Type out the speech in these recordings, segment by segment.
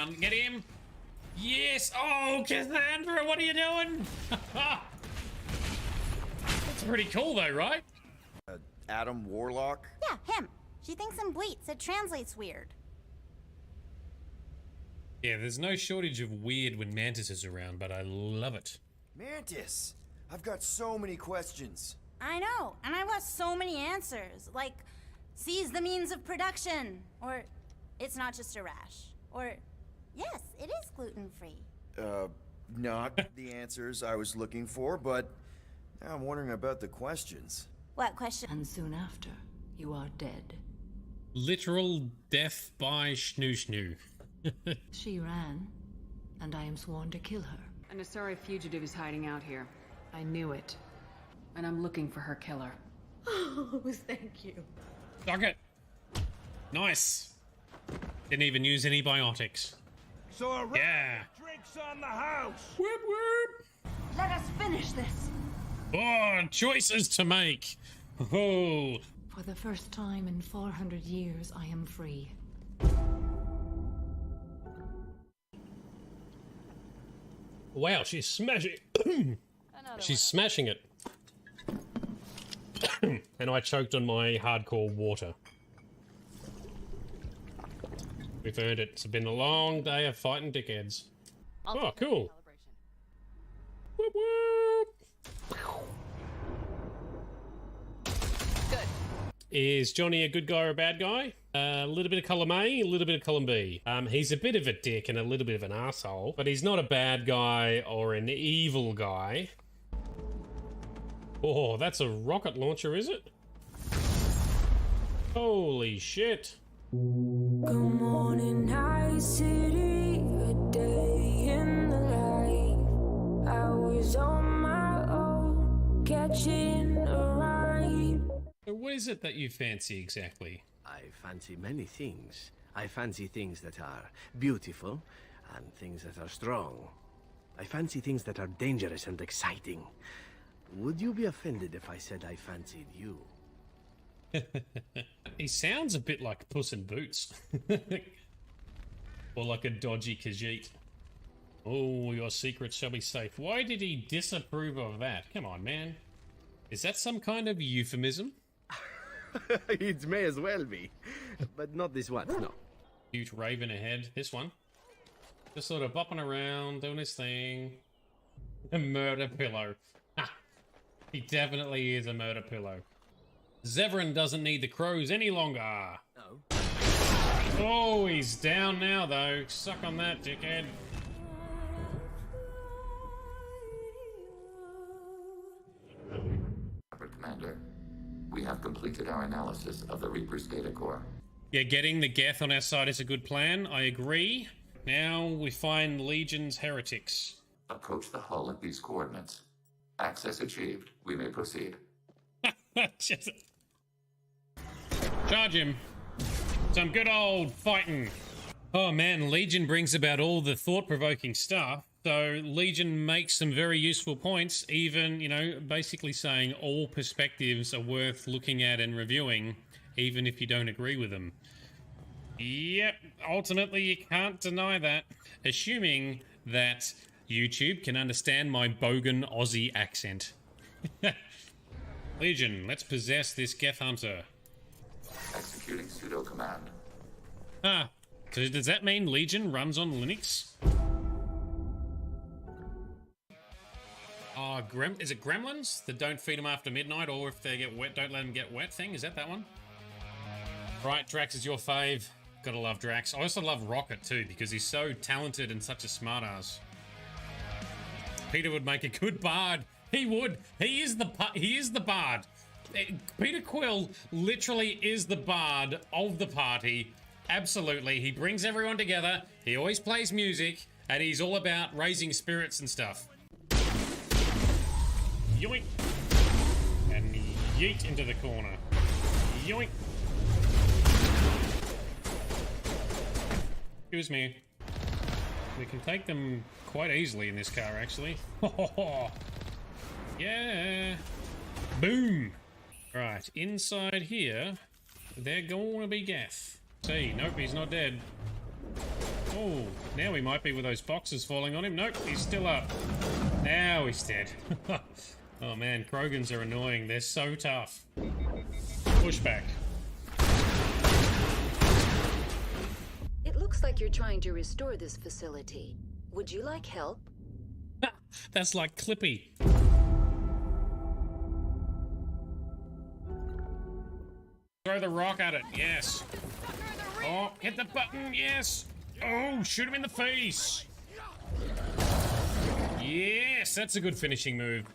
down. Get him. Yes. Oh, Cassandra, what are you doing? That's pretty cool though, right? Adam Warlock? Yeah, him. She thinks in bleats. It translates weird. Yeah, there's no shortage of weird when Mantis is around, but I love it. Mantis! I've got so many questions. I know, and I want so many answers. Like, seize the means of production. Or, it's not just a rash. Or, yes, it is gluten-free. Not the answers I was looking for, but now I'm wondering about the questions. What question? And soon after, you are dead. Literal death by Schnoo. She ran, and I am sworn to kill her. An Asari fugitive is hiding out here. I knew it. And I'm looking for her killer. Oh, thank you. Dug it. Nice. Didn't even use any biotics. So a Yeah. drinks on the house. Whoop whoop. Let us finish this. Oh, choices to make. Oh. For the first time in 400 years, I am free. Wow, she's smashing. She's smashing it. And I choked on my hardcore water. We've earned it. It's been a long day of fighting dickheads. Oh, cool. Whoop whoop. Good. Is Johnny a good guy or a bad guy? A little bit of column A, a little bit of column B. He's a bit of a dick and a little bit of an asshole, but he's not a bad guy or an evil guy. Oh, that's a rocket launcher, is it? Holy shit. Good morning, night city, a day in the life. I was on my own, catching a ride. What is it that you fancy exactly? I fancy many things. I fancy things that are beautiful and things that are strong. I fancy things that are dangerous and exciting. Would you be offended if I said I fancied you? He sounds a bit like Puss in Boots. Or like a dodgy Khajiit. Oh, your secrets shall be safe. Why did he disapprove of that? Come on, man. Is that some kind of euphemism? It may as well be. But not this one, no. Cute raven ahead. This one. Just sort of bopping around, doing his thing. A murder pillow. Ha! He definitely is a murder pillow. Zevran doesn't need the crows any longer. No. Oh, he's down now, though. Suck on that, dickhead. Commander, we have completed our analysis of the Reaper's data core. Yeah, getting the Geth on our side is a good plan. I agree. Now we find Legion's heretics. Approach the hull at these coordinates. Access achieved. We may proceed. Charge him. Some good old fighting. Oh man, Legion brings about all the thought-provoking stuff. So Legion makes some very useful points, even, you know, basically saying all perspectives are worth looking at and reviewing, even if you don't agree with them. Yep, ultimately you can't deny that. Assuming that YouTube can understand my bogan Aussie accent. Legion, let's possess this Geth Hunter. Executing pseudo command. Ah, so does that mean Legion runs on Linux? Oh, is it gremlins that don't feed them after midnight, or if they get wet, don't let them get wet thing? Is that one? Right, Drax is your fave. Gotta love Drax. I also love Rocket too, because he's so talented and such a smartass. Peter would make a good bard. He would. He is the bard. Peter Quill literally is the bard of the party. Absolutely. He brings everyone together. He always plays music, and he's all about raising spirits and stuff. Yoink. And yeet into the corner. Yoink. Excuse me. We can take them quite easily in this car, actually. Yeah. Boom. Right, inside here, they're going to be Geth. See, nope, he's not dead. Oh, now we might be with those boxes falling on him. Nope, he's still up. Now he's dead. Oh man, Krogans are annoying. They're so tough. Pushback. It looks like you're trying to restore this facility. Would you like help? That's like Clippy. Throw the rock at it, yes. Oh, hit the button, yes. Oh, shoot him in the face. Yes, that's a good finishing move.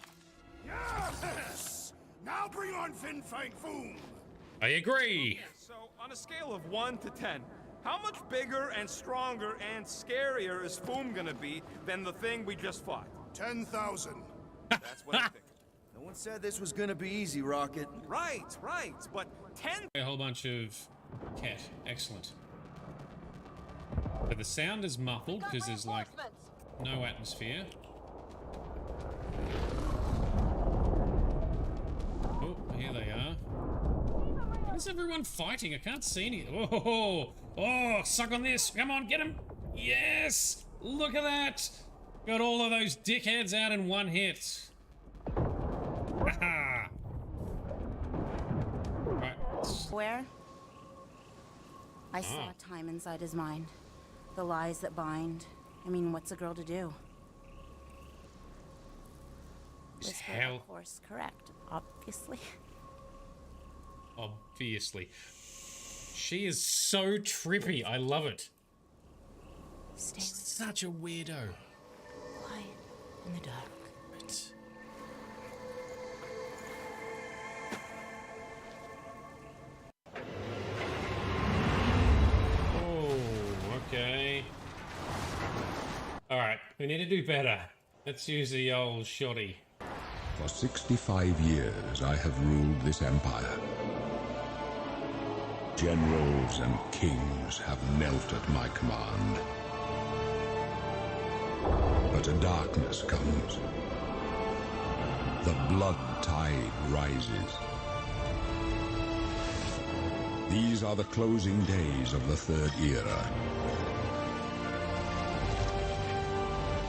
Yes! Now bring on Fin Fang Foom! I agree. So, on a scale of 1 to 10, how much bigger and stronger and scarier is Foom gonna be than the thing we just fought? 10,000. That's what I think. No one said this was gonna be easy, Rocket. Right, but 10... A whole bunch of cat. Excellent. But the sound is muffled because there's like no atmosphere. Oh, here they are. What is everyone fighting? I can't see any. Oh, suck on this. Come on, get him. Yes. Look at that. Got all of those dickheads out in one hit. Haha. Right. Where? I saw time inside his mind. The lies that bind. I mean, what's a girl to do? Whisper, Hell. of course, correct. Obviously. Obviously. She is so trippy. I love it. Stay with Such a weirdo. quiet in the dark. Oh, okay. Alright, we need to do better. Let's use the old shoddy. For 65 years I have ruled this empire. Generals and kings have knelt at my command. But a darkness comes. The blood tide rises. These are the closing days of the Third Era.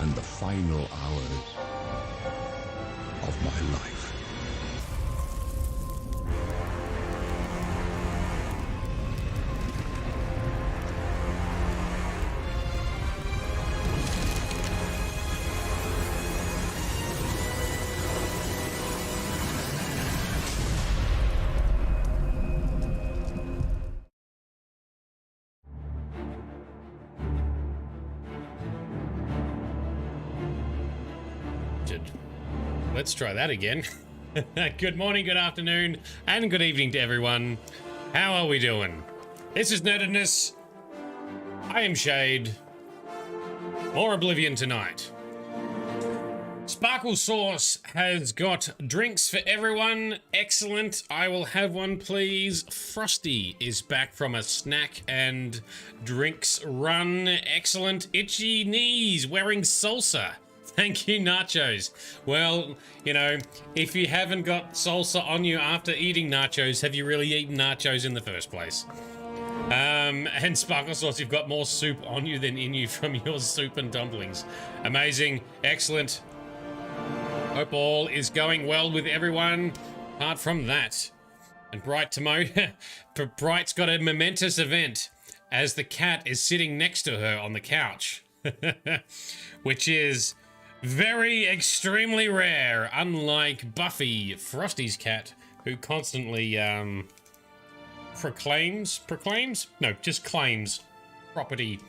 And the final hours of my life. Let's try that again. Good morning, good afternoon, and good evening to everyone. How are we doing? This is Nerdedness. I am Shade. More Oblivion tonight. Sparkle Sauce has got drinks for everyone. Excellent. I will have one, please. Frosty is back from a snack and drinks run. Excellent. Itchy Knees wearing salsa. Thank you, nachos. Well, you know, if you haven't got salsa on you after eating nachos, have you really eaten nachos in the first place? And Sparkle Sauce, you've got more soup on you than in you from your soup and dumplings. Amazing. Excellent. Hope all is going well with everyone, apart from that. And Bright's got a momentous event as the cat is sitting next to her on the couch, which is very extremely rare, unlike Buffy, Frosty's cat, who constantly claims property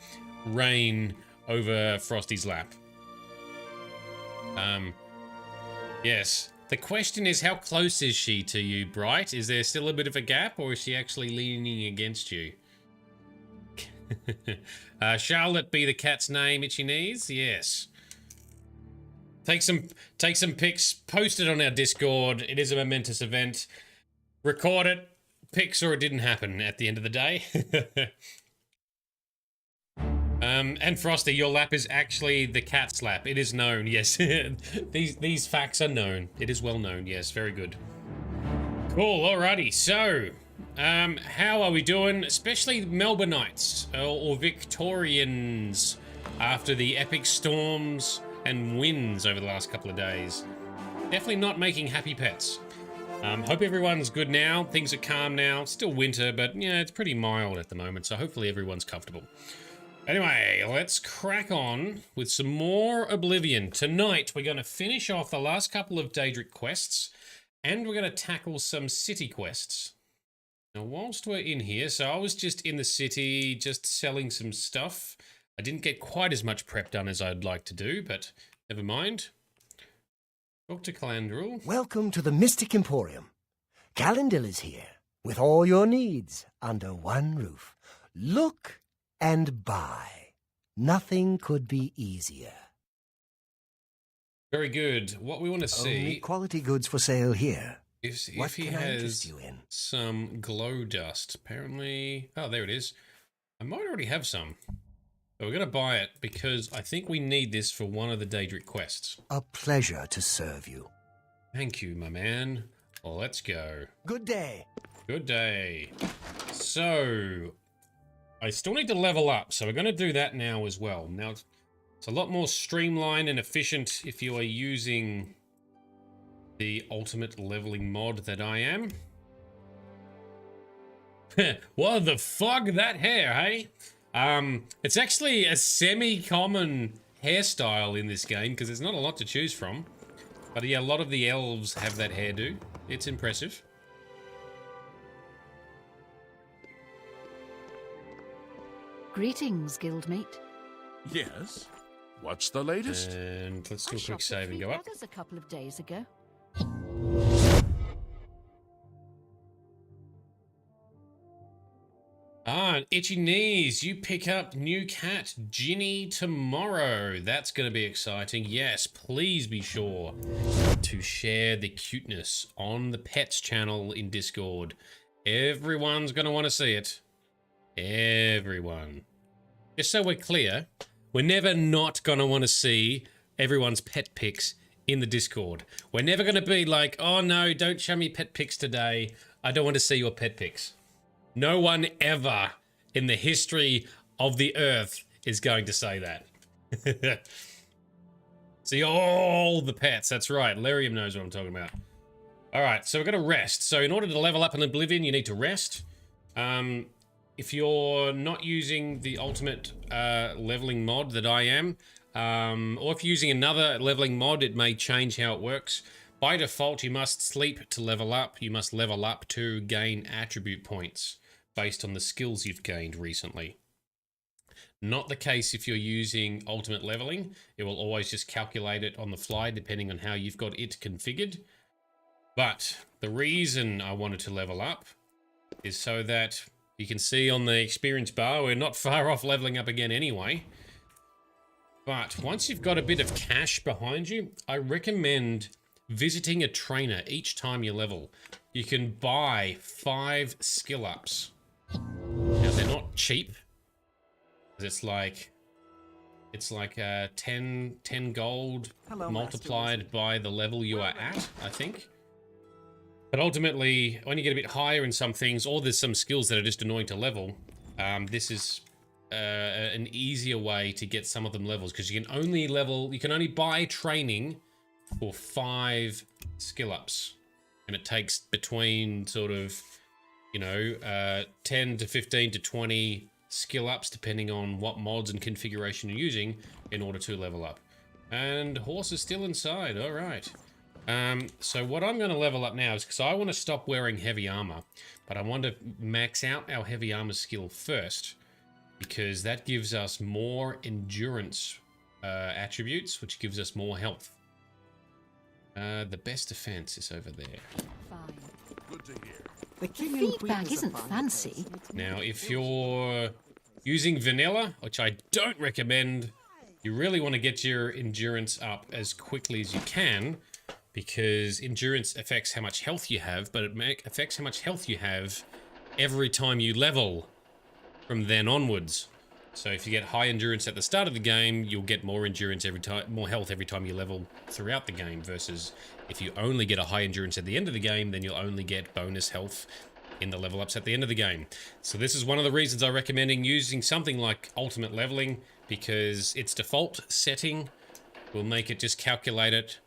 reign over Frosty's lap. Yes. The question is, how close is she to you, Bright? Is there still a bit of a gap, or is she actually leaning against you? Charlotte be the cat's name, Itchy Knees? Yes. Take some pics, post it on our Discord. It is a momentous event. Record it, pics, or it didn't happen at the end of the day. And Frosty, your lap is actually the cat's lap. It is known, yes. These facts are known. It is well known, yes, very good. Cool, alrighty, so How are we doing? Especially Melbourneites or Victorians after the epic storms and winds over the last couple of days. Definitely not making happy pets. Hope everyone's good now. Things are calm now. Still winter, but yeah, it's pretty mild at the moment, so hopefully everyone's comfortable. Anyway, let's crack on with some more Oblivion. Tonight, we're going to finish off the last couple of Daedric quests, and we're going to tackle some city quests. Now, whilst we're in here, so I was just in the city, just selling some stuff. I didn't get quite as much prep done as I'd like to do, but never mind. Talk to Calandril. Welcome to the Mystic Emporium. Calandril is here, with all your needs under one roof. Look and buy. Nothing could be easier. Very good. What we want to see... Only quality goods for sale here. If he has some glow dust. Apparently... Oh, there it is. I might already have some. But we're going to buy it because I think we need this for one of the Daedric quests. A pleasure to serve you. Thank you, my man. Well, let's go. Good day. Good day. So... I still need to level up, so we're going to do that now as well. Now, it's a lot more streamlined and efficient if you are using the ultimate leveling mod that I am. What the fuck, that hair, hey? It's actually a semi-common hairstyle in this game, because there's not a lot to choose from. But yeah, a lot of the elves have that hairdo. It's impressive. Greetings, guildmate. Yes? What's the latest? And let's do a quick save and go up. A couple of days ago. Ah, Itchy Knees, you pick up new cat Ginny tomorrow. That's going to be exciting. Yes, please be sure to share the cuteness on the pets channel in Discord. Everyone's going to want to see it. Everyone. Just so we're clear, we're never not going to want to see everyone's pet pics in the Discord. We're never going to be like, oh no, don't show me pet pics today. I don't want to see your pet pics. No one ever in the history of the earth is going to say that. See all the pets. That's right. Lyrium knows what I'm talking about. All right, so we're going to rest. So in order to level up in Oblivion, you need to rest. If you're not using the ultimate leveling mod that I am, or if you're using another leveling mod, it may change how it works. By default, you must sleep to level up. You must level up to gain attribute points based on the skills you've gained recently. Not the case if you're using ultimate leveling. It will always just calculate it on the fly depending on how you've got it configured. But the reason I wanted to level up is so that you can see on the experience bar, we're not far off leveling up again anyway. But once you've got a bit of cash behind you, I recommend visiting a trainer each time you level. You can buy 5 skill ups. Now, they're not cheap. It's like 10 gold multiplied by the level you are at, I think. But ultimately, when you get a bit higher in some things, or there's some skills that are just annoying to level, this is an easier way to get some of them levels, because you can only buy training for 5 skill ups. And it takes between sort of, 10 to 15 to 20 skill ups, depending on what mods and configuration you're using, in order to level up. And horse is still inside, all right. So what I'm going to level up now is because I want to stop wearing heavy armor, but I want to max out our heavy armor skill first, because that gives us more endurance attributes, which gives us more health. The best defense is over there. Fine. Good to hear. The feedback isn't fancy. Now, if you're using vanilla, which I don't recommend, you really want to get your endurance up as quickly as you can, because endurance affects how much health you have, but it affects how much health you have every time you level from then onwards. So if you get high endurance at the start of the game, you'll get more endurance every time, more health every time you level throughout the game, versus if you only get a high endurance at the end of the game, then you'll only get bonus health in the level ups at the end of the game. So this is one of the reasons I'm recommending using something like ultimate leveling, because its default setting will make it just calculate it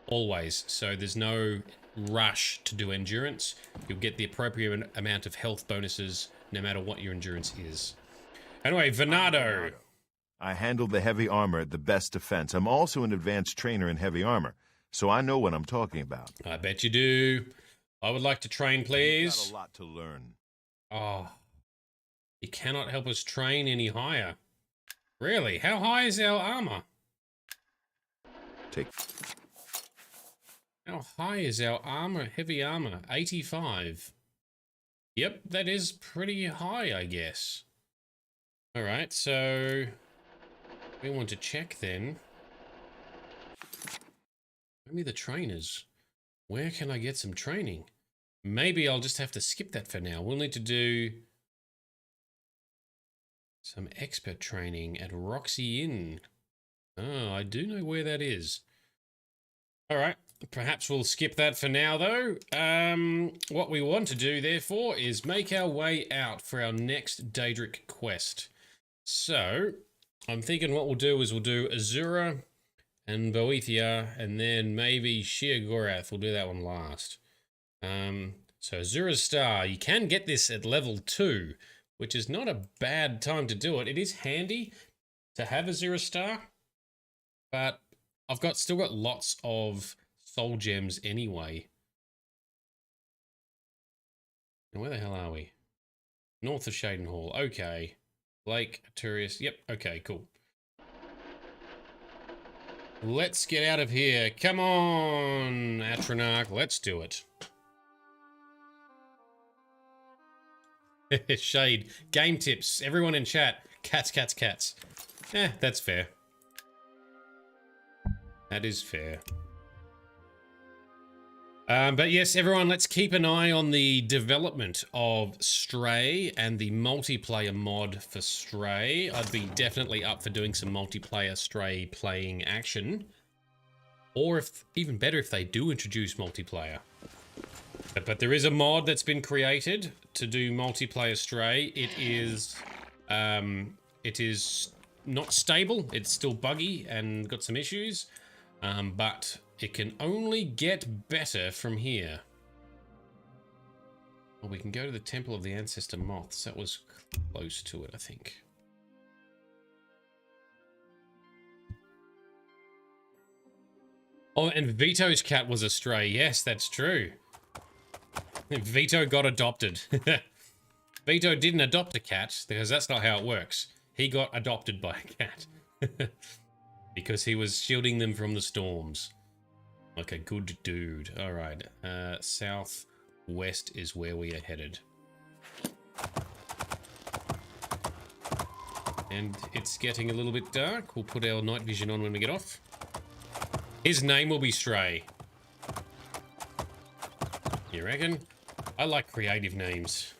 always. So there's no rush to do endurance. You'll get the appropriate amount of health bonuses no matter what your endurance is. Anyway, Venado. I handle the heavy armor at the best defense. I'm also an advanced trainer in heavy armor, so I know what I'm talking about. I bet you do. I would like to train, please. You've got a lot to learn. Oh, you cannot help us train any higher. Really? How high is our armor? How high is our armor, heavy armor? 85. Yep, that is pretty high, I guess. All right, so we want to check then. Show me the trainers. Where can I get some training? Maybe I'll just have to skip that for now. We'll need to do some expert training at Roxy Inn. Oh, I do know where that is. All right, perhaps we'll skip that for now, though. What we want to do, therefore, is make our way out for our next Daedric quest. So, I'm thinking what we'll do is we'll do Azura and Boethiah, and then maybe Sheogorath. We'll do that one last. So Azure Star, you can get this at level 2, which is not a bad time to do it. It is handy to have Azure Star, but I've still got lots of soul gems anyway. And where the hell are we? North of Shaden Hall. Okay. Lake Turius. Yep. Okay, cool. Let's get out of here. Come on, Atronach. Let's do it. Shade. Game tips. Everyone in chat. Cats, cats, cats. That's fair. That is fair. But yes, everyone, let's keep an eye on the development of Stray and the multiplayer mod for Stray. I'd be definitely up for doing some multiplayer Stray playing action. Or even better if they do introduce multiplayer. But there is a mod that's been created to do multiplayer Stray. It is not stable. It's still buggy and got some issues. But it can only get better from here. Well, we can go to the Temple of the Ancestor Moths. That was close to it, I think. Oh, and Vito's cat was a stray. Yes, that's true. Vito got adopted. Vito didn't adopt a cat, because that's not how it works. He got adopted by a cat. Because he was shielding them from the storms. Like a good dude. Alright, southwest is where we are headed. And it's getting a little bit dark. We'll put our night vision on when we get off. His name will be Stray. You reckon? I like creative names.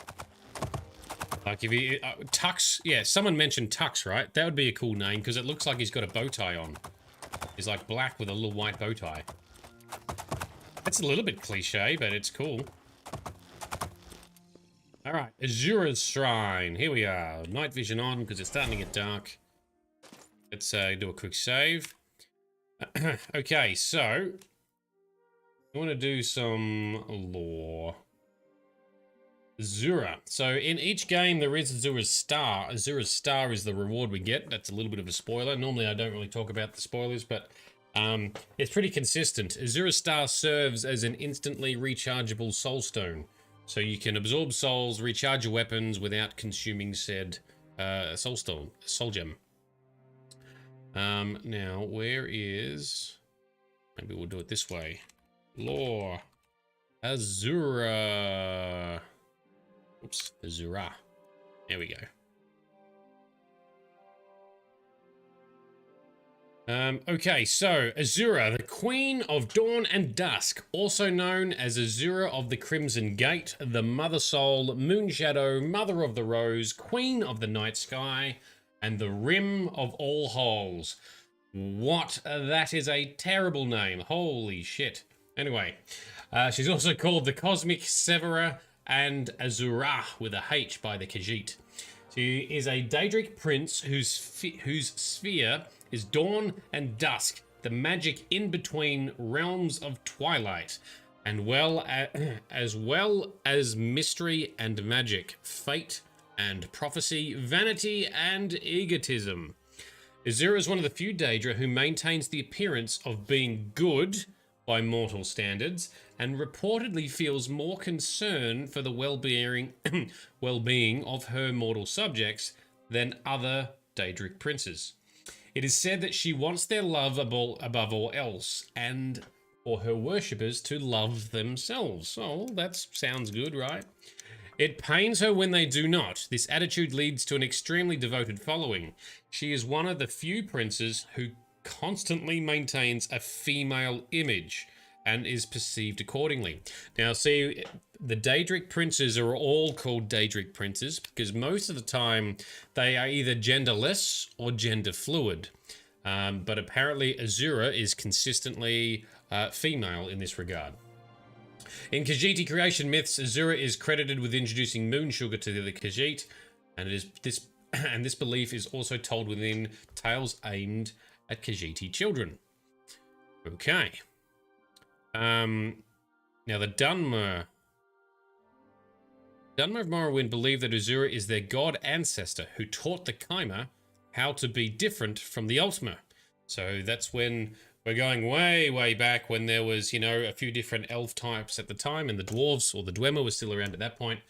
Like if he... Tux... Yeah, someone mentioned Tux, right? That would be a cool name, because it looks like he's got a bow tie on. He's like black with a little white bow tie. That's a little bit cliche, but it's cool. Alright, Azura's Shrine. Here we are. Night vision on, because it's starting to get dark. Let's do a quick save. Okay, so... I want to do some lore. Azura. So in each game there is Azura's Star. Azura's Star is the reward we get. That's a little bit of a spoiler. Normally I don't really talk about the spoilers, but it's pretty consistent. Azura's Star serves as an instantly rechargeable soul stone. So you can absorb souls, recharge your weapons without consuming said soul gem. Now where is... Maybe we'll do it this way. Lore. Azura. Oops, Azura. There we go. Okay, so Azura, the Queen of Dawn and Dusk, also known as Azura of the Crimson Gate, the Mother Soul, Moon Shadow, Mother of the Rose, Queen of the Night Sky, and the Rim of All Holes. What? That is a terrible name. Holy shit. Anyway, she's also called the Cosmic Severer, and Azura with a H by the Khajiit. She is a Daedric prince whose sphere is dawn and dusk, the magic in between realms of twilight, and as well as mystery and magic, fate and prophecy, vanity and egotism. Azura is one of the few Daedra who maintains the appearance of being good by mortal standards, and reportedly feels more concern for the well-being of her mortal subjects than other Daedric princes. It is said that she wants their love above all else, and for her worshippers to love themselves. Oh, that sounds good, right? It pains her when they do not. This attitude leads to an extremely devoted following. She is one of the few princes who constantly maintains a female image and is perceived accordingly. Now, see, the Daedric princes are all called Daedric princes because most of the time they are either genderless or gender fluid. But apparently Azura is consistently female in this regard. In Khajiiti creation myths, Azura is credited with introducing moon sugar to the Khajiit, and this belief is also told within tales aimed at Khajiiti children. Okay. Now the Dunmer of Morrowind believe that Azura is their god ancestor who taught the Chimera how to be different from the Ultima. So that's when we're going way, way back when there was, you know, a few different elf types at the time, and the dwarves or the Dwemer were still around at that point.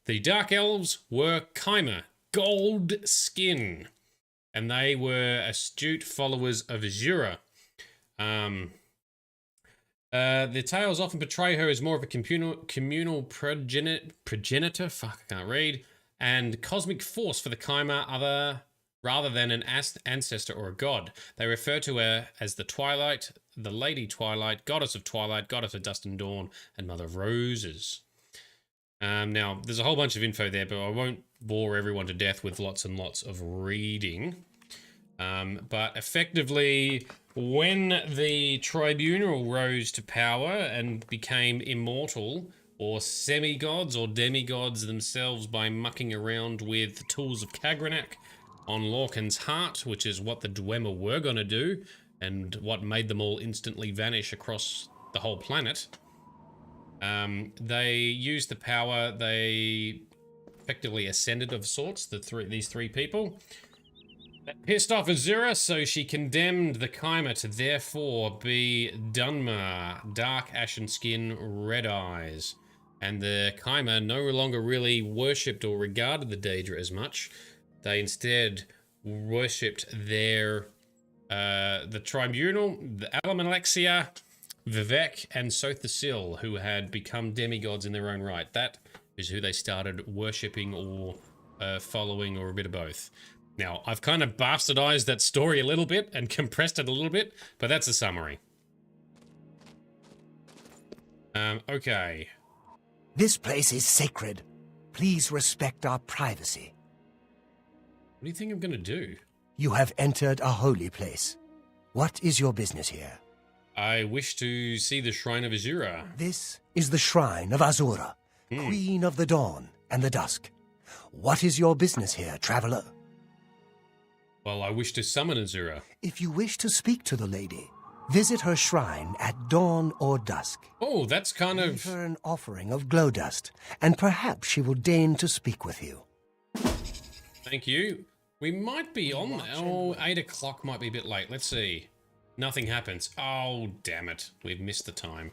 The Dark Elves were Chimera, gold skin, and they were astute followers of Azura. The tales often portray her as more of a communal progenitor, fuck, I can't read, and cosmic force for the Chimera rather than an ancestor or a god. They refer to her as the Twilight, the Lady Twilight, Goddess of Twilight, Goddess of Dust and Dawn, and Mother of Roses. Now, there's a whole bunch of info there, but I won't bore everyone to death with lots and lots of reading. But effectively, when the tribunal rose to power and became immortal, or semi-gods or demigods themselves by mucking around with the tools of Kagrenak on Lorcan's heart, which is what the Dwemer were going to do, and what made them all instantly vanish across the whole planet, they used the power, they effectively ascended of sorts, these three people. That pissed off Azura, so she condemned the Chimera to therefore be Dunmer, dark ashen skin, red eyes. And the Chimera no longer really worshipped or regarded the Daedra as much. They instead worshipped their, the Tribunal, the Alamalexia, Vivek, and Sothasil, who had become demigods in their own right. That is who they started worshipping or following, or a bit of both. Now, I've kind of bastardized that story a little bit and compressed it a little bit, but that's a summary. Okay. This place is sacred. Please respect our privacy. What do you think I'm going to do? You have entered a holy place. What is your business here? I wish to see the Shrine of Azura. This is the Shrine of Azura, Queen of the Dawn and the Dusk. What is your business here, traveler? Well, I wish to summon Azura. If you wish to speak to the lady, visit her shrine at dawn or dusk. Oh, that's kind of... Give her an offering of glow dust, and perhaps she will deign to speak with you. Thank you. We might be on... Oh, 8 o'clock might be a bit late. Let's see. Nothing happens. Oh, damn it. We've missed the time.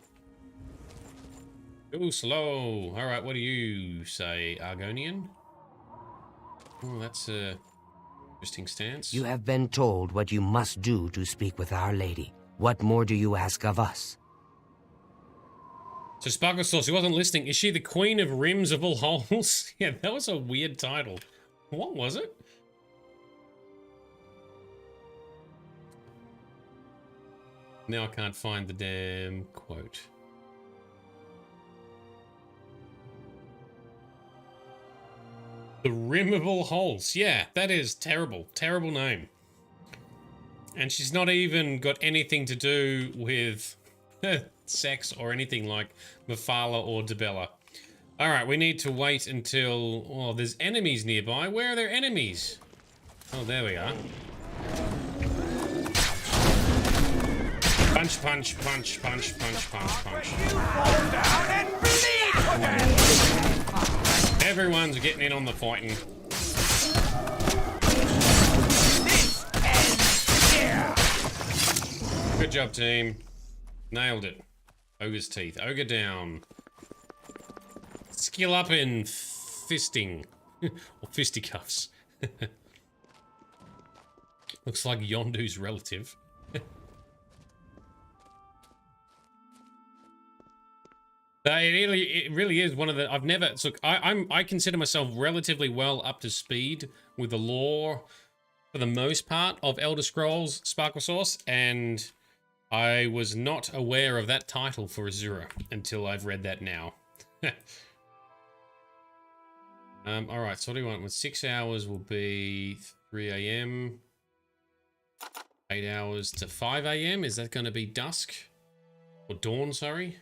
Go slow. All right, what do you say, Argonian? Oh, that's a... interesting stance. You have been told what you must do to speak with Our Lady. What more do you ask of us? So Sparkle Sauce, he wasn't listening. Is she the Queen of Rims of all holes? Yeah, that was a weird title. What was it? Now I can't find the damn quote. The Rim of all holes. Yeah, that is terrible. Terrible name. And she's not even got anything to do with sex or anything like Mephala or Dibella. Alright, we need to wait until... Oh, there's enemies nearby. Where are their enemies? Oh, there we are. Punch, punch, punch, punch, punch, punch, punch. Everyone's getting in on the fighting. Good job, team. Nailed it. Ogre's teeth. Ogre down. Skill up in fisting. Or fisticuffs. Looks like Yondu's relative. It really is one of the... I've never... Look, I consider myself relatively well up to speed with the lore, for the most part, of Elder Scrolls Sparkle Source, and I was not aware of that title for Azura until I've read that now. Alright, so what do you want? With 6 hours will be 3 AM. 8 hours to 5 AM. Is that going to be dusk? Or dawn, sorry?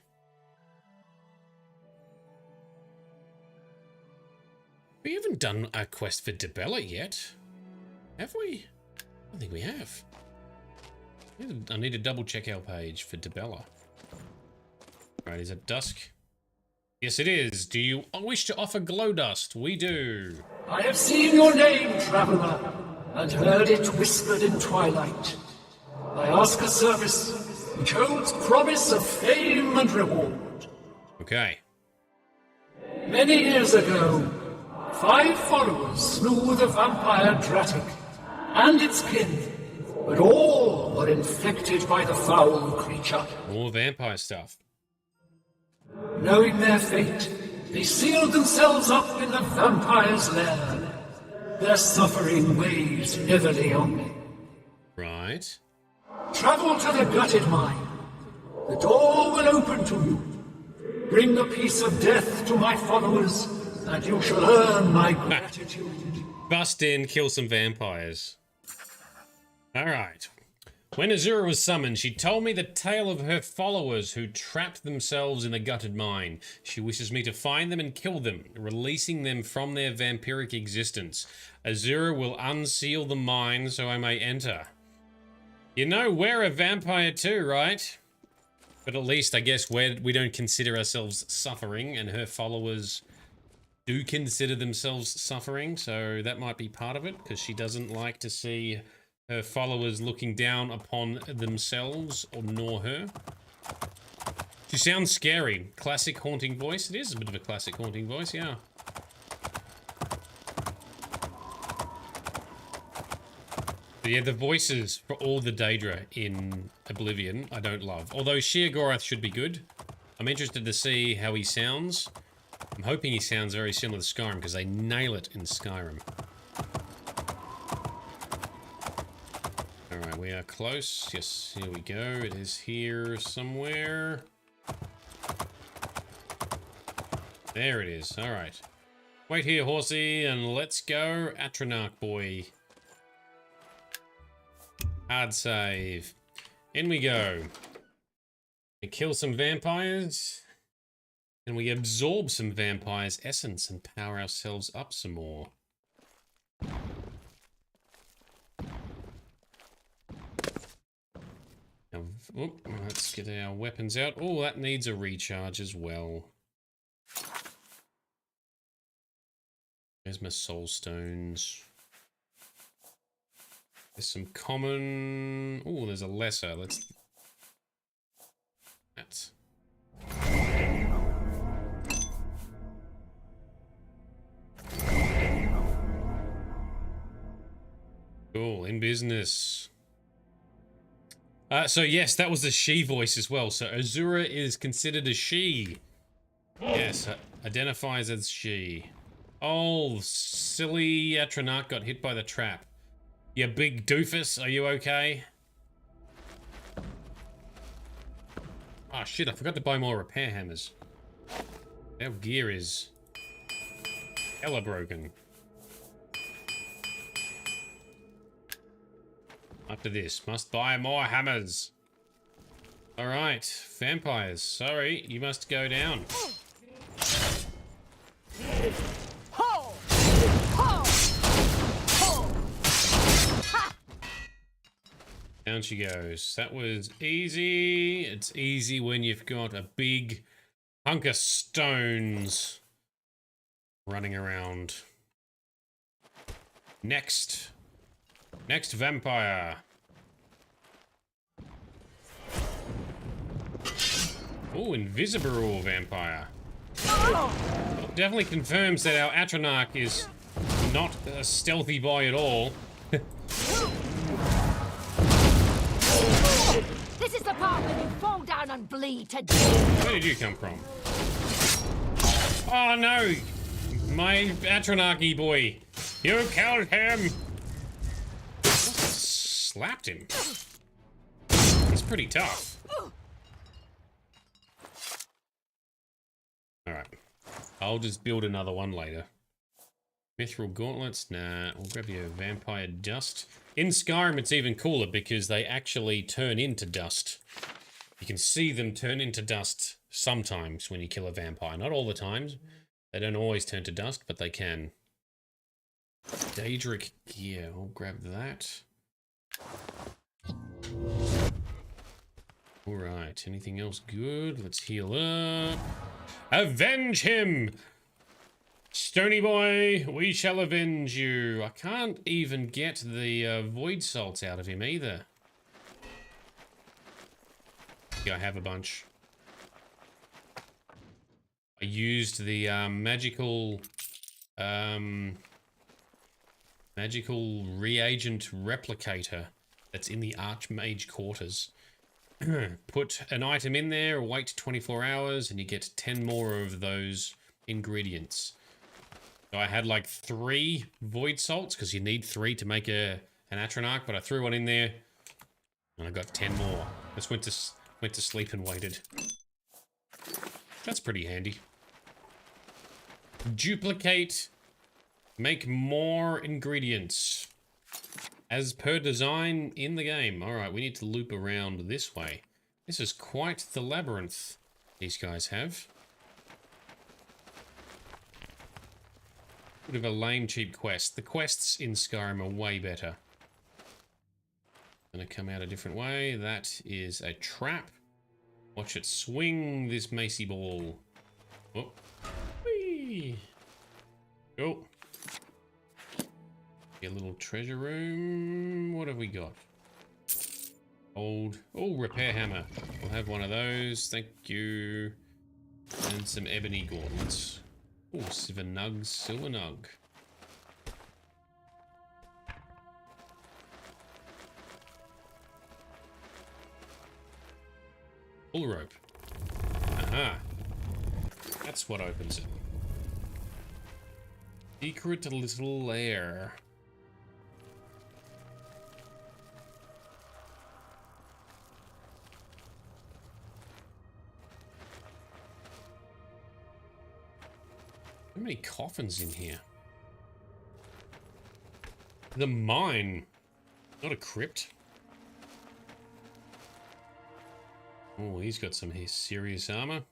We haven't done a quest for Dibella yet, have we? I don't think we have. I need to double check our page for Dibella. Right, is it dusk? Yes, it is. Do you wish to offer glow dust? We do. I have seen your name, traveler, and heard it whispered in twilight. I ask a service which holds promise of fame and reward. Okay. Many years ago, 5 followers slew the vampire Dratic and its kin, but all were infected by the foul creature. More vampire stuff. Knowing their fate, they sealed themselves up in the vampire's lair. Their suffering weighs heavily on me. Right. Travel to the gutted mine. The door will open to you. Bring the piece of death to my followers, and you shall earn my gratitude. Bust in, kill some vampires. Alright. When Azura was summoned, she told me the tale of her followers who trapped themselves in the gutted mine. She wishes me to find them and kill them, releasing them from their vampiric existence. Azura will unseal the mine so I may enter. You know, we're a vampire too, right? But at least, I guess, we don't consider ourselves suffering, and her followers do consider themselves suffering, so that might be part of it, because she doesn't like to see her followers looking down upon themselves or nor her. She sounds scary. Classic haunting voice. It is a bit of a classic haunting voice, yeah. But yeah, the voices for all the Daedra in Oblivion, I don't love. Although Sheogorath should be good. I'm interested to see how he sounds. I'm hoping he sounds very similar to Skyrim, because they nail it in Skyrim. Alright, we are close. Yes, here we go. It is here somewhere. There it is. Alright. Wait here, horsey, and let's go, Atronach boy. Hard save. In we go. We kill some vampires. And we absorb some vampires' essence and power ourselves up some more. Now, let's get our weapons out. Oh, that needs a recharge as well. There's my soul stones. There's some common... Oh, there's a lesser. Let's... That's... Cool, in business. So yes, that was the she voice as well. So Azura is considered a she. Yes, identifies as she. Oh, silly Atronach got hit by the trap. You big doofus, are you okay? Oh shit, I forgot to buy more repair hammers. Our gear is hella broken. After this, must buy more hammers. Alright, vampires, sorry, you must go down. down she goes. That was easy. It's easy when you've got a big hunk of stones running around. Next vampire. Oh, invisible vampire. Well, definitely confirms that our Atronach is not a stealthy boy at all. This is the part where you fall down and bleed to death. Where did you come from? Oh no! My Atronach boy! You killed him! Slapped him. He's pretty tough. Alright. I'll just build another one later. Mithril gauntlets? Nah, we'll grab you vampire dust. In Skyrim, it's even cooler because they actually turn into dust. You can see them turn into dust sometimes when you kill a vampire. Not all the times. They don't always turn to dust, but they can. Daedric gear. I'll grab that. Alright, anything else good? Let's heal up. Avenge him! Stony boy, we shall avenge you. I can't even get the void salts out of him either. Yeah, I have a bunch. I used the magical reagent replicator that's in the Archmage quarters. Put an item in there, wait 24 hours, and you get 10 more of those ingredients. So I had like 3 void salts, because you need 3 to make an Atronach, but I threw one in there, and I got 10 more. Just went to sleep and waited. That's pretty handy. Duplicate. Make more ingredients. As per design in the game. Alright, we need to loop around this way. This is quite the labyrinth these guys have. Bit of a lame cheap quest. The quests in Skyrim are way better. Gonna come out a different way. That is a trap. Watch it swing this macy ball. Oh. Whee! Go. A little treasure room. What have we got? Old. Oh, repair hammer. We'll have one of those. Thank you. And some ebony gauntlets. Oh, silver nug. Bull rope. Aha. That's what opens it. Secret little lair. How many coffins in here? The mine. Not a crypt. Oh, he's got some serious armor.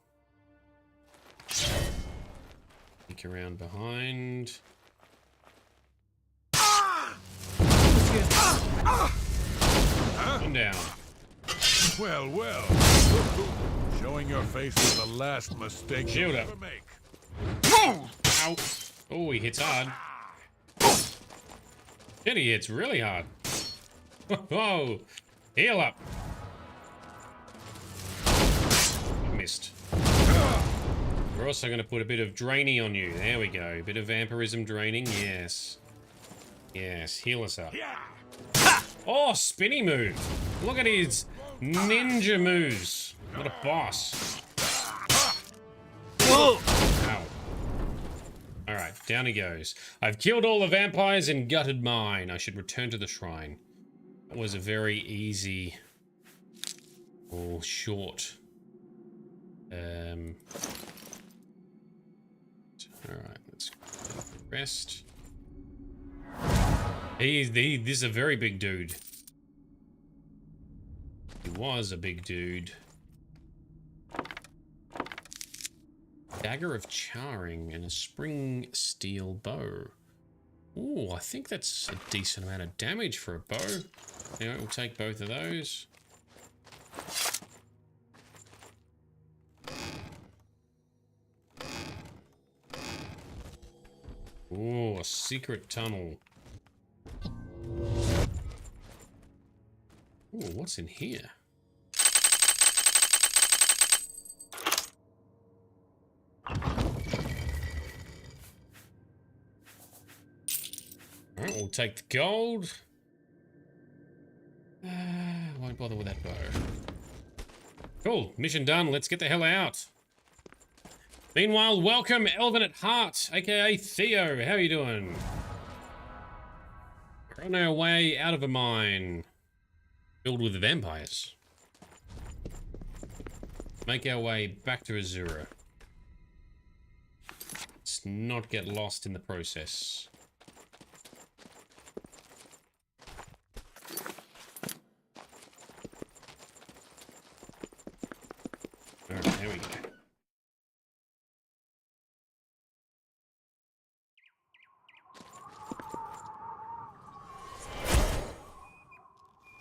Peek around behind. One down. Well, well. Showing your face is the last mistake Shield you'll up. ever make. Ow. Oh, he hits hard. Shit, he hits really hard. Whoa. Heal up. Missed. We're also going to put a bit of drainy on you. There we go. A bit of vampirism draining. Yes. Yes. Heal us up. Oh, spinny move. Look at his ninja moves. What a boss. Ow. Alright, down he goes. I've killed all the vampires and gutted mine. I should return to the shrine. That was a very easy... or short... Alright, let's rest. This is a very big dude. He was a big dude. Dagger of charring and a spring steel bow. Ooh, I think that's a decent amount of damage for a bow. Anyway, we'll take both of those. Oh, a secret tunnel. Oh, what's in here? Alright, we'll take the gold. Won't bother with that bow. Cool, mission done. Let's get the hell out. Meanwhile, welcome Elven at Heart, aka Theo. How are you doing? We're on our way out of a mine filled with vampires. Make our way back to Azura. Let's not get lost in the process. Alright, there we go.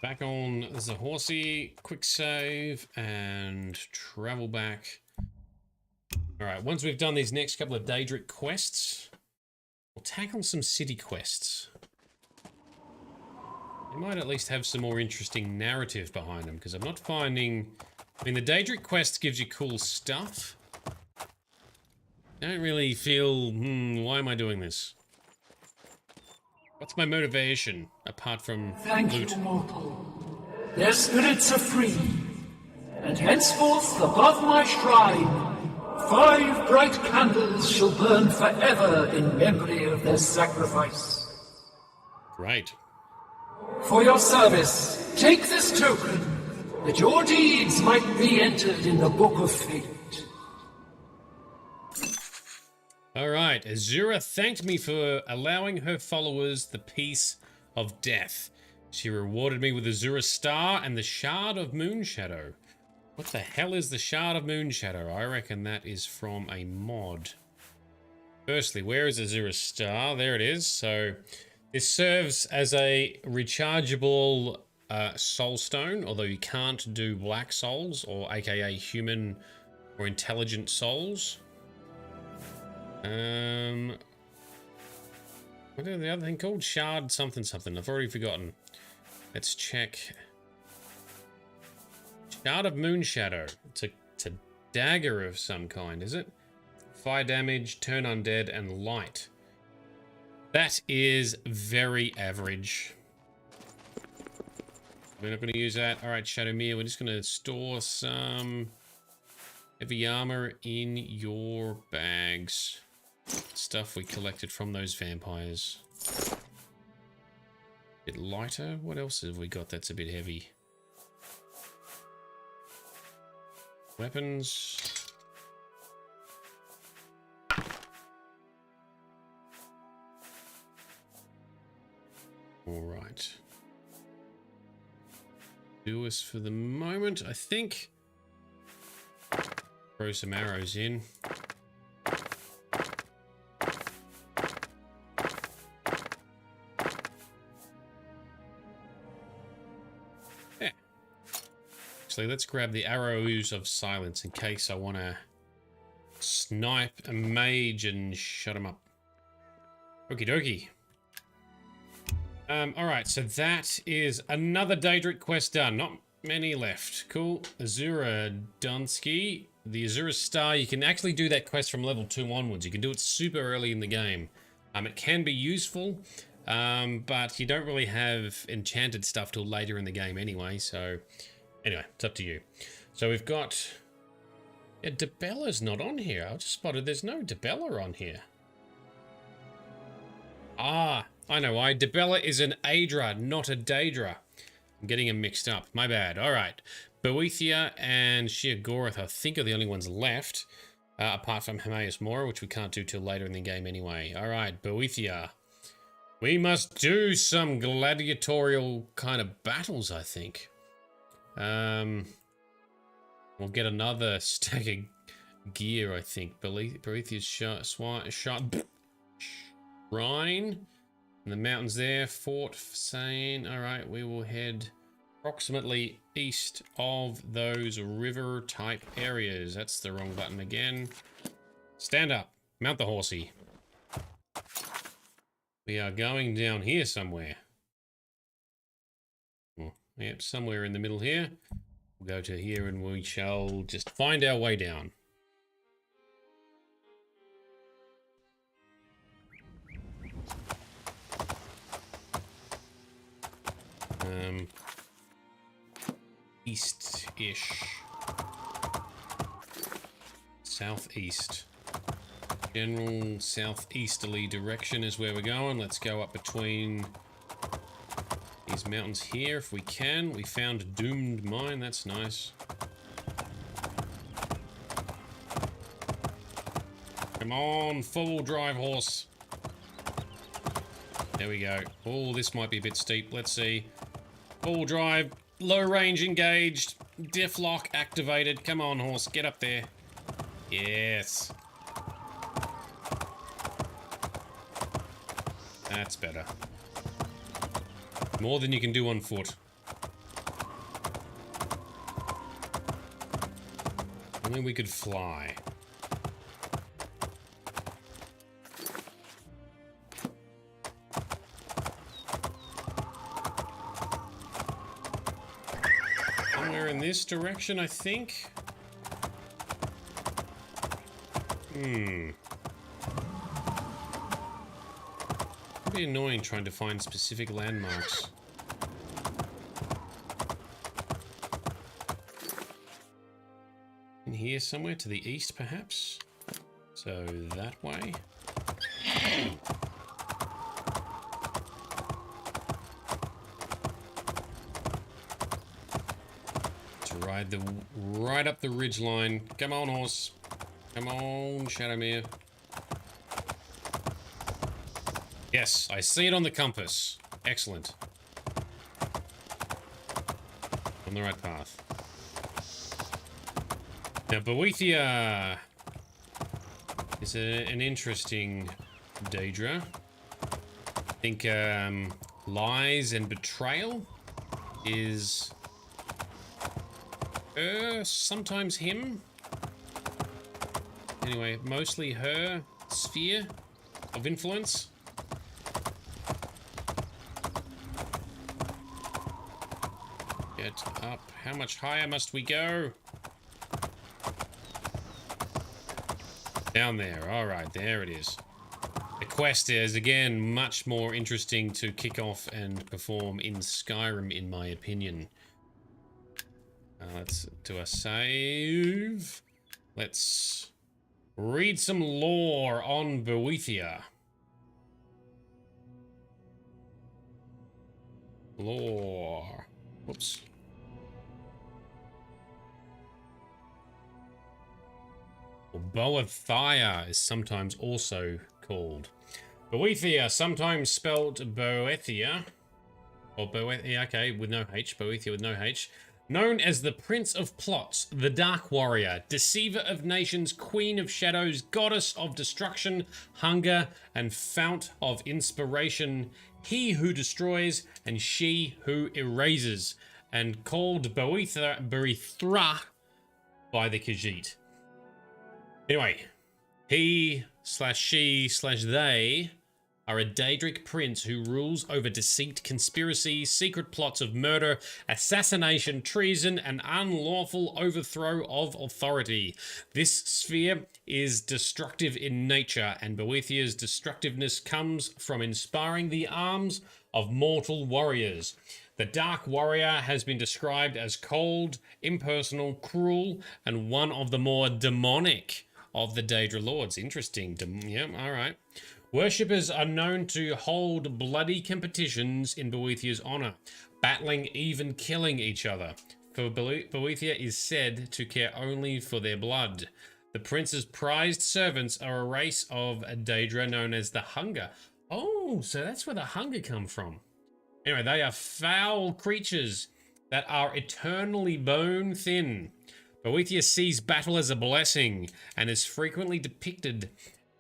Back on the horsey, quick save, and travel back. Alright, once we've done these next couple of Daedric quests, we'll tackle some city quests. They might at least have some more interesting narrative behind them, because I'm not finding... I mean, the Daedric quest gives you cool stuff. I don't really feel, why am I doing this? What's my motivation, apart from Thank loot? you, mortal. Their spirits are free, and henceforth above my shrine, 5 bright candles shall burn forever in memory of their sacrifice. Great. For your service, take this token, that your deeds might be entered in the Book of Fate. Alright, Azura thanked me for allowing her followers the peace of death. She rewarded me with Azure Star and the Shard of Moonshadow. What the hell is the Shard of Moonshadow? I reckon that is from a mod. Firstly, where is Azure Star? There it is. So, this serves as a rechargeable soul stone, although you can't do black souls, or aka human or intelligent souls. What is the other thing called? Shard something something. I've already forgotten. Let's check. Shard of Moonshadow. It's a dagger of some kind, is it? Fire damage, turn undead, and light. That is very average. We're not going to use that. Alright, Shadowmere, we're just going to store some heavy armor in your bags. Stuff we collected from those vampires. Bit lighter. What else have we got that's a bit heavy? Weapons. Alright. Do us for the moment, I think. Throw some arrows in. Actually, let's grab the arrows of silence in case I want to snipe a mage and shut him up. Okie dokie. Alright, so that is another Daedric quest done. Not many left. Cool. Azura Dunsky. The Azure Star, you can actually do that quest from level 2 onwards. You can do it super early in the game. It can be useful, but you don't really have enchanted stuff till later in the game anyway, so... Anyway, it's up to you. So we've got... Yeah, Debella's not on here. I just spotted there's no Debella on here. Ah, I know why. Debella is an Aedra, not a Daedra. I'm getting them mixed up. My bad. All right. Boethiah and Sheogorath, I think, are the only ones left. Apart from Hermaeus Mora, which we can't do till later in the game anyway. All right, Boethiah. We must do some gladiatorial kind of battles, I think. We'll get another stack of gear, I think. Boethiah's Shrine. And the mountains there, Fort Sane. All right, we will head approximately east of those river type areas. That's the wrong button again. Stand up, mount the horsey. We are going down here somewhere. Oh, yep, somewhere in the middle here. We'll go to here and we shall just find our way down. East-ish. Southeast. General southeasterly direction is where we're going. Let's go up between these mountains here if we can. We found a doomed mine. That's nice. Come on, full drive horse. There we go. Oh, this might be a bit steep. Let's see. Full drive, low range engaged, diff lock activated. Come on, horse, get up there. Yes. That's better. More than you can do on foot. Only we could fly. Somewhere in this direction, I think. It'd be annoying trying to find specific landmarks. In here somewhere to the east, perhaps? So that way? To ride right up the ridge line. Come on, horse. Come on, Shadowmere. Yes, I see it on the compass. Excellent. On the right path. Now, Boethiah is an interesting Daedra. I think lies and betrayal is her, sometimes him. Anyway, mostly her sphere of influence. Get up. How much higher must we go? Down there. Alright, there it is. The quest is, again, much more interesting to kick off and perform in Skyrim, in my opinion. Let's do a save. Let's read some lore on Boethiah. Lore. Whoops. Boethiah is sometimes also called. Boethiah, sometimes spelled Boethiah. Or Boethiah, okay, with no H. Boethiah with no H. Known as the Prince of Plots, the Dark Warrior, Deceiver of Nations, Queen of Shadows, Goddess of Destruction, Hunger, and Fount of Inspiration, he who destroys and she who erases, and called Boethra by the Khajiit. Anyway, he/she/they are a Daedric prince who rules over deceit, conspiracy, secret plots of murder, assassination, treason, and unlawful overthrow of authority. This sphere is destructive in nature, and Boethiah's destructiveness comes from inspiring the arms of mortal warriors. The Dark Warrior has been described as cold, impersonal, cruel, and one of the more demonic of the Daedra Lords. Interesting. Yeah, alright. Worshippers are known to hold bloody competitions in Boethiah's honor, battling, even killing each other. For Boethiah is said to care only for their blood. The prince's prized servants are a race of Daedra known as the Hunger. Oh, so that's where the Hunger come from. Anyway, they are foul creatures that are eternally bone thin. Boethiah sees battle as a blessing and is frequently depicted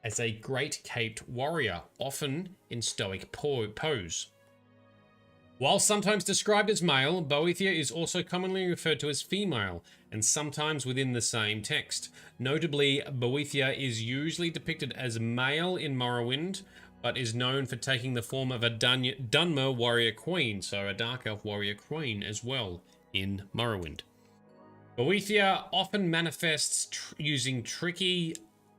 as a great-caped warrior, often in stoic pose. While sometimes described as male, Boethiah is also commonly referred to as female, and sometimes within the same text. Notably, Boethiah is usually depicted as male in Morrowind, but is known for taking the form of a Dunmer warrior queen, so a Dark Elf warrior queen as well in Morrowind. Boethiah often manifests using tricky,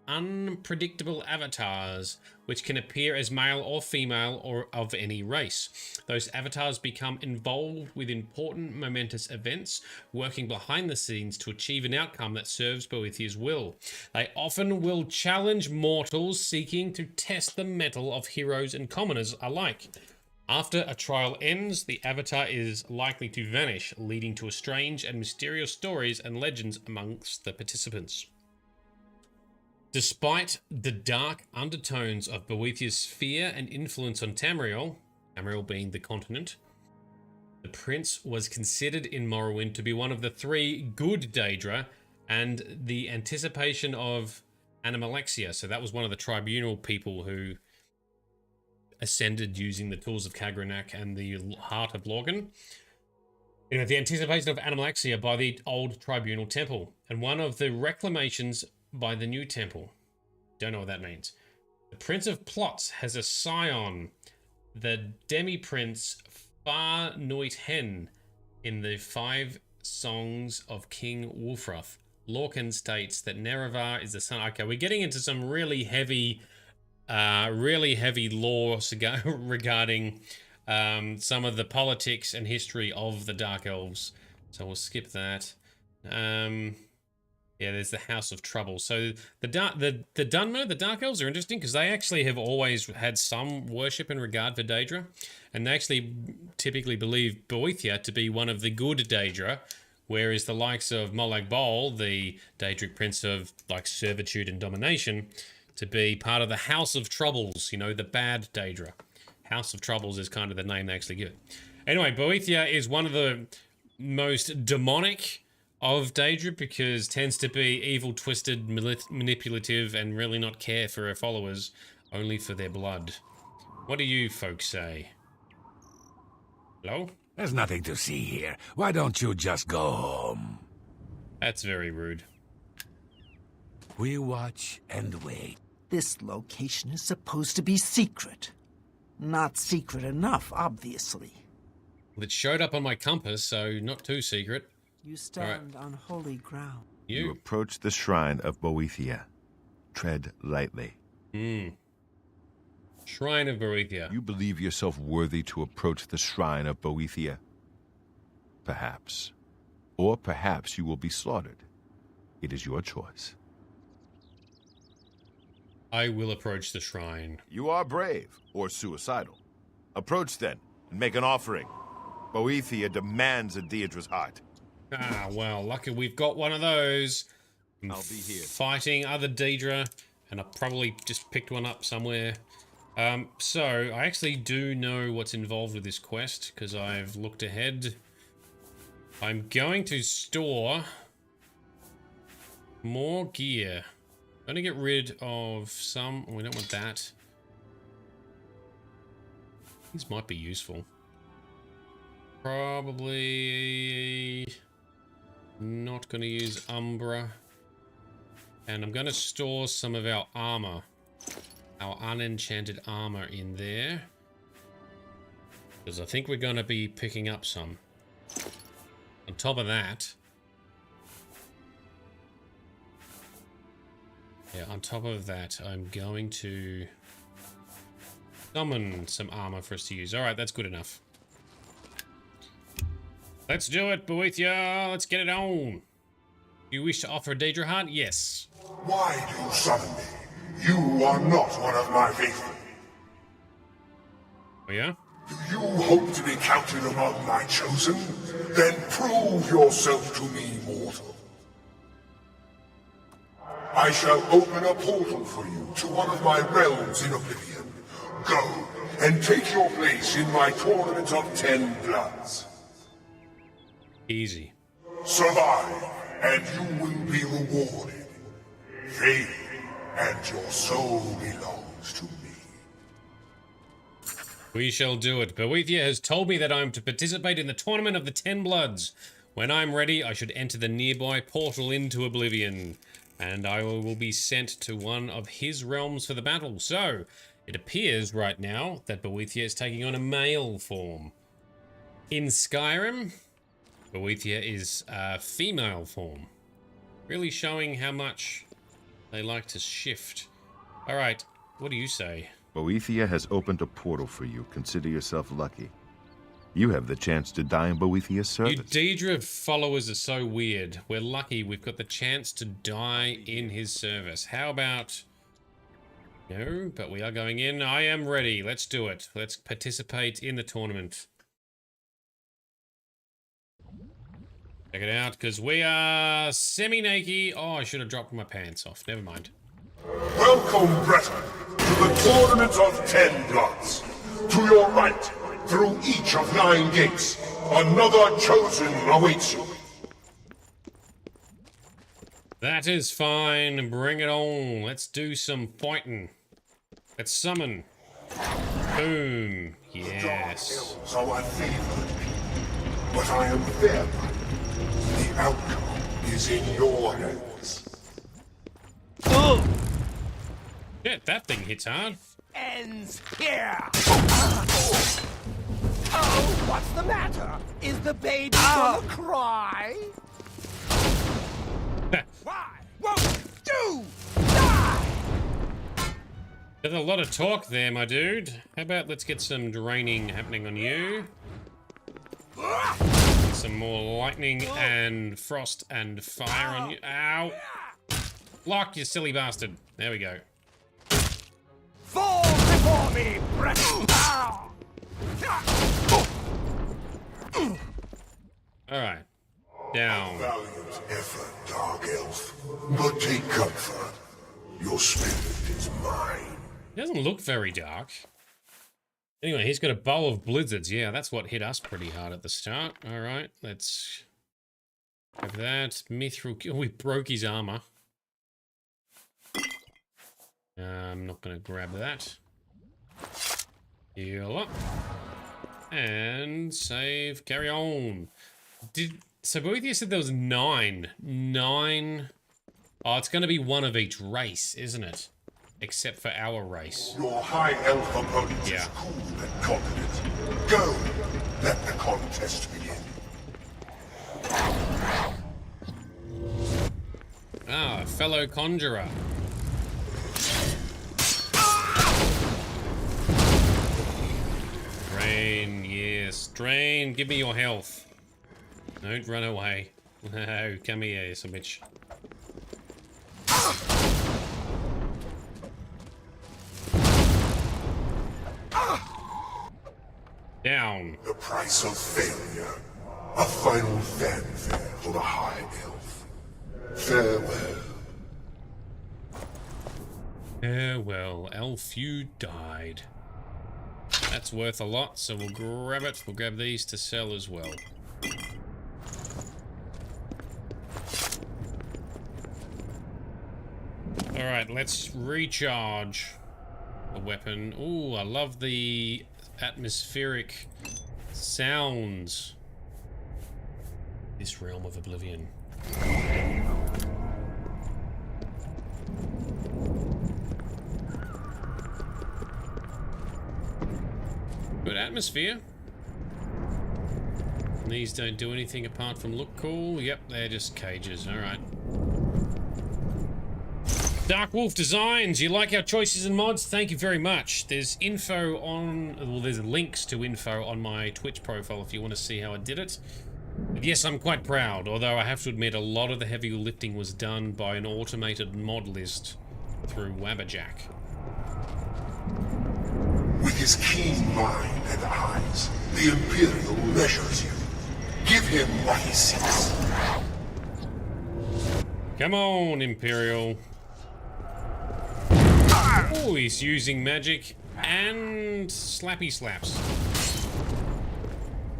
unpredictable avatars, which can appear as male or female or of any race. Those avatars become involved with important momentous events, working behind the scenes to achieve an outcome that serves Boethiah's will. They often will challenge mortals seeking to test the mettle of heroes and commoners alike. After a trial ends, the avatar is likely to vanish, leading to strange and mysterious stories and legends amongst the participants. Despite the dark undertones of Boethiah's fear and influence on Tamriel, Tamriel being the continent, the prince was considered in Morrowind to be one of the 3 good Daedra and the anticipation of Animalexia. So that was one of the tribunal people who ascended using the tools of Kagranak and the Heart of Lorgan. You know, the anticipation of Animalexia by the old tribunal temple, and one of the reclamations by the new temple. Don't know what that means. The Prince of Plots has a scion, the demi-prince Far Noit Hen, in the 5 songs of King Wulfrath. Lorcan states that Nerevar is the son. Okay, we're getting into some really heavy lore regarding some of the politics and history of the Dark Elves. So we'll skip that. Yeah, there's the House of Trouble. So the Dunmer, the Dark Elves, are interesting because they actually have always had some worship and regard for Daedra, and they actually typically believe Boethiah to be one of the good Daedra, whereas the likes of Molag Bol, the Daedric prince of like servitude and domination, to be part of the House of Troubles, you know, the bad Daedra. House of Troubles is kind of the name they actually give it. Anyway, Boethiah is one of the most demonic of Daedra because tends to be evil, twisted, manipulative, and really not care for her followers, only for their blood. What do you folks say? Hello? There's nothing to see here. Why don't you just go home? That's very rude. We watch and wait. This location is supposed to be secret. Not secret enough, obviously. Well, it showed up on my compass, so not too secret. You stand on holy ground. You approach the shrine of Boethiah. Tread lightly. Shrine of Boethiah. You believe yourself worthy to approach the shrine of Boethiah? Perhaps. Or perhaps you will be slaughtered. It is your choice. I will approach the shrine. You are brave, or suicidal. Approach then, and make an offering. Boethiah demands a Daedra's heart. Ah, well, lucky we've got one of those. I'll be here. Fighting other Daedra, and I probably just picked one up somewhere. So, I actually do know what's involved with this quest, because I've looked ahead. I'm going to store more gear. I'm going to get rid of some... We don't want that. These might be useful. Probably not going to use Umbra. And I'm going to store some of our armor. Our unenchanted armor in there. Because I think we're going to be picking up some. On top of that... Yeah, on top of that, I'm going to summon some armor for us to use. Alright, that's good enough. Let's do it, Boethiah! Let's get it on! Do you wish to offer a Daedra heart? Yes. Why do you summon me? You are not one of my faithful. Oh yeah? Do you hope to be counted among my chosen? Then prove yourself to me, mortal. I shall open a portal for you to one of my realms in Oblivion. Go, and take your place in my tournament of 10 bloods. Easy. Survive, and you will be rewarded. Fail, and your soul belongs to me. We shall do it. Boethiah has told me that I am to participate in the Tournament of the Ten Bloods. When I'm ready, I should enter the nearby portal into Oblivion, and I will be sent to one of his realms for the battle. So, it appears right now that Boethiah is taking on a male form. In Skyrim, Boethiah is a female form. Really showing how much they like to shift. Alright, what do you say? Boethiah has opened a portal for you. Consider yourself lucky. You have the chance to die in Boethiah's service. You Daedra followers are so weird. We're lucky we've got the chance to die in his service. How about... No, but we are going in. I am ready. Let's do it. Let's participate in the tournament. Check it out, because we are semi-naked. Oh, I should have dropped my pants off. Never mind. Welcome, brethren, to the Tournament of 10 Bloods. To your right, through each of 9 gates, another chosen awaits you. That is fine. Bring it on. Let's do some fighting. Let's summon. Boom. Yes. The dark elves are my favorite, but I am fair. The outcome is in your hands. Oh! Shit, that thing hits hard. Ends here. Oh, what's the matter? Is the baby gonna cry? Why won't you die? There's a lot of talk there, my dude. How about let's get some draining happening on you? Some more lightning and frost and fire on you. Ow! Block, you silly bastard. There we go. Fall before me, Alright. Down. Valiant effort, Dark Elf. But take comfort. Your spirit is mine. He doesn't look very dark. Anyway, he's got a bow of blizzards. Yeah, that's what hit us pretty hard at the start. Alright, let's have that. Mithril. Oh, we broke his armor. I'm not going to grab that. Heal up. And save. Carry on. So Boethiah said there was 9. 9. Oh, it's going to be one of each race, isn't it? Except for our race. Your high elf opponent is cool and confident. Go. Let the contest begin. Ah, fellow conjurer. Drain, yes. Drain, give me your health. Don't run away. No, come here, you some bitch. Down. The price of failure. A final fanfare for the High Elf. Farewell. Farewell, elf, you died. That's worth a lot, so we'll grab it. We'll grab these to sell as well. Alright, let's recharge the weapon. Ooh, I love the atmospheric sounds. This realm of Oblivion. Good atmosphere. These don't do anything apart from look cool. Yep, they're just cages. Alright. Dark Wolf Designs, you like our choices and mods? Thank you very much. There's info on... Well, there's links to info on my Twitch profile if you want to see how I did it. But yes, I'm quite proud, although I have to admit a lot of the heavy lifting was done by an automated mod list through Wabberjack. With his keen mind and eyes, the Imperial measures you. Give him what he seeks. Come on, Imperial. Oh, he's using magic and slappy slaps.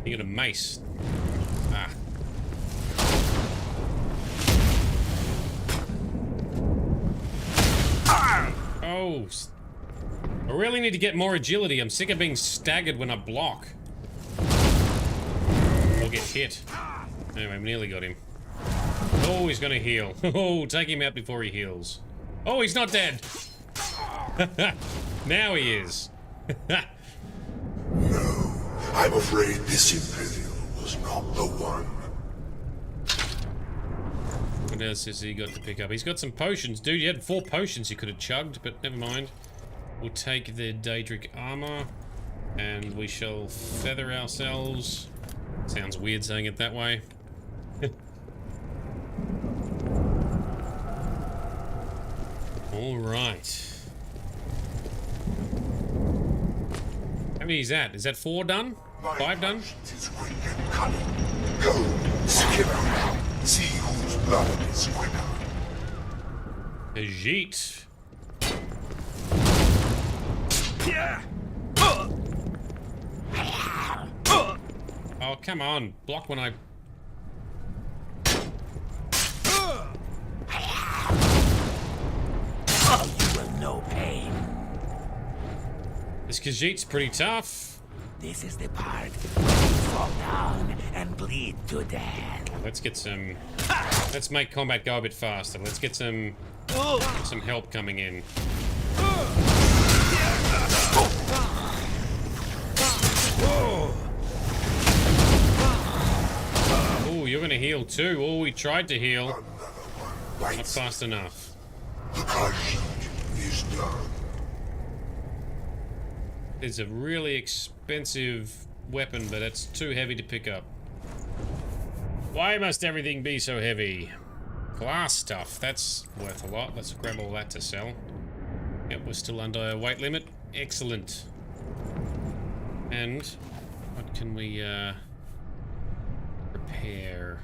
You got a mace. Ah. Oh, I really need to get more agility. I'm sick of being staggered when I block. Or get hit. Anyway, we nearly got him. Oh, he's gonna heal. Oh, take him out before he heals. Oh, he's not dead. Now he is. No, I'm afraid this Imperial was not the one. What else has he got to pick up? He's got some potions. Dude, you had 4 potions you could have chugged, but never mind. We'll take the Daedric armor, and we shall feather ourselves. Sounds weird saying it that way. All right. How many is that? Is that 4 done? 5 done? Is quick and cunning. Go, seek him out. See whose blood is quicker. Ajit. Oh, come on. Block when I... Oh, you will know pain. This Khajiit's pretty tough. This is the part where you fall down and bleed to death. Let's get some... Let's make combat go a bit faster. Let's get some help coming in. Oh, you're gonna heal too. Oh, we tried to heal. Not fast enough. The Khajiit is done. It's a really expensive weapon, but it's too heavy to pick up. Why must everything be so heavy? Glass stuff, that's worth a lot. Let's grab all that to sell. Yep, we're still under weight limit. Excellent. And what can we repair?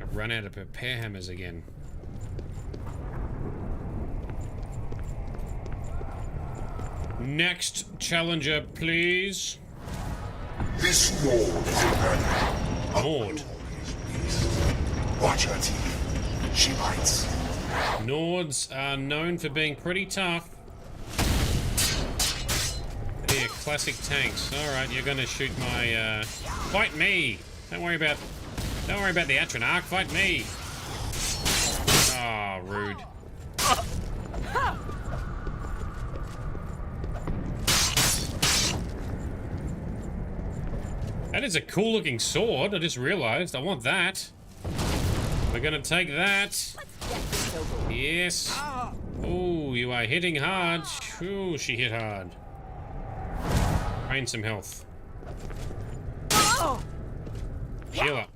I've run out of repair hammers again. Next challenger, please. This Nord is a Nord. Watch her teeth. She bites. Nords are known for being pretty tough. They're classic tanks. Alright, you're gonna shoot my fight me! Don't worry about the Atronach, fight me! Ah, rude. That is a cool looking sword, I just realized. I want that. We're gonna take that. Yes. Oh, you are hitting hard. Ooh, she hit hard. Drain some health. Heal up.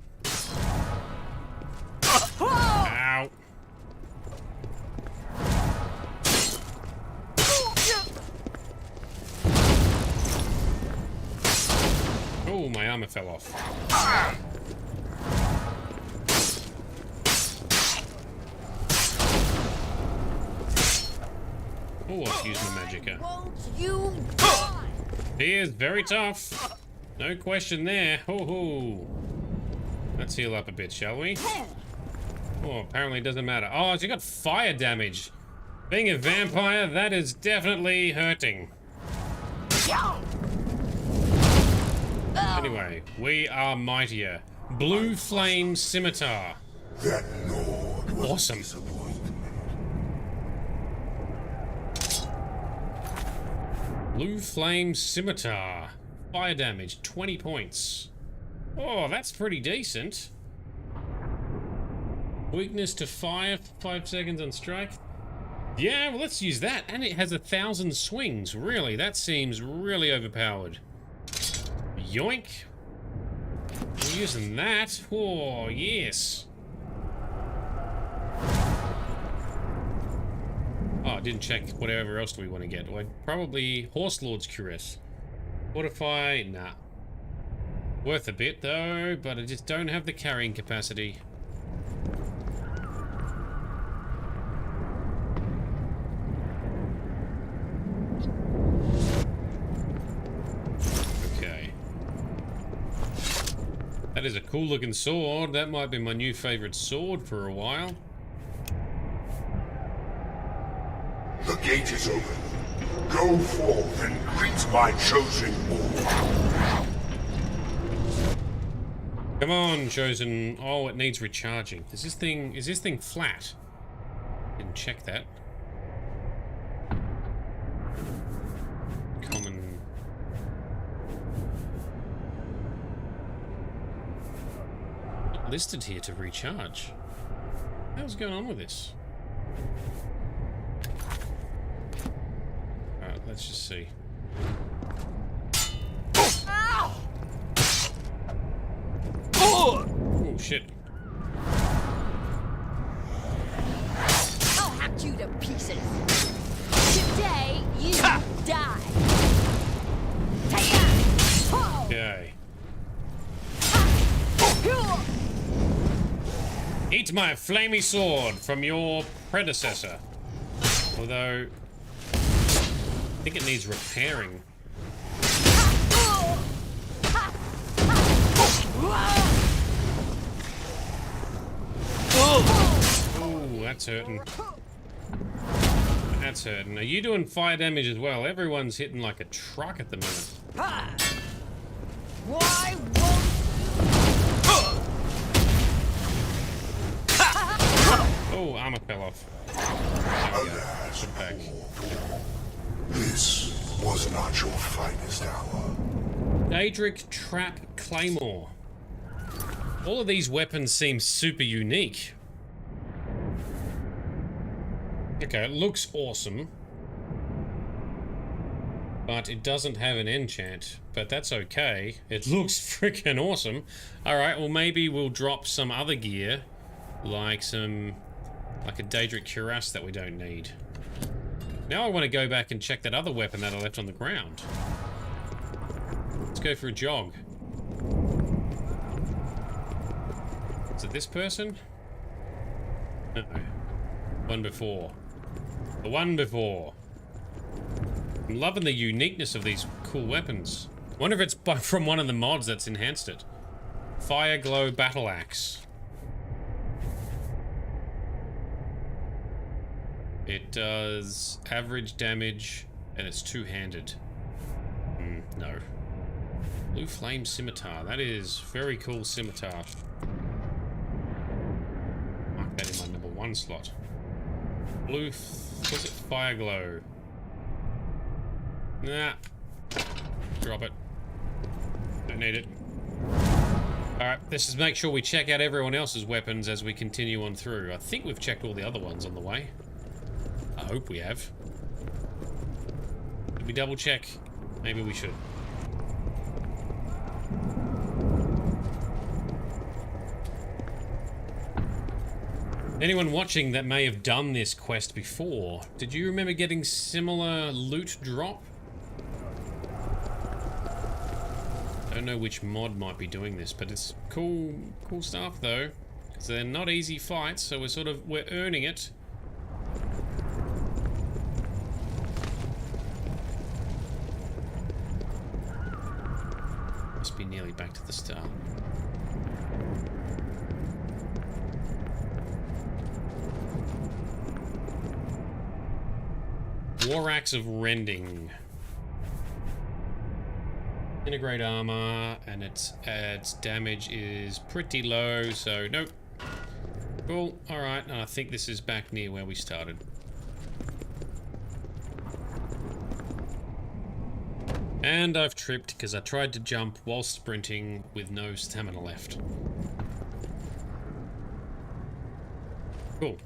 Ow. Oh, my armor fell off. Oh, I've used my magicka. He is very tough. No question there. Ho-ho. Let's heal up a bit, shall we? Oh, apparently it doesn't matter. Oh, she got fire damage. Being a vampire, that is definitely hurting. Anyway, we are mightier. Blue Flame Scimitar. That Nord was awesome. Blue Flame Scimitar. Fire damage, 20 points. Oh, that's pretty decent. Weakness to fire, 5 seconds on strike. Yeah, well, let's use that. And it has 1,000 swings. Really, that seems really overpowered. Yoink. We're using that. Oh, yes. Oh, I didn't check whatever else do we want to get. Well, probably Horse Lord's Cuirass. Fortify, nah. Worth a bit though, but I just don't have the carrying capacity. Okay. that is a cool looking sword. That might be my new favorite sword for a while. The gate is open. Go forth and greet my chosen all. Come on, chosen. Oh, it needs recharging. Is this thing flat? Didn't check that. Common. Not listed here to recharge. What's going on with this? Alright, let's just see. Oh shit. I'll hack you to pieces. Today, you die. Take that. Okay. Eat my flamey sword from your predecessor. Although, I think it needs repairing. Oh, that's hurting. That's hurting. Are you doing fire damage as well? Everyone's hitting like a truck at the moment. Why won't Oh, armor fell off. Alas, back. This was not your finest hour. Daedric Trap Claymore. All of these weapons seem super unique. Okay, it looks awesome. But it doesn't have an enchant. But that's okay. It looks freaking awesome. Alright, well maybe we'll drop some other gear. Like a Daedric cuirass that we don't need. Now I want to go back and check that other weapon that I left on the ground. Let's go for a jog. Is it this person? No. One before. The one before. I'm loving the uniqueness of these cool weapons. Wonder if it's from one of the mods that's enhanced it. Fire Glow Battle Axe. It does average damage and it's two-handed. No. Blue Flame Scimitar. That is very cool scimitar. Mark that in my number 1 slot. Blue... was it Fire Glow? Nah. Drop it. Don't need it. Alright, let's just make sure we check out everyone else's weapons as we continue on through. I think we've checked all the other ones on the way. I hope we have. Did we double check? Maybe we should. Anyone watching that may have done this quest before, did you remember getting similar loot drop? I don't know which mod might be doing this, but it's cool stuff though. Because they're not easy fights, so we're earning it. Must be nearly back to the start. War Axe of Rending. Integrate armor, and its damage is pretty low, so nope. Cool, alright, and I think this is back near where we started. And I've tripped because I tried to jump while sprinting with no stamina left. Cool.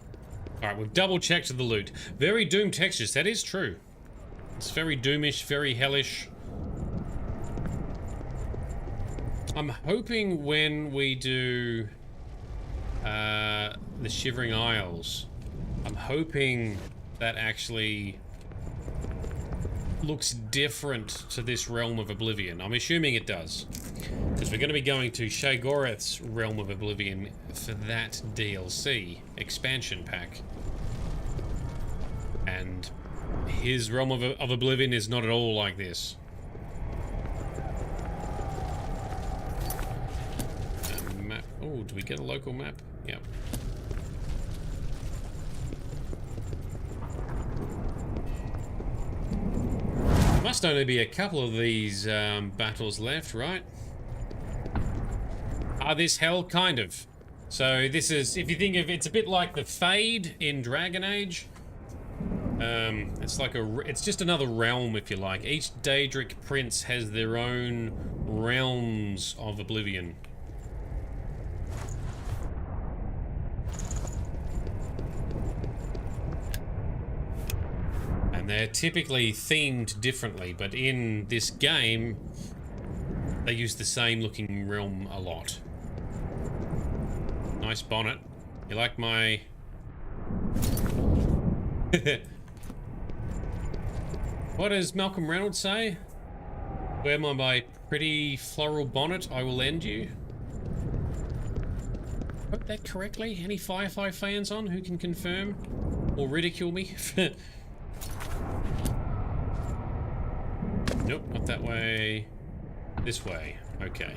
Alright, we've double checked the loot. Very Doom textures, that is true. It's very Doomish, very hellish. I'm hoping when we do the Shivering Isles, I'm hoping that actually looks different to this Realm of Oblivion. I'm assuming it does. Because we're going to be going to Shagoreth's Realm of Oblivion for that DLC expansion pack. And his Realm of Oblivion is not at all like this. Do we get a local map? Yep. There must only be a couple of these battles left, right? This hell? Kind of. So this is, if you think of it's a bit like the Fade in Dragon Age. It's just another realm, if you like. Each Daedric prince has their own realms of oblivion. And they're typically themed differently, but in this game, they use the same looking realm a lot. Nice bonnet. You like my... What does Malcolm Reynolds say? Wear my pretty floral bonnet, I will end you. Wrote that correctly? Any Firefly fans on who can confirm or ridicule me? Nope, not that way. This way. Okay.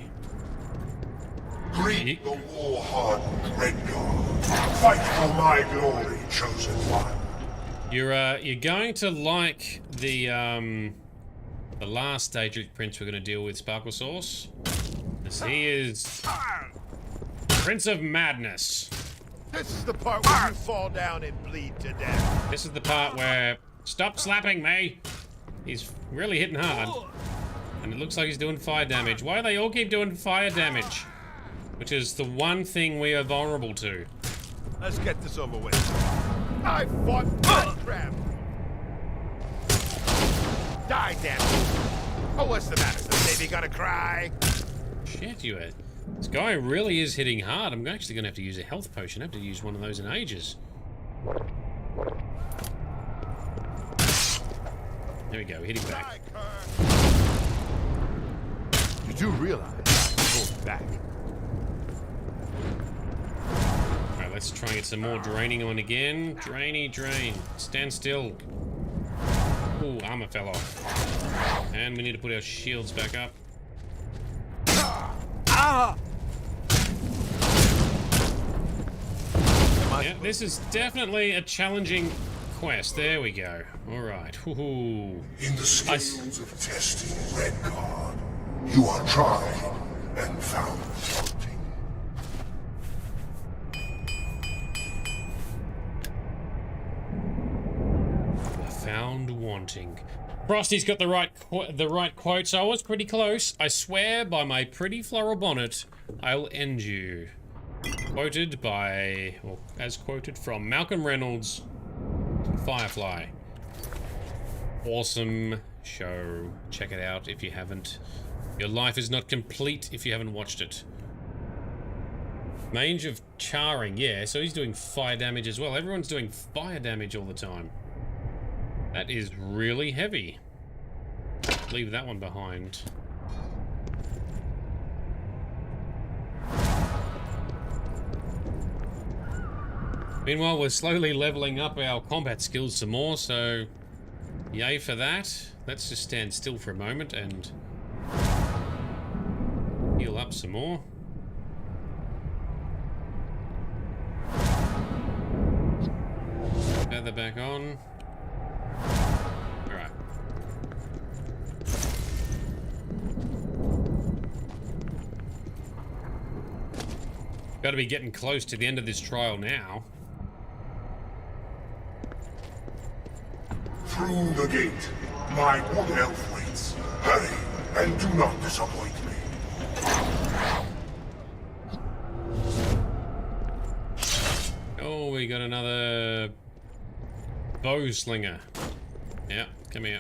Greet the war-hardened Redguard. Fight for my glory, chosen one. You're going to like the last Daedric Prince we're going to deal with, Sparkle Sauce. As he is Prince of Madness. This is the part where you fall down and bleed to death. This is the part where stop slapping me. He's really hitting hard, and it looks like he's doing fire damage. Why do they all keep doing fire damage? Which is the one thing we are vulnerable to. Let's get this over with. I fought crap. Die, damn it. Oh, what's the matter? The baby gotta cry? Shit, you are. This guy really is hitting hard. I'm actually gonna have to use a health potion. I have to use one of those in ages. There we go, hitting back. You do realize I'm going back. Alright, let's try and get some more draining on again. Drainy, drain. Stand still. Ooh, armor fell off. And we need to put our shields back up. Yeah, this is definitely a challenging quest. There we go. Alright. In the scales of testing, Redguard, you are tried and found wanting. Found wanting. Frosty's got the right quote, so I was pretty close. I swear by my pretty floral bonnet, I'll end you. Quoted by, or as quoted from Malcolm Reynolds, Firefly. Awesome show. Check it out if you haven't. Your life is not complete if you haven't watched it. Mange of charring, yeah, so he's doing fire damage as well. Everyone's doing fire damage all the time. That is really heavy. Leave that one behind. Meanwhile, we're slowly leveling up our combat skills some more, so yay for that. Let's just stand still for a moment and heal up some more. Feather back on. Alright. Gotta be getting close to the end of this trial now. Through the gate, my wood elf waits. Hurry, and do not disappoint me. Oh, we got another bow slinger. Yeah, come here.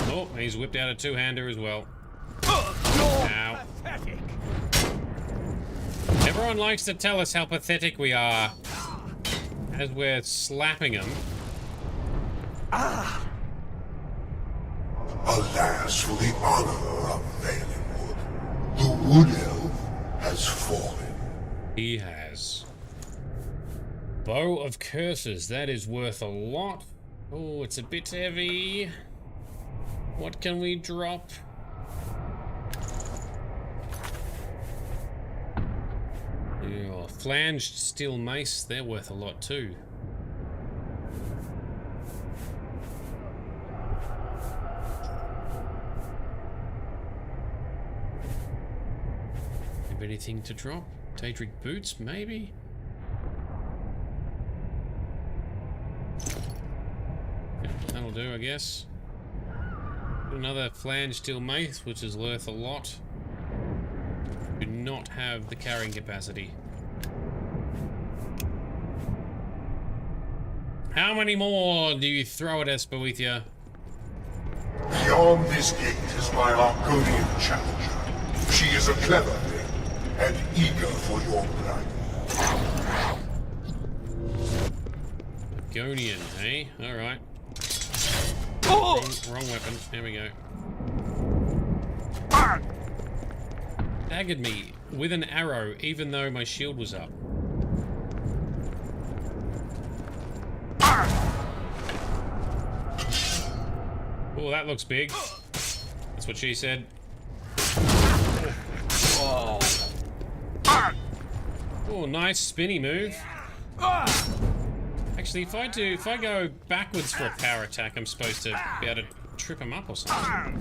Oh, he's whipped out a two-hander as well. Ow. Everyone likes to tell us how pathetic we are as we're slapping them. Alas for the honor of Valenwood. The wood elf has fallen. He has. Bow of Curses. That is worth a lot. Oh, it's a bit heavy. What can we drop? flanged steel mace, they're worth a lot too. Have anything to drop? Daedric boots, maybe? Yeah, that'll do, I guess. Another flanged steel mace, which is worth a lot. Do not have the carrying capacity. How many more do you throw at us, Boethiah? Beyond this gate is my Argonian challenger. She is a clever thing, and eager for your blood. Argonian, eh? Alright. Wrong weapon. There we go. Daggered me with an arrow, even though my shield was up. Oh, that looks big. That's what she said. Oh, nice spinny move. Actually, if I go backwards for a power attack, I'm supposed to be able to trip him up or something.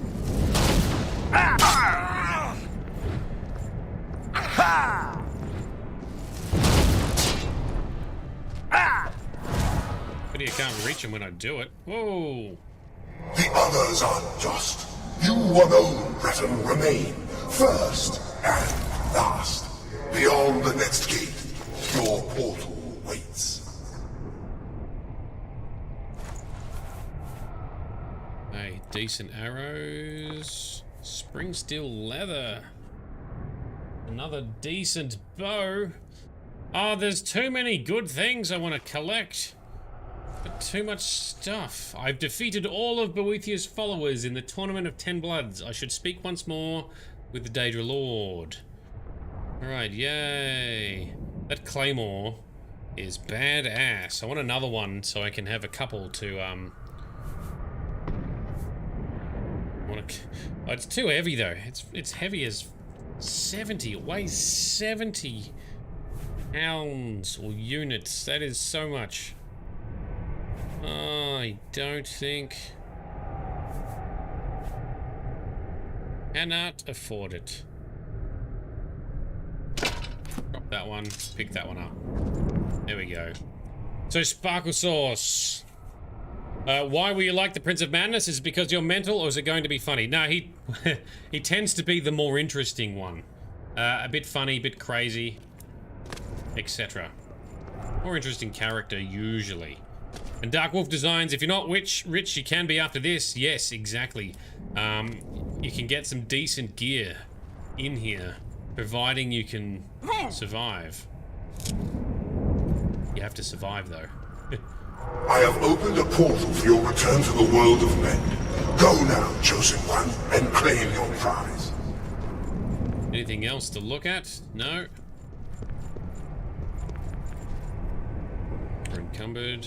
But you can't reach him when I do it. Whoa! The others aren't just. You alone, Breton, remain first and last. Beyond the next gate, your portal waits. Hey, decent arrows. Spring steel leather. Another decent bow. Oh, there's too many good things I want to collect. But too much stuff. I've defeated all of Boethiah's followers in the Tournament of 10 Bloods. I should speak once more with the Daedra Lord. Alright, yay. That claymore is badass. I want another one so I can have a couple to, oh, it's too heavy though. It's heavy as 70. It weighs 70 pounds or units. That is so much. I don't think... Cannot afford it. Drop that one, pick that one up. There we go. So, Sparkle Sauce. Why will you like the Prince of Madness? Is it because you're mental, or is it going to be funny? No, he he tends to be the more interesting one. A bit funny, a bit crazy, etc. More interesting character, usually. And Dark Wolf Designs, if you're not rich, you can be after this. Yes, exactly. You can get some decent gear in here, providing you can survive. You have to survive, though. I have opened a portal for your return to the world of men. Go now, Chosen One, and claim your prize. Anything else to look at? No. We're encumbered.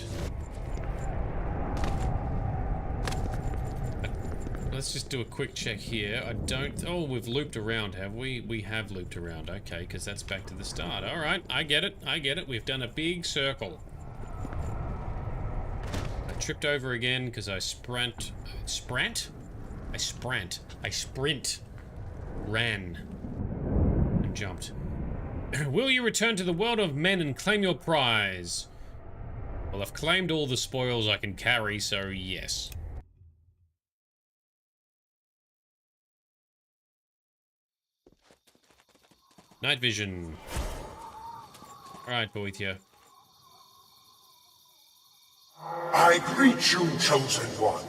Let's just do a quick check here. I don't... Oh, we've looped around, have we? We have looped around. Okay, because that's back to the start. All right, I get it. I get it. We've done a big circle. I tripped over again because I sprint. Ran. And jumped. Will you return to the world of men and claim your prize? Well, I've claimed all the spoils I can carry, so yes. Night vision. Alright, Boethiah. I greet you, Chosen One.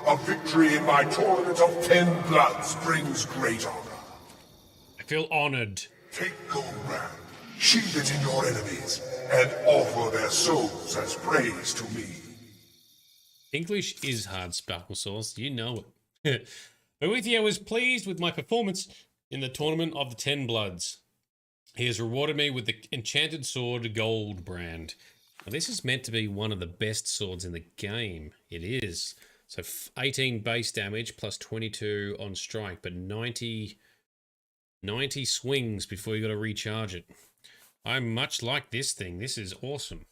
A victory in my tournament of 10 bloods brings great honor. I feel honored. Take Goldbrand, sheathe it in your enemies, and offer their souls as praise to me. English is hard, Sparkle Sauce. You know it. Boethiah was pleased with my performance in the Tournament of the 10 Bloods. He has rewarded me with the enchanted sword Goldbrand. Now, this is meant to be one of the best swords in the game. It is. So 18 base damage plus 22 on strike, but 90 swings before you got to recharge it. I much like this thing. This is awesome.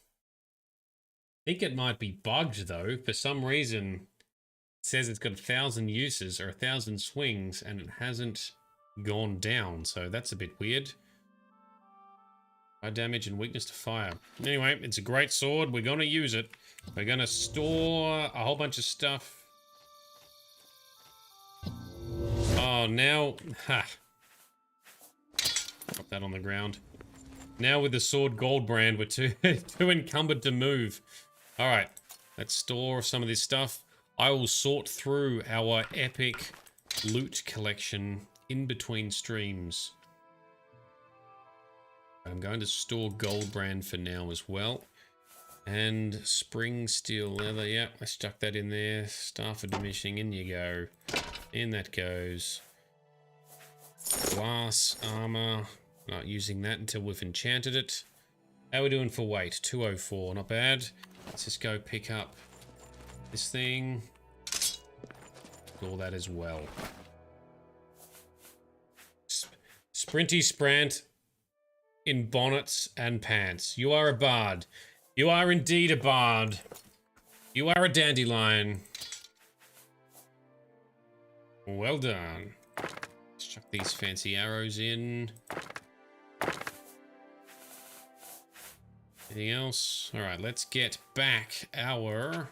I think it might be bugged though. For some reason, it says it's got 1,000 uses or 1,000 swings and it hasn't gone down. So that's a bit weird. High damage and weakness to fire. Anyway, it's a great sword. We're going to use it. We're going to store a whole bunch of stuff. Oh, now... Ha. Drop that on the ground. Now with the sword gold brand, we're too encumbered to move. Alright, let's store some of this stuff. I will sort through our epic loot collection in between streams. I'm going to store gold brand for now as well. And spring steel leather, yeah, I stuck that in there. Staff of diminishing, in you go. In that goes. Glass armor, not using that until we've enchanted it. How are we doing for weight? 204, not bad. Let's just go pick up this thing. All that as well. Sprinty Sprant in bonnets and pants. You are a bard. You are indeed a bard. You are a dandelion. Well done. Let's chuck these fancy arrows in. Anything else? Alright, let's get back our...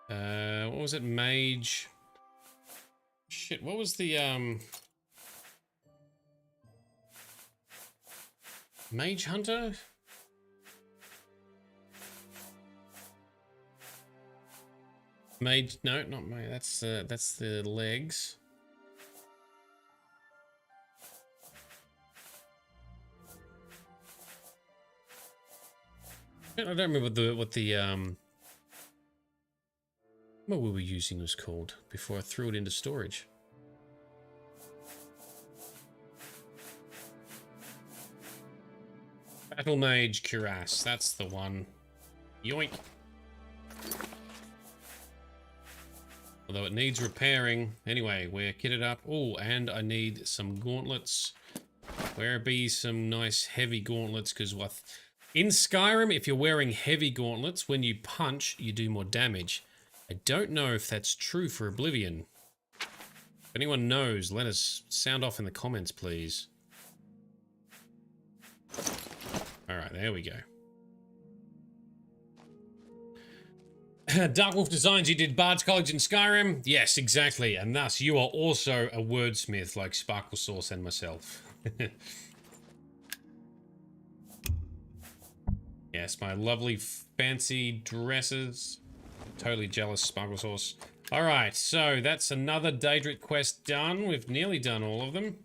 what was it? Mage... Shit, what was the, Mage Hunter? Mage... No, not mage. That's the legs. I don't remember what we were using was called before I threw it into storage. Battle Mage Cuirass, that's the one. Yoink. Although it needs repairing. Anyway, we're kitted up. Oh, and I need some gauntlets. Where be some nice heavy gauntlets, because in Skyrim, if you're wearing heavy gauntlets, when you punch, you do more damage. I don't know if that's true for Oblivion. If anyone knows, let us sound off in the comments, please. Alright, there we go. Dark Wolf Designs, you did Bard's College in Skyrim? Yes, exactly. And thus, you are also a wordsmith like Sparkle Sauce and myself. Yes, my lovely fancy dresses. Totally jealous, Sparkle Sauce. Alright, so that's another Daedric quest done. We've nearly done all of them.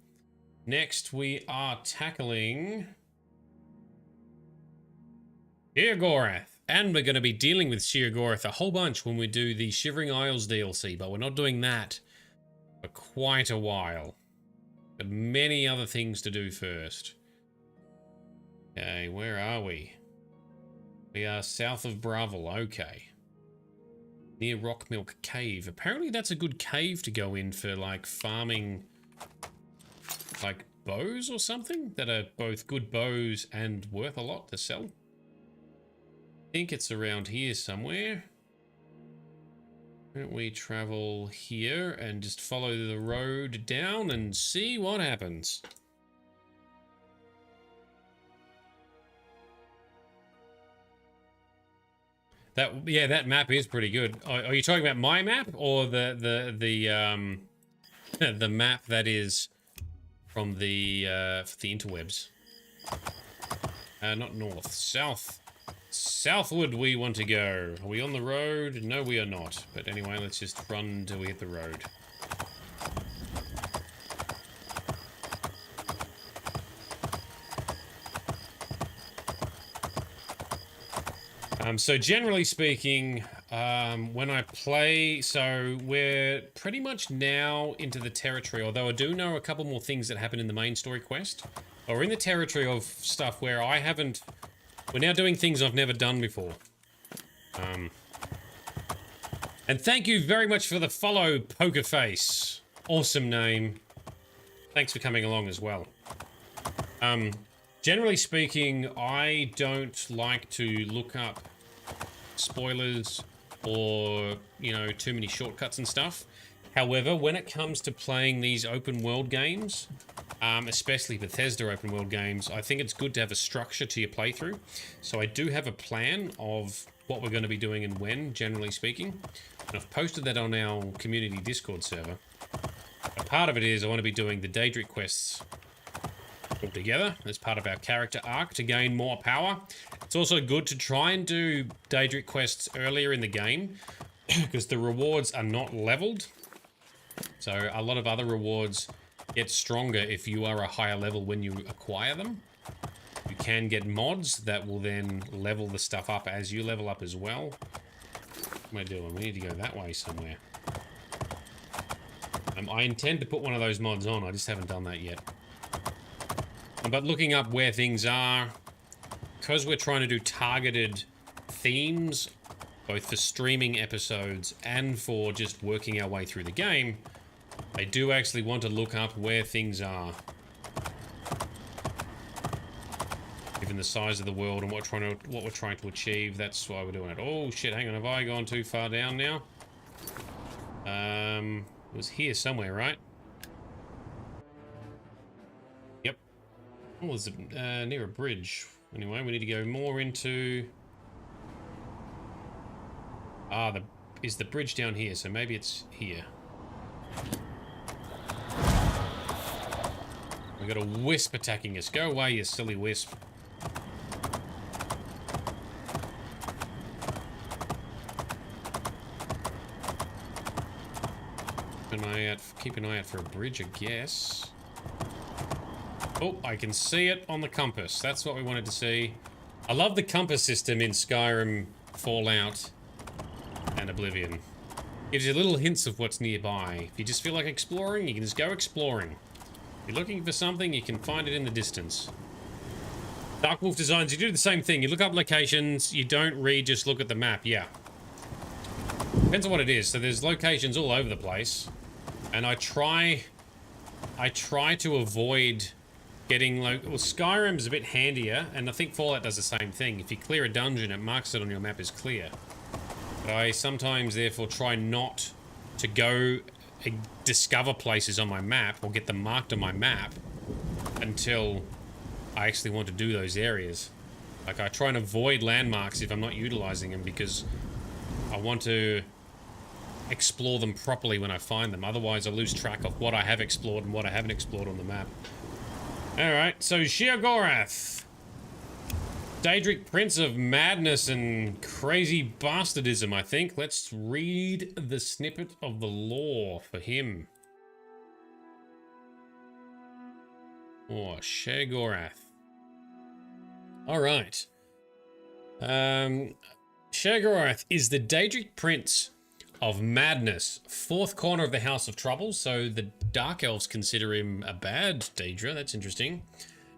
Next, we are tackling... Sheogorath. And we're going to be dealing with Sheogorath a whole bunch when we do the Shivering Isles DLC, but we're not doing that for quite a while. But many other things to do first. Okay, where are we? We are south of Bravel, okay. Near Rockmilk Cave. Apparently that's a good cave to go in for, like, farming, like, bows or something? That are both good bows and worth a lot to sell. I think it's around here somewhere. Why don't we travel here and just follow the road down and see what happens? That map is pretty good. Are you talking about my map or the the map that is from the interwebs? Not north, south. Southward we want to go. Are we on the road? No, we are not. But anyway, let's just run until we hit the road. So generally speaking, when I play, so we're pretty much now into the territory, although I do know a couple more things that happen in the main story quest. But we're in the territory of stuff where I haven't... We're now doing things I've never done before. And thank you very much for the follow, Pokerface. Awesome name. Thanks for coming along as well. Generally speaking, I don't like to look up spoilers or, you know, too many shortcuts and stuff. However, when it comes to playing these open world games, especially Bethesda open world games, I think it's good to have a structure to your playthrough. So I do have a plan of what we're going to be doing and when, generally speaking. And I've posted that on our community Discord server. A part of it is I want to be doing the Daedric quests all together as part of our character arc to gain more power. It's also good to try and do Daedric quests earlier in the game because the rewards are not leveled. So a lot of other rewards get stronger if you are a higher level when you acquire them. You can get mods that will then level the stuff up as you level up as well. What am I doing? We need to go that way somewhere. I intend to put one of those mods on. I just haven't done that yet. But looking up where things are, because we're trying to do targeted themes, both for streaming episodes and for just working our way through the game, I do actually want to look up where things are. Given the size of the world and what we're trying to achieve, that's why we're doing it. Oh shit, hang on, have I gone too far down now? It was here somewhere, right? Yep. Oh, it's near a bridge. Anyway, we need to go more into... Ah, is the bridge down here, so maybe it's here. We got a wisp attacking us. Go away, you silly wisp. Keep an eye out for a bridge, I guess. Oh, I can see it on the compass. That's what we wanted to see. I love the compass system in Skyrim, Fallout, and Oblivion. Gives you little hints of what's nearby. If you just feel like exploring, you can just go exploring. If you're looking for something, you can find it in the distance. Dark Wolf Designs, you do the same thing. You look up locations, you don't read, just look at the map. Yeah. Depends on what it is. So there's locations all over the place. And I try to avoid getting well, Skyrim's a bit handier, and I think Fallout does the same thing. If you clear a dungeon, it marks it on your map as clear. But I sometimes, therefore, try not to go discover places on my map or get them marked on my map until I actually want to do those areas. Like, I try and avoid landmarks if I'm not utilizing them because I want to explore them properly when I find them. Otherwise, I lose track of what I have explored and what I haven't explored on the map. Alright, so Sheogorath. Daedric Prince of Madness and Crazy Bastardism, I think. Let's read the snippet of the lore for him. Oh, Sheogorath. Alright. Sheogorath is the Daedric Prince of Madness, fourth corner of the House of Trouble, so the Dark Elves consider him a bad Daedra. That's interesting.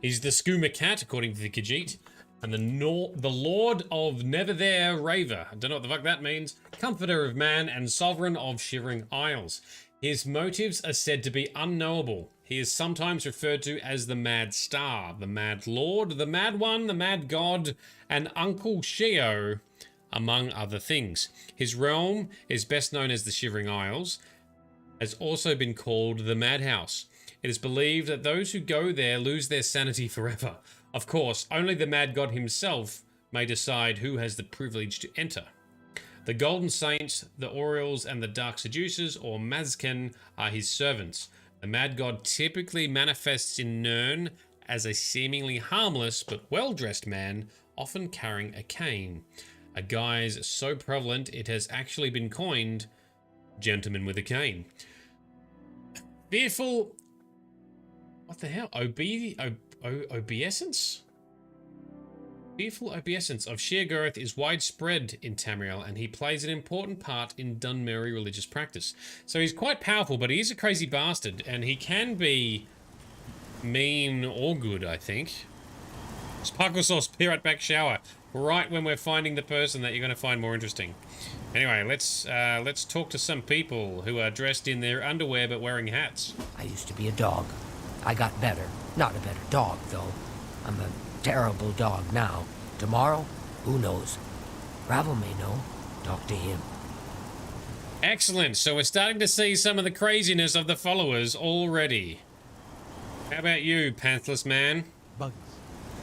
He's the Skooma Cat, according to the Khajiit, and the Lord of Never There Raver. I don't know what the fuck that means. Comforter of man and sovereign of Shivering Isles. His motives are said to be unknowable. He is sometimes referred to as the Mad Star, the Mad Lord, the Mad One, the Mad God, and Uncle Sheo, among other things. His realm is best known as the Shivering Isles, has also been called the Madhouse. It is believed that those who go there lose their sanity forever. Of course, only the Mad God himself may decide who has the privilege to enter. The Golden Saints, the Orioles, and the Dark Seducers, or Mazken, are his servants. The Mad God typically manifests in Nirn as a seemingly harmless but well-dressed man, often carrying a cane. A guise so prevalent it has actually been coined Gentleman with a Cane. Fearful... What the hell? Obeisance? Fearful obeisance of Sheogorath is widespread in Tamriel, and he plays an important part in Dunmeri religious practice. So he's quite powerful, but he is a crazy bastard, and he can be mean or good, I think. Sparkle Sauce, Pirate Back Shower. Right when we're finding the person that you're going to find more interesting. Anyway, let's talk to some people who are dressed in their underwear but wearing hats. I used to be a dog. I got better. Not a better dog, though. I'm a terrible dog now. Tomorrow, who knows? Gravel may know. Talk to him. Excellent. So we're starting to see some of the craziness of the followers already. How about you, Panthless Man? Bugs.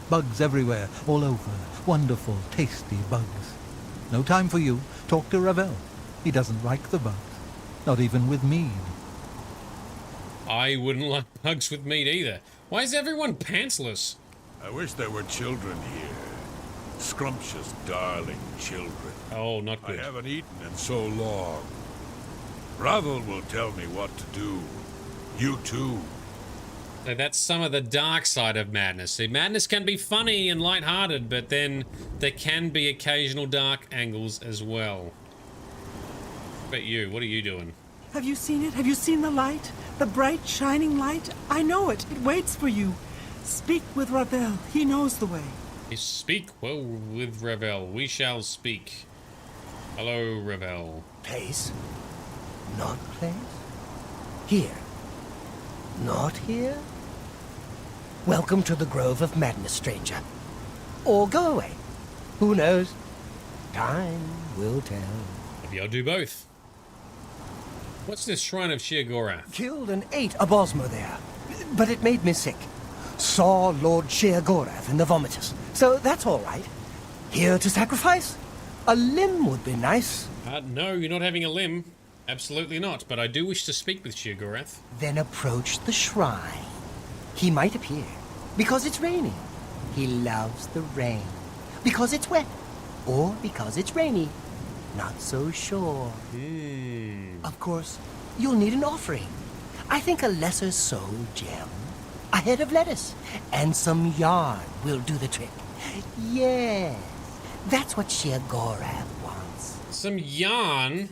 Bugs everywhere, all over. Wonderful, tasty bugs. No time for you. Talk to Ravel. He doesn't like the bugs. Not even with mead. I wouldn't like bugs with meat either. Why is everyone pantsless? I wish there were children here. Scrumptious, darling children. Oh, not good. I haven't eaten in so long. Ravel will tell me what to do. You too. So that's some of the dark side of madness. See, madness can be funny and lighthearted, but then there can be occasional dark angles as well. But you, what are you doing? Have you seen it? Have you seen the light? The bright, shining light? I know it. It waits for you. Speak with Ravel. He knows the way. Speak well with Ravel. We shall speak. Hello, Ravel. Place? Not place? Here? Not here? Welcome to the Grove of Madness, stranger. Or go away. Who knows? Time will tell. Maybe I'll do both. What's this Shrine of Sheogorath? Killed and ate a Bosmo there, but it made me sick. Saw Lord Sheogorath in the vomitus, so that's all right. Here to sacrifice? A limb would be nice. No, you're not having a limb. Absolutely not, but I do wish to speak with Sheogorath. Then approach the shrine. He might appear, because it's raining. He loves the rain, because it's wet, or because it's rainy. Not so sure. Of course, you'll need an offering. I think a lesser soul gem, a head of lettuce, and some yarn will do the trick. Yes, that's what Sheogorath wants. Some yarn?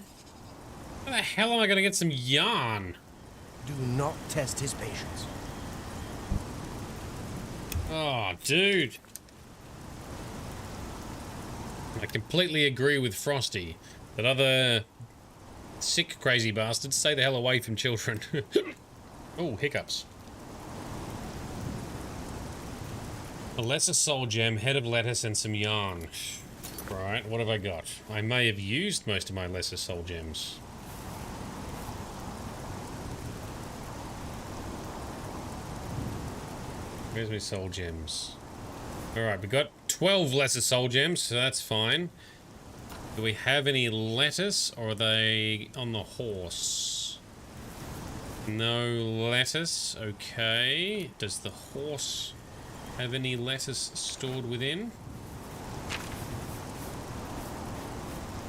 Where the hell am I going to get some yarn? Do not test his patience. Oh, dude. I completely agree with Frosty that other sick, crazy bastards stay the hell away from children. Oh, hiccups. A lesser soul gem, head of lettuce, and some yarn. Right, what have I got? I may have used most of my lesser soul gems. Where's my soul gems? Alright, we got 12 lesser soul gems, so that's fine. Do we have any lettuce, or are they on the horse? No lettuce, okay. Does the horse have any lettuce stored within?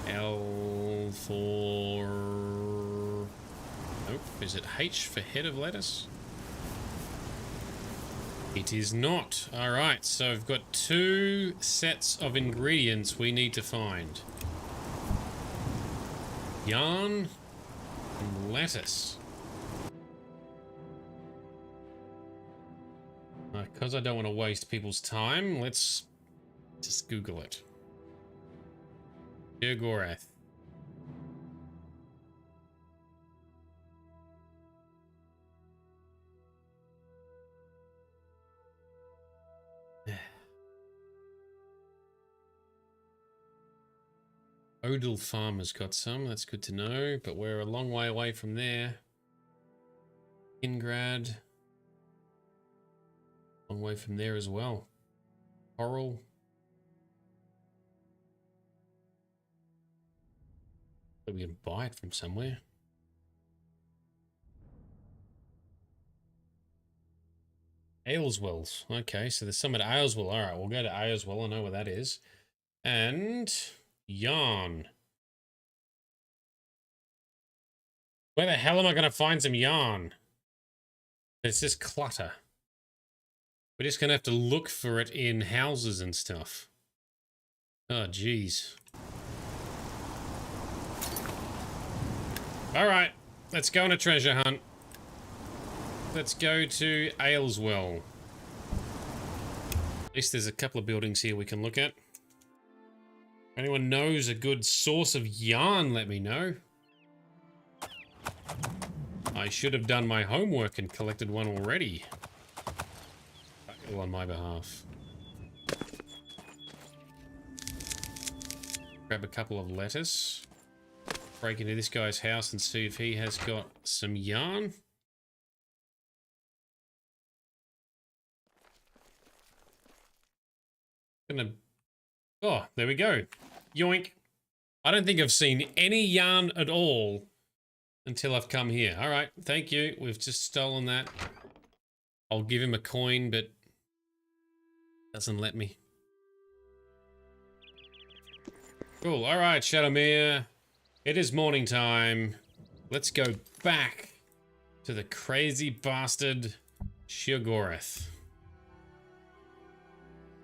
L for... Nope, is it H for head of lettuce? It is not. Alright, so I've got 2 sets of ingredients we need to find. Yarn and lettuce. Because I don't want to waste people's time, let's just Google it. Sheogorath. Odal Farmer's got some, that's good to know, but we're a long way away from there. Ingrad. Long way from there as well. Coral. So we can buy it from somewhere. Ayleswells. Okay, so there's some at Ayleswell. Alright, we'll go to Ayleswell. I know where that is. And... yarn. Where the hell am I going to find some yarn? It's just clutter. We're just going to have to look for it in houses and stuff. Oh, jeez. Alright, let's go on a treasure hunt. Let's go to Ayleswell. At least there's a couple of buildings here we can look at. If anyone knows a good source of yarn, let me know. I should have done my homework and collected one already. On my behalf. Grab a couple of lettuce. Break into this guy's house and see if he has got some yarn. Oh, there we go. Yoink. I don't think I've seen any yarn at all until I've come here. All right, thank you. We've just stolen that. I'll give him a coin, but doesn't let me. Cool. All right, Shadowmere. It is morning time. Let's go back to the crazy bastard Sheogorath.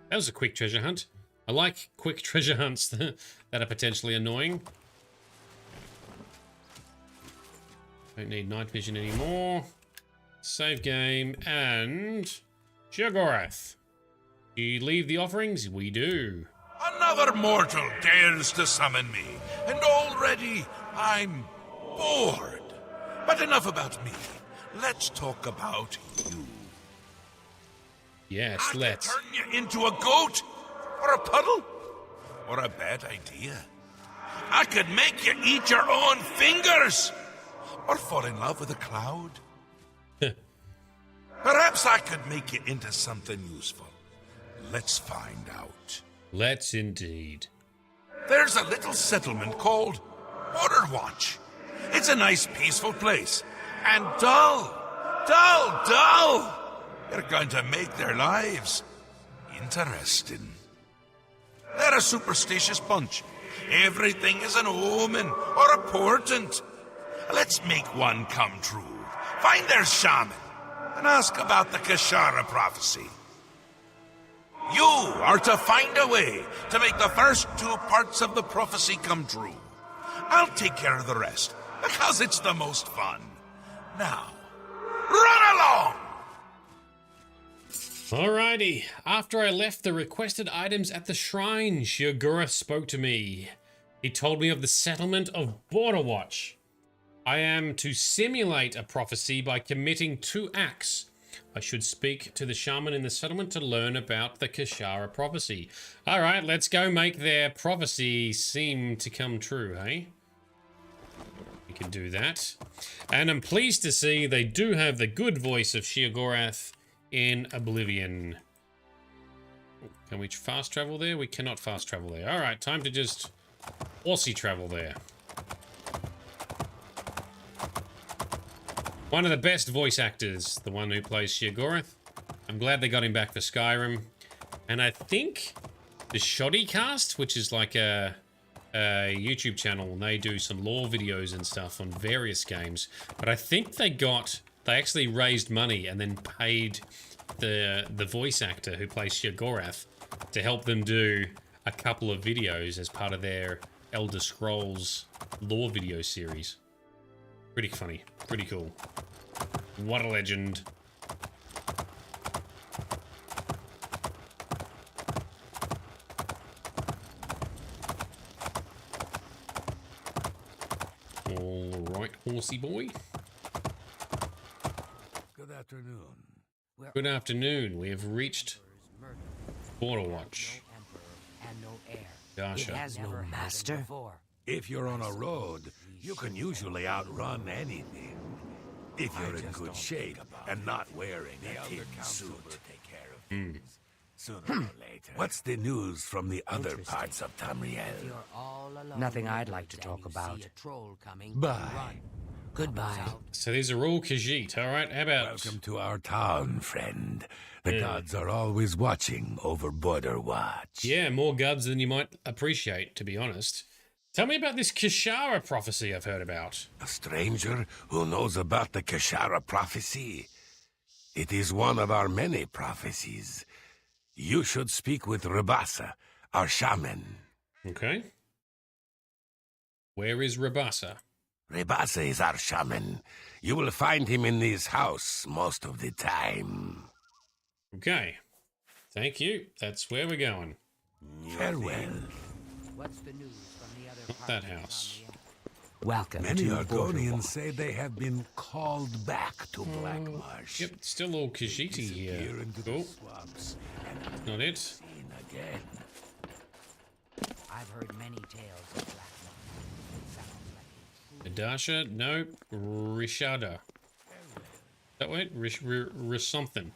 That was a quick treasure hunt. I like quick treasure hunts that are potentially annoying. Don't need night vision anymore. Save game and Sheogorath. Do you leave the offerings? We do. Another mortal dares to summon me, and already I'm bored. But enough about me. Let's talk about you. Yes, I let's. Turn you into a goat, or a puddle, or a bad idea. I could make you eat your own fingers, or fall in love with a cloud. Perhaps I could make you into something useful. Let's find out. Let's indeed. There's a little settlement called Border Watch. It's a nice, peaceful place. And dull. You're going to make their lives interesting. They're a superstitious bunch. Everything is an omen or a portent. Let's make one come true. Find their shaman and ask about the Kishara Prophecy. You are to find a way to make the first two parts of the prophecy come true. I'll take care of the rest, because it's the most fun. Now, run along! Alrighty. After I left the requested items at the shrine, Sheogorath spoke to me. He told me of the settlement of Border Watch. I am to simulate a prophecy by committing 2 acts. I should speak to the shaman in the settlement to learn about the Kishara Prophecy. Alright, let's go make their prophecy seem to come true, hey? We can do that. And I'm pleased to see they do have the good voice of Sheogorath in Oblivion. Can we fast travel there? We cannot fast travel there. Alright, time to just Aussie travel there. One of the best voice actors, the one who plays Sheogorath. I'm glad they got him back for Skyrim. And I think the Shoddy Cast, which is like a YouTube channel, and they do some lore videos and stuff on various games. But I think they actually raised money and then paid the voice actor who plays Sheogorath to help them do a couple of videos as part of their Elder Scrolls lore video series. Pretty funny. Pretty cool. What a legend. All right, horsey boy. Good afternoon. Good afternoon. We have reached Border Watch. Gotcha. It has no master. If you're on a road, you can usually outrun anything. If you're in good shape and not wearing a tin suit. Sooner or later. What's the news from the other parts of Tamriel? Nothing I'd like to talk about. Bye. Goodbye. So these are all Khajiit. All right, how about... Welcome to our town, friend. The gods are always watching over Border Watch. Yeah, more gods than you might appreciate, to be honest. Tell me about this Kishara Prophecy I've heard about. A stranger who knows about the Kishara Prophecy. It is one of our many prophecies. You should speak with Rabasa, our shaman. Okay. Where is Rabasa? Rabasa is our shaman. You will find him in this house most of the time. Okay. Thank you. That's where we're going. Farewell. What's the news from the other Not that house. Welcome Many to Argonians say they have been called back to Blackmarsh. Yep, still all Khajiiti here. Cool. Not it. I've heard many tales of black moss. Adasha? Nope. Rishada. That way? Something.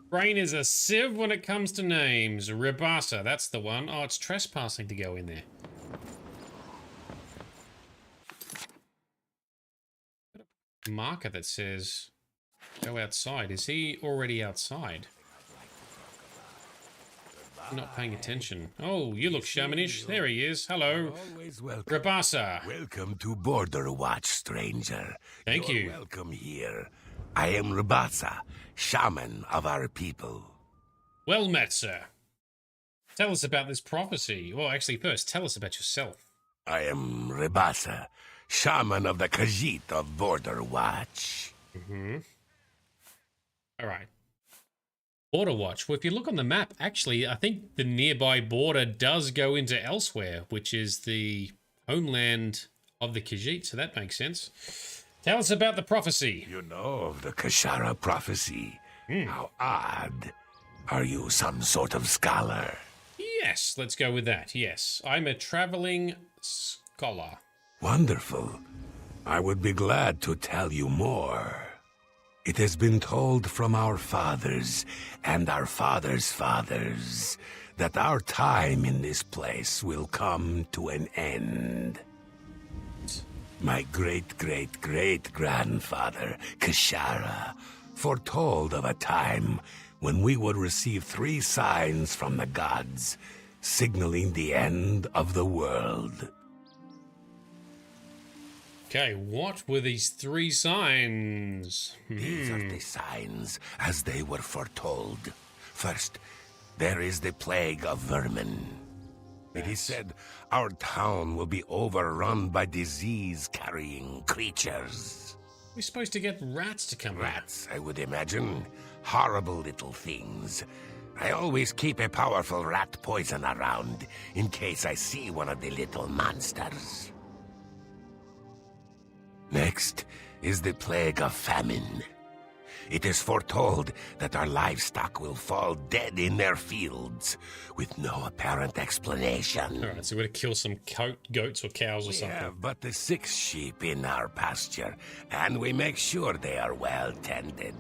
Brain is a sieve when it comes to names. Rebasa, that's the one. Oh, it's trespassing to go in there. Marker that says go outside. Is he already outside? I'm not paying attention. Oh, you look shamanish. There he is. Hello. Always welcome. Rabasa. Welcome to Border Watch, stranger. Thank you. Welcome here. I am Rabasa, shaman of our people. Well met, sir. Tell us about this prophecy. Well, actually, first, tell us about yourself. I am Rabasa, shaman of the Khajiit of Border Watch. All right. Border Watch. Well, if you look on the map, actually, I think the nearby border does go into elsewhere, which is the homeland of the Khajiit, so that makes sense. Tell us about the prophecy. You know of the Kishara Prophecy. How odd. Are you some sort of scholar? Yes, let's go with that. Yes, I'm a traveling scholar. Wonderful. I would be glad to tell you more. It has been told from our fathers and our fathers' fathers that our time in this place will come to an end. My great-great-great-grandfather, Kishara, foretold of a time when we would receive 3 signs from the gods, signaling the end of the world. Okay, what were these 3 signs? These are the signs as they were foretold. First, there is the plague of vermin. It is said our town will be overrun by disease-carrying creatures. We're supposed to get rats to come Rats, I would imagine. Horrible little things. I always keep a powerful rat poison around in case I see one of the little monsters. Next is the plague of famine. It is foretold that our livestock will fall dead in their fields with no apparent explanation. All right, so we're going to kill some goats or cows or something. We have but the 6 sheep in our pasture, and we make sure they are well tended.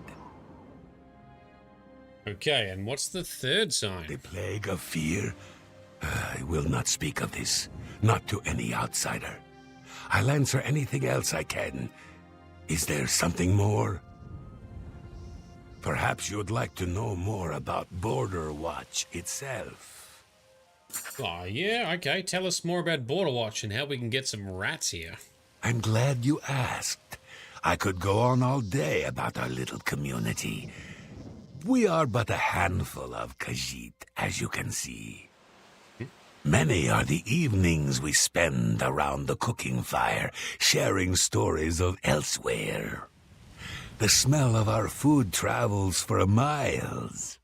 Okay, and what's the 3rd sign? The plague of fear. I will not speak of this, not to any outsider. I'll answer anything else I can. Is there something more? Perhaps you'd like to know more about Border Watch itself. Oh, yeah, okay. Tell us more about Border Watch and how we can get some rats here. I'm glad you asked. I could go on all day about our little community. We are but a handful of Khajiit, as you can see. Many are the evenings we spend around the cooking fire, sharing stories of elsewhere. The smell of our food travels for miles.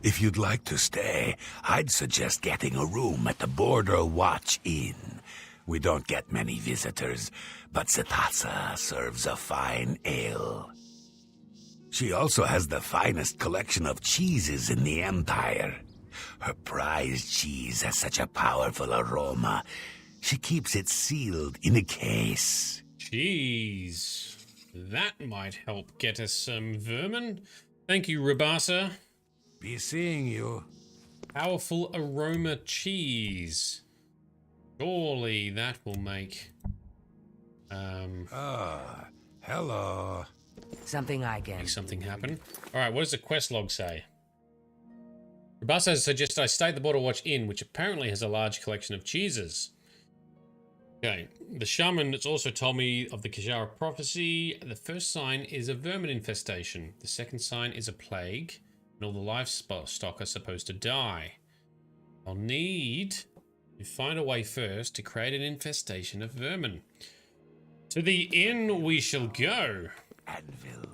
If you'd like to stay, I'd suggest getting a room at the Border Watch Inn. We don't get many visitors, but Setasa serves a fine ale. She also has the finest collection of cheeses in the Empire. Her prized cheese has such a powerful aroma. She keeps it sealed in a case. Cheese. That might help get us some vermin. Thank you, Rabasa. Be seeing you. Powerful aroma cheese. Surely that will make... hello. Something I can... Make something happen. Alright, what does the quest log say? Rabasa suggested I stay at the Border Watch Inn, which apparently has a large collection of cheeses. Okay, the shaman has also told me of the Kishara Prophecy. The first sign is a vermin infestation. The second sign is a plague, and all the livestock are supposed to die. I'll need to find a way first to create an infestation of vermin. To the inn we shall go. Anvil.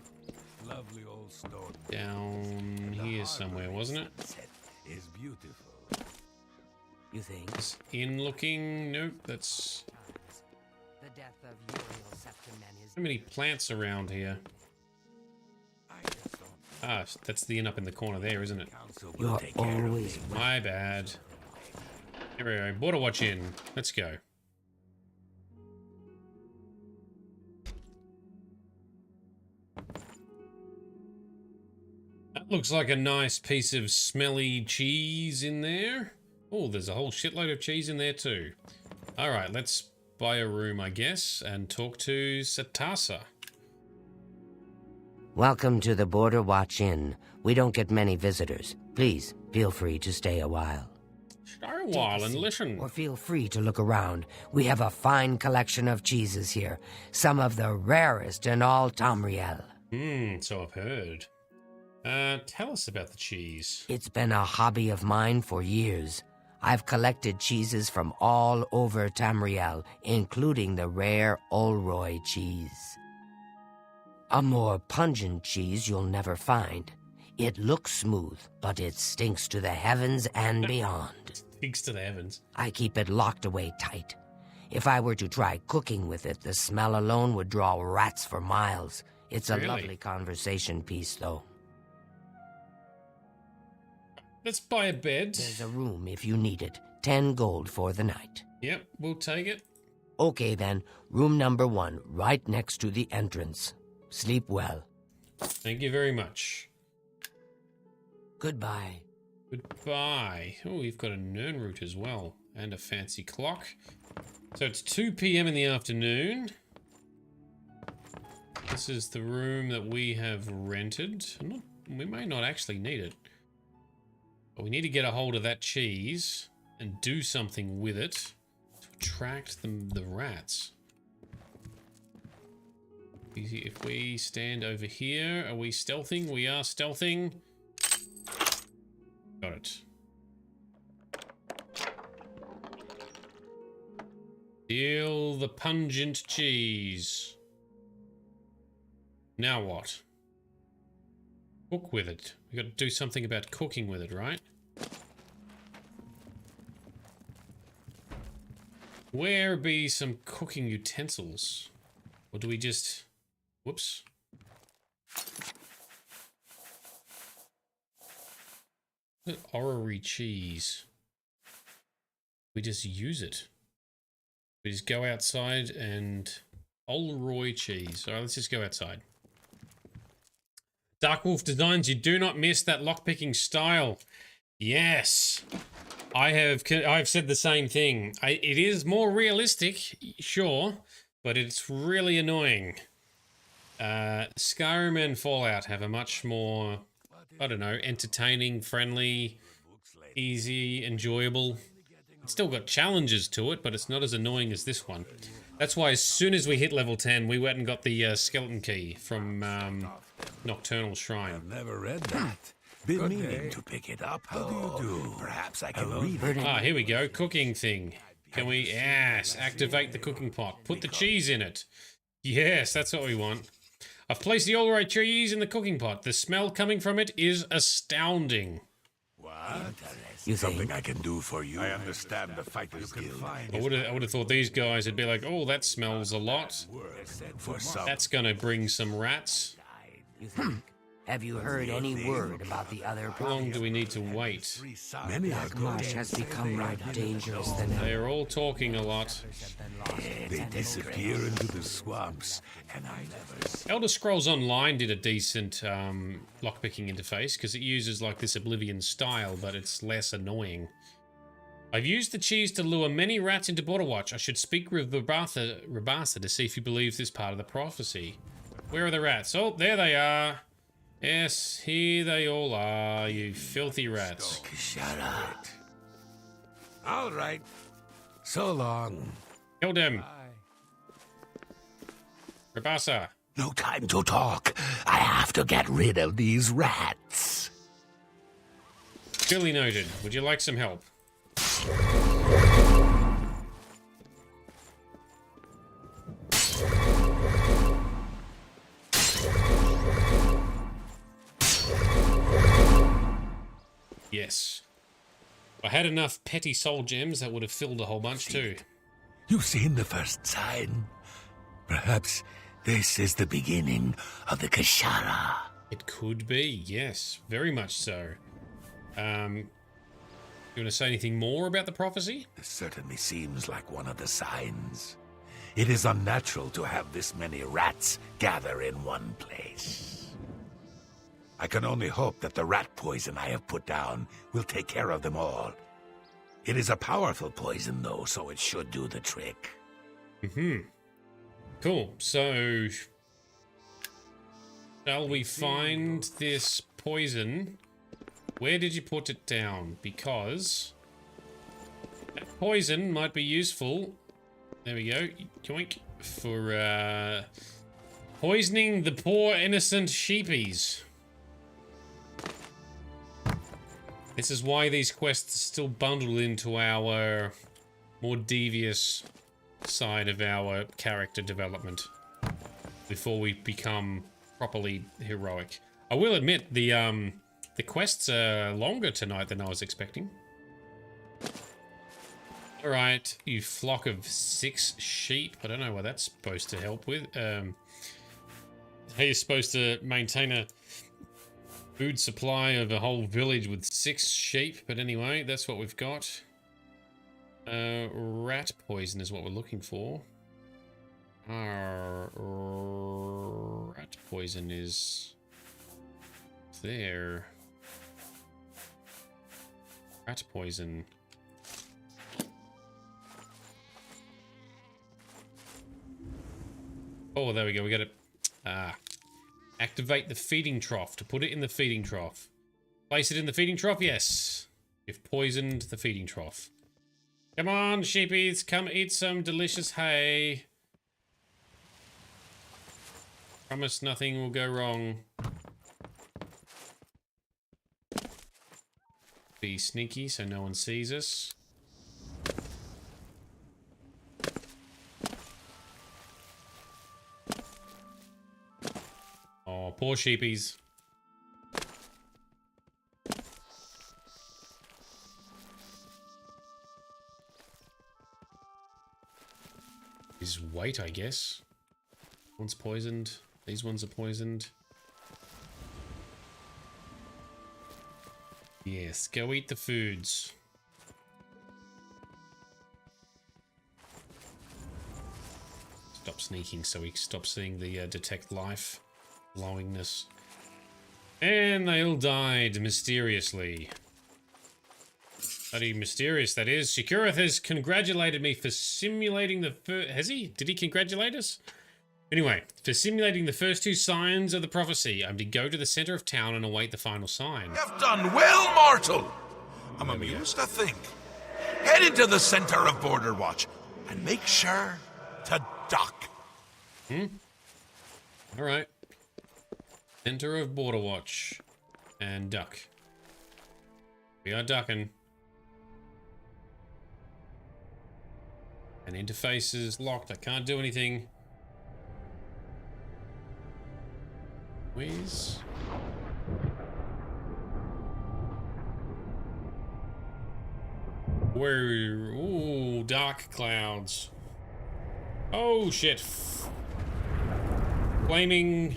Lovely old stone. Down here somewhere, wasn't it? Is beautiful. You think? Is inn looking? Nope, that's... The death of Uriel Septim and his... So many plants around here. Ah, that's the inn up in the corner there, isn't it? You're always My bad. Here we go. Border Watch Inn. Let's go. That looks like a nice piece of smelly cheese in there. Oh, there's a whole shitload of cheese in there too. Alright, let's buy a room, I guess, and talk to Satasa. Welcome to the Border Watch Inn. We don't get many visitors. Please, feel free to stay a while. Stay a while and listen. Or feel free to look around. We have a fine collection of cheeses here. Some of the rarest in all Tamriel. So I've heard. Tell us about the cheese. It's been a hobby of mine for years. I've collected cheeses from all over Tamriel, including the rare Olroy cheese. A more pungent cheese you'll never find. It looks smooth, but it stinks to the heavens and beyond. Stinks to the heavens. I keep it locked away tight. If I were to try cooking with it, the smell alone would draw rats for miles. It's a lovely conversation piece, though. Let's buy a bed. There's a room if you need it. 10 gold for the night. Yep, we'll take it. Okay then, room number 1, right next to the entrance. Sleep well. Thank you very much. Goodbye. Goodbye. Oh, we've got a Nern route as well. And a fancy clock. So it's 2 p.m. in the afternoon. This is the room that we have rented. We may not actually need it. But we need to get a hold of that cheese and do something with it to attract the rats. If we stand over here, are we stealthing? We are stealthing. Got it. Steal the pungent cheese. Now what? Cook with it. We got to do something about cooking with it, right? Where be some cooking utensils? Or do we just... Whoops. Orrery cheese. We just use it. We just go outside and... Olroy cheese. Alright, let's just go outside. Dark Wolf Designs, you do not miss that lockpicking style. Yes. I've said the same thing. It is more realistic, sure, but it's really annoying. Skyrim and Fallout have a much more, I don't know, entertaining, friendly, easy, enjoyable. It's still got challenges to it, but it's not as annoying as this one. That's why as soon as we hit level 10, we went and got the skeleton key from Nocturnal Shrine. I've never read that. Been meaning to pick it up. How do you do? Perhaps I can read it. Ah, here we go. Cooking thing. Can we... Yes. Activate the cooking pot. Put the cheese in it. Yes, that's what we want. I've placed the Olroy cheese in the cooking pot. The smell coming from it is astounding. What? Something I can do for you. I understand the Fighters Guild. I would have thought these guys would be like, oh, that smells a lot. That's gonna bring some rats. Have you heard any word about the other How long do we need to wait? Many Marsh has become more dangerous than ever. They're all talking a lot. They disappear into the swamps, and I never... Elder Scrolls Online did a decent lockpicking interface because it uses like this Oblivion style, but it's less annoying. I've used the cheese to lure many rats into Border Watch. I should speak with Rabasa to see if he believes this part of the prophecy. Where are the rats? Oh, there they are. Yes, here they all are, you filthy rats. Kishara. All right. So long. Kill them. Rabasa. No time to talk. I have to get rid of these rats. Duly noted. Would you like some help? Yes. If I had enough petty soul gems, that would have filled a whole bunch too. You've seen the first sign. Perhaps this is the beginning of the Kishara. It could be, yes. Very much so. You want to say anything more about the prophecy? This certainly seems like one of the signs. It is unnatural to have this many rats gather in one place. I can only hope that the rat poison I have put down will take care of them all. It is a powerful poison, though, so it should do the trick. Cool. So, shall we find this poison? Where did you put it down? Because that poison might be useful. There we go. Yoink. For poisoning the poor innocent sheepies. This is why these quests are still bundled into our more devious side of our character development before we become properly heroic. I will admit the quests are longer tonight than I was expecting. All right, you flock of 6 sheep. I don't know what that's supposed to help with. How you're supposed to maintain a food supply of a whole village with 6 sheep, but anyway, that's what we've got. Rat poison is what we're looking for. Rat poison is there. Rat poison. Oh, there we go. We got it. Activate the feeding trough to put it in the feeding trough. Place it in the feeding trough? Yes. You've poisoned the feeding trough. Come on, sheepies. Come eat some delicious hay. Promise nothing will go wrong. Be sneaky so no one sees us. Oh, poor sheepies. His weight, I guess. One's poisoned. These ones are poisoned. Yes, go eat the foods. Stop sneaking so we stop seeing the detect life glowingness. And they all died mysteriously. Bloody mysterious, that is. Shikurath has congratulated me for simulating the first... Has he? Did he congratulate us? Anyway, for simulating the first 2 signs of the prophecy, I'm to go to the center of town and await the final sign. You have done well, mortal. I'm amused to think. Head into the center of Border Watch and make sure to duck. All right. Center of Border Watch and duck. We are ducking. And interface is locked. I can't do anything. Wheeze. Where? Ooh, dark clouds. Oh shit! Flaming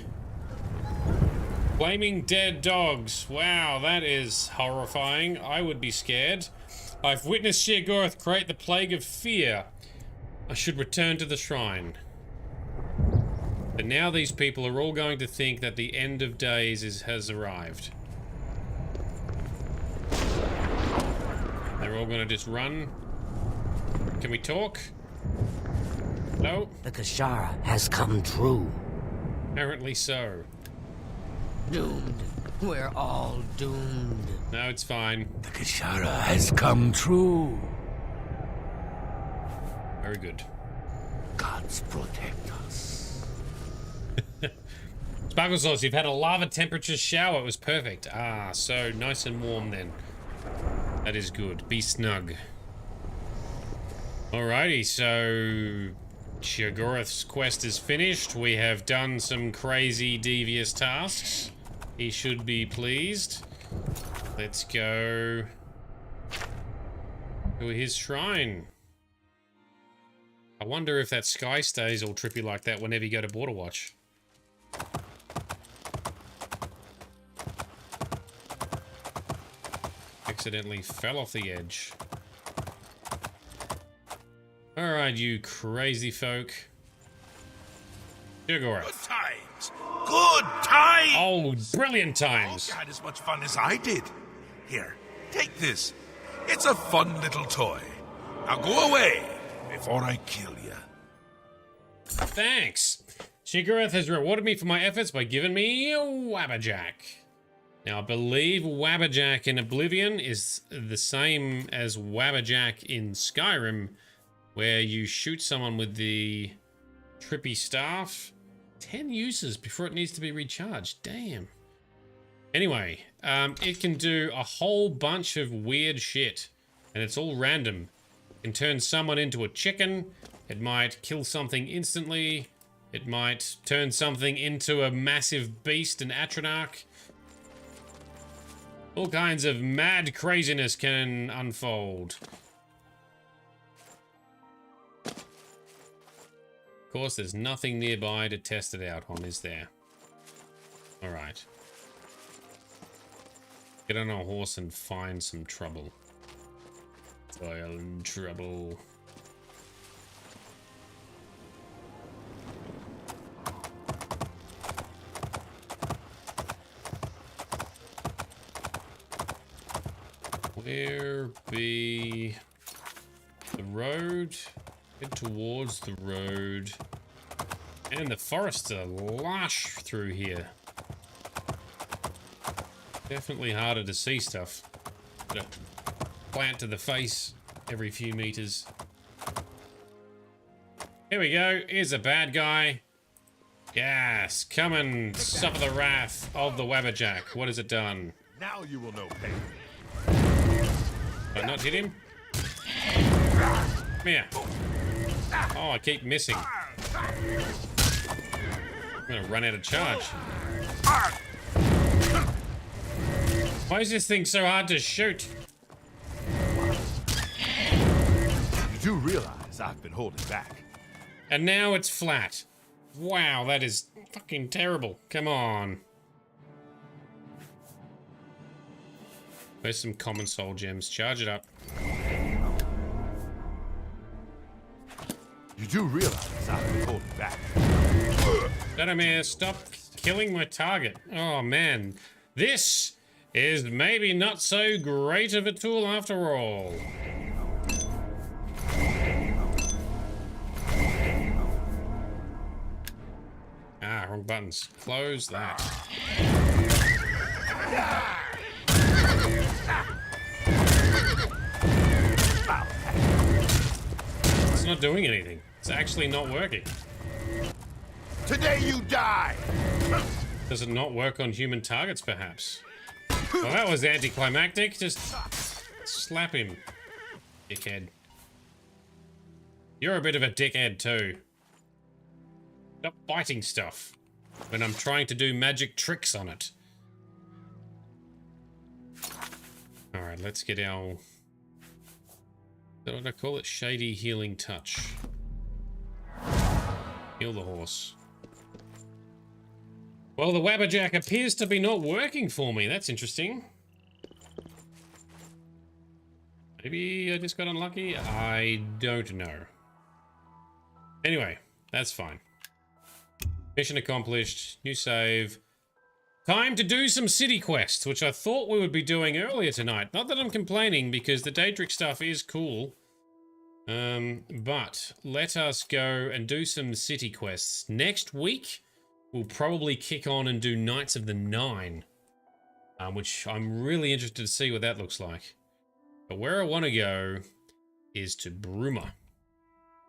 dead dogs. Wow, that is horrifying. I would be scared. I've witnessed Sheogorath create the plague of fear. I should return to the shrine. But now these people are all going to think that the end of days has arrived. They're all going to just run. Can we talk? No? The Kishara has come true. Apparently so. Doomed. We're all doomed. No, it's fine. The Kishara has come true. Very good. Gods protect us. Sparkle Sauce, you've had a lava temperature shower. It was perfect. Ah, so nice and warm then. That is good. Be snug. Alrighty, so Sheogorath's quest is finished. We have done some crazy devious tasks. He should be pleased. Let's go to his shrine. I wonder if that sky stays all trippy like that whenever you go to Border Watch. accidentally fell off the edge. Alright, you crazy folk. Shigoroth. Good times! Good times! Oh, brilliant times! You had as much fun as I did. Here, take this. It's a fun little toy. Now go away before I kill you. Thanks! Shigoroth has rewarded me for my efforts by giving me a Wabberjack. Now, I believe Wabberjack in Oblivion is the same as Wabberjack in Skyrim, where you shoot someone with the trippy staff. 10 uses before it needs to be recharged. Damn. Anyway, it can do a whole bunch of weird shit, and it's all random. It can turn someone into a chicken. It might kill something instantly. It might turn something into a massive beast, an Atronach. All kinds of mad craziness can unfold. Of course, there's nothing nearby to test it out on, is there? Alright. Get on a horse and find some trouble. Find trouble. Where be the road? Head towards the road. And the forests are lush through here. Definitely harder to see stuff. Got a plant to the face every few meters. Here we go. Here's a bad guy. Yes, come and suffer the wrath of the Wabberjack. What has it done? Now you will know pain. Did I not hit him? Come here. Oh, I keep missing. I'm gonna run out of charge. Why is this thing so hard to shoot? You do realize I've been holding back. And now it's flat. Wow, that is fucking terrible. Come on. Where's some common soul gems? Charge it up. You do realize I've been holding back. Dadomir, stop killing my target. Oh man, this is maybe not so great of a tool after all. Ah, wrong buttons. Close that. It's not doing anything. It's actually not working. Today you die! Does it not work on human targets, perhaps? Well, that was anticlimactic. Just slap him, dickhead. You're a bit of a dickhead, too. Stop biting stuff when I'm trying to do magic tricks on it. Alright, let's get our... What did I call it? Shady healing touch. Heal the horse. Well, the Wabberjack appears to be not working for me. That's interesting. Maybe I just got unlucky? I don't know. Anyway, that's fine. Mission accomplished. New save. Time to do some city quests, which I thought we would be doing earlier tonight. Not that I'm complaining, because the Daedric stuff is cool. But let us go and do some city quests. Next week, we'll probably kick on and do Knights of the Nine, which I'm really interested to see what that looks like. But where I want to go is to Bruma.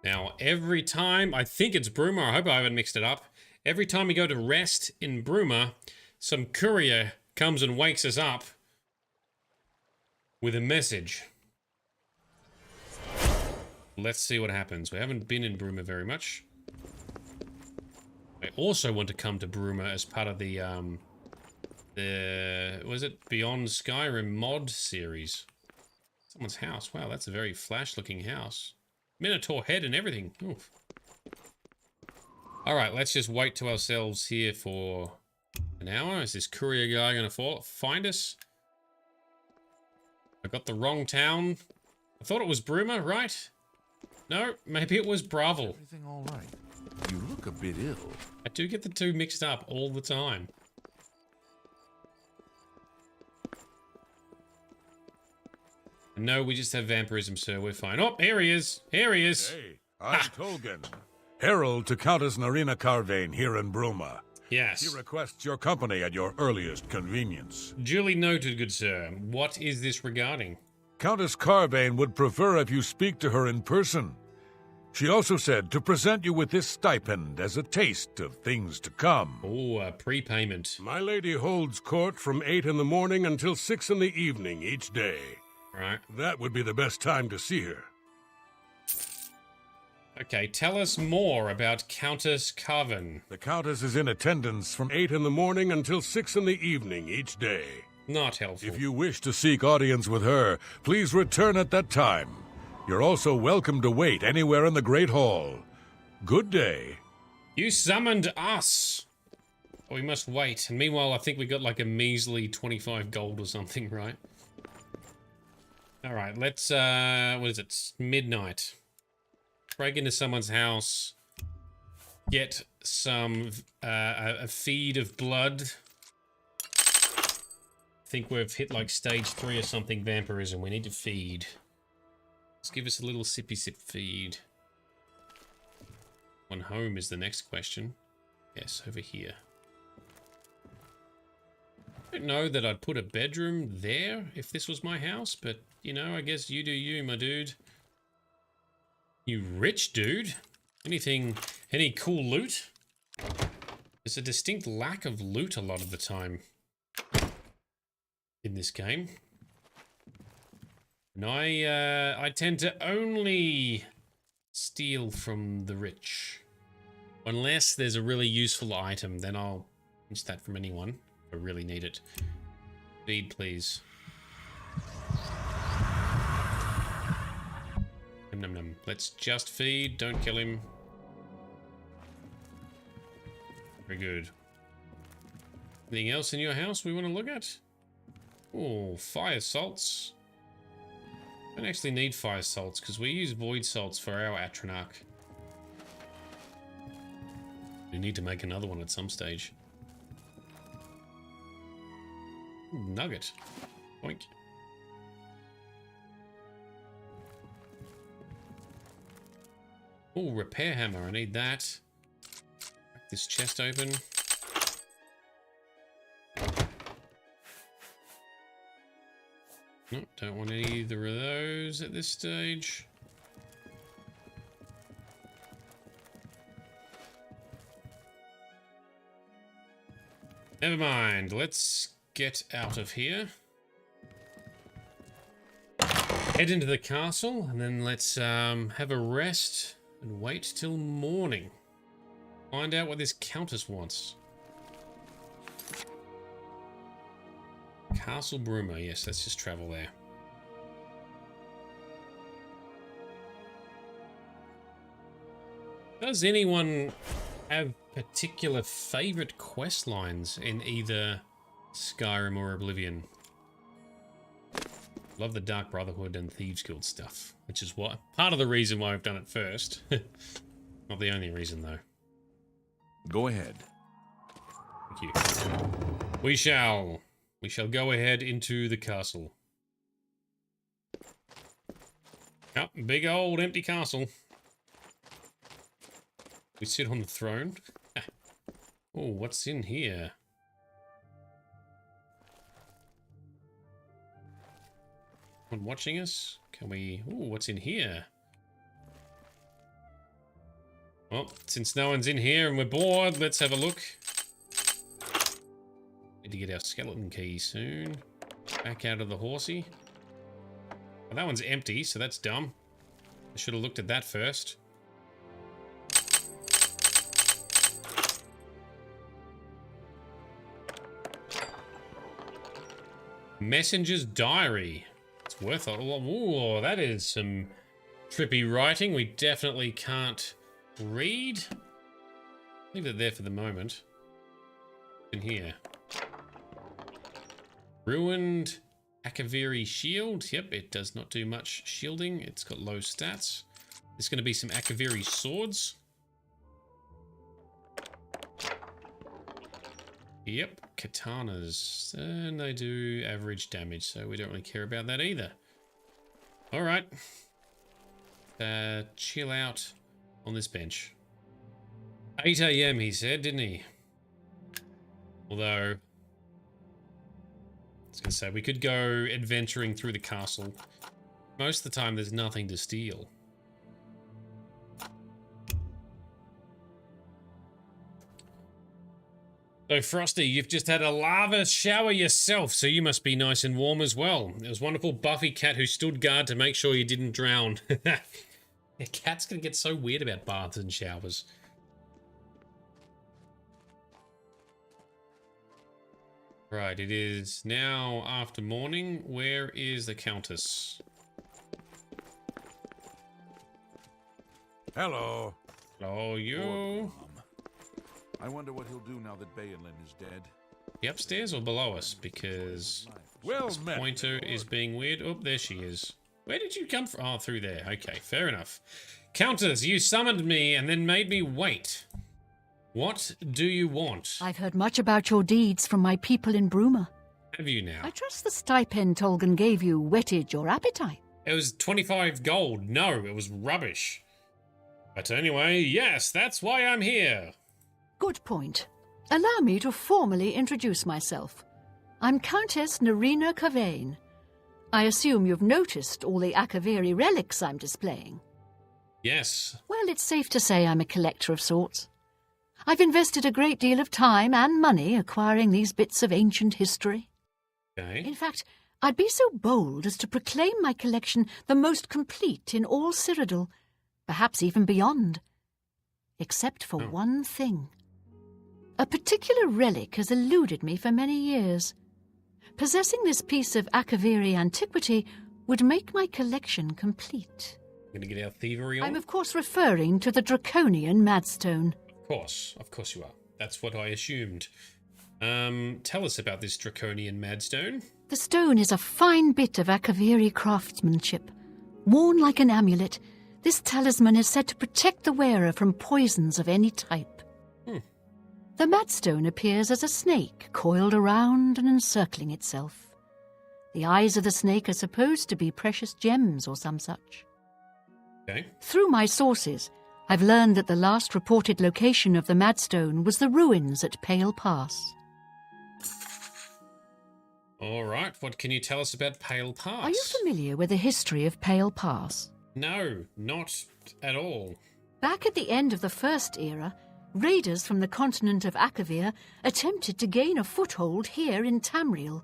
Now, every time, I think it's Bruma, I hope I haven't mixed it up. Every time we go to rest in Bruma, some courier comes and wakes us up with a message. Let's see what happens. We haven't been in Bruma very much. I also want to come to Bruma as part of the was it Beyond Skyrim mod series? Someone's house. Wow, that's a very flash-looking house. Minotaur head and everything. Oof. All right, let's just wait to ourselves here for an hour. Is this courier guy going to find us? I got the wrong town. I thought it was Bruma, right? No, maybe it was Bravel. Everything all right? You look a bit ill. I do get the two mixed up all the time. No, we just have vampirism, sir. We're fine. Oh, here he is. Here he is. Hey, I'm Tolgan, herald to Countess Narina Carvane here in Bruma. Yes. She requests your company at your earliest convenience. Duly noted, good sir. What is this regarding? Countess Carvane would prefer if you speak to her in person. She also said to present you with this stipend as a taste of things to come. Oh, a prepayment. My lady holds court from 8 in the morning until 6 in the evening each day. Right. That would be the best time to see her. Okay, tell us more about Countess Carvane. The Countess is in attendance from 8 in the morning until 6 in the evening each day. Not helpful. If you wish to seek audience with her, please return at that time. You're also welcome to wait anywhere in the Great Hall. Good day. You summoned us. Oh, we must wait. And meanwhile, I think we got like a measly 25 gold or something, right? All right, let's, what is it? It's midnight. Break into someone's house. Get some, a feed of blood. I think we've hit like stage 3 or something vampirism. We need to feed. Let's give us a little sippy sip feed. One home is the next question. Yes, over here. I don't know that I'd put a bedroom there if this was my house, but, you know, I guess you do you, my dude. You rich dude? Any cool loot? There's a distinct lack of loot a lot of the time in this game. And I tend to only steal from the rich. Unless there's a really useful item, then I'll pinch that from anyone if I really need it. Feed, please. Num num num. Let's just feed, don't kill him. Very good. Anything else in your house we want to look at? Oh, fire salts. Don't actually need fire salts because we use void salts for our Atronach. We need to make another one at some stage. Ooh, nugget. Boink. Oh, repair hammer. I need that. Crack this chest open. No, don't want either of those at this stage. Never mind. Let's get out of here. Head into the castle, and then let's have a rest and wait till morning. Find out what this countess wants. Castle Bruma, yes, let's just travel there. Does anyone have particular favorite quest lines in either Skyrim or Oblivion? Love the Dark Brotherhood and Thieves Guild stuff, which is what part of the reason why I've done it first. Not the only reason though. Go ahead. Thank you. We shall go ahead into the castle. Oh, big old empty castle. We sit on the throne. Oh, what's in here? Someone watching us? Can we... Oh, what's in here? Well, since no one's in here and we're bored, let's have a look. Need to get our skeleton key soon. Back out of the horsey. Well, that one's empty, so that's dumb. I should have looked at that first. Messenger's Diary. It's worth it. Ooh, that is some trippy writing we definitely can't read. Leave it there for the moment. In here. Ruined Akaviri shield. Yep, it does not do much shielding. It's got low stats. There's going to be some Akaviri swords. Yep, katanas. And they do average damage, so we don't really care about that either. Alright. Chill out on this bench. 8 AM he said, didn't he? Although, I was going to say, we could go adventuring through the castle. Most of the time there's nothing to steal. So, Frosty, you've just had a lava shower yourself, so you must be nice and warm as well. It was wonderful Buffy cat who stood guard to make sure you didn't drown. Yeah, cat's gonna get so weird about baths and showers. Right, it is now after morning. Where is the Countess? Hello. Hello, you. I wonder what he'll do now that Baelin is dead. The upstairs or below us? Because this pointer is being weird. Oh, there she is. Where did you come from? Oh, through there. Okay, fair enough. Countess, you summoned me and then made me wait. What do you want? I've heard much about your deeds from my people in Bruma. Have you now? I trust the stipend Tolgan gave you whetted your appetite. It was 25 gold. No, it was rubbish. But anyway, yes, that's why I'm here. Good point. Allow me to formally introduce myself. I'm Countess Nerina Cavain. I assume you've noticed all the Akaviri relics I'm displaying. Yes. Well, it's safe to say I'm a collector of sorts. I've invested a great deal of time and money acquiring these bits of ancient history. Okay. In fact, I'd be so bold as to proclaim my collection the most complete in all Cyrodiil, perhaps even beyond. Except for one thing. A particular relic has eluded me for many years. Possessing this piece of Akaviri antiquity would make my collection complete. Gonna get our thievery on? I'm of course referring to the Draconian Mad Stone. Of course you are. That's what I assumed. Tell us about this Draconian Mad Stone. The stone is a fine bit of Akaviri craftsmanship. Worn like an amulet, this talisman is said to protect the wearer from poisons of any type. The Mad Stone appears as a snake, coiled around and encircling itself. The eyes of the snake are supposed to be precious gems or some such. Okay. Through my sources, I've learned that the last reported location of the Mad Stone was the ruins at Pale Pass. All right, what can you tell us about Pale Pass? Are you familiar with the history of Pale Pass? No, not at all. Back at the end of the First Era, raiders from the continent of Akavir attempted to gain a foothold here in Tamriel.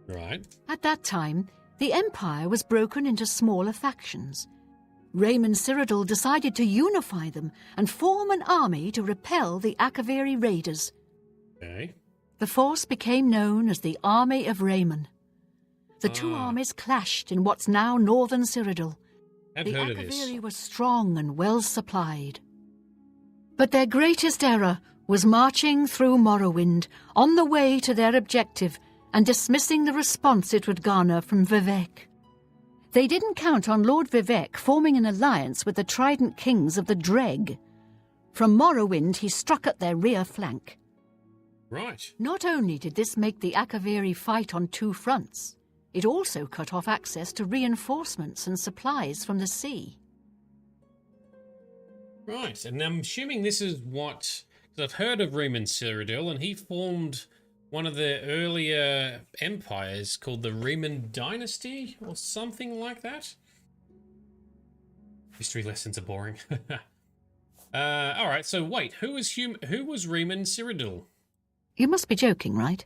Right. At that time, the Empire was broken into smaller factions. Raymond Cyrodiil decided to unify them and form an army to repel the Akaviri raiders. Okay. The force became known as the Army of Raymond. The two armies clashed in what's now northern Cyrodiil. The Akaviri were strong and well supplied. But their greatest error was marching through Morrowind on the way to their objective and dismissing the response it would garner from Vivek. They didn't count on Lord Vivek forming an alliance with the Trident Kings of the Dreg. From Morrowind, he struck at their rear flank. Right. Not only did this make the Akaviri fight on two fronts, it also cut off access to reinforcements and supplies from the sea. Right, and I'm assuming this is what... Because I've heard of Raymond Cyrodiil, and he formed one of the earlier empires called the Raymond Dynasty, or something like that. History lessons are boring. Alright, so wait, who was Raymond Cyrodiil? You must be joking, right?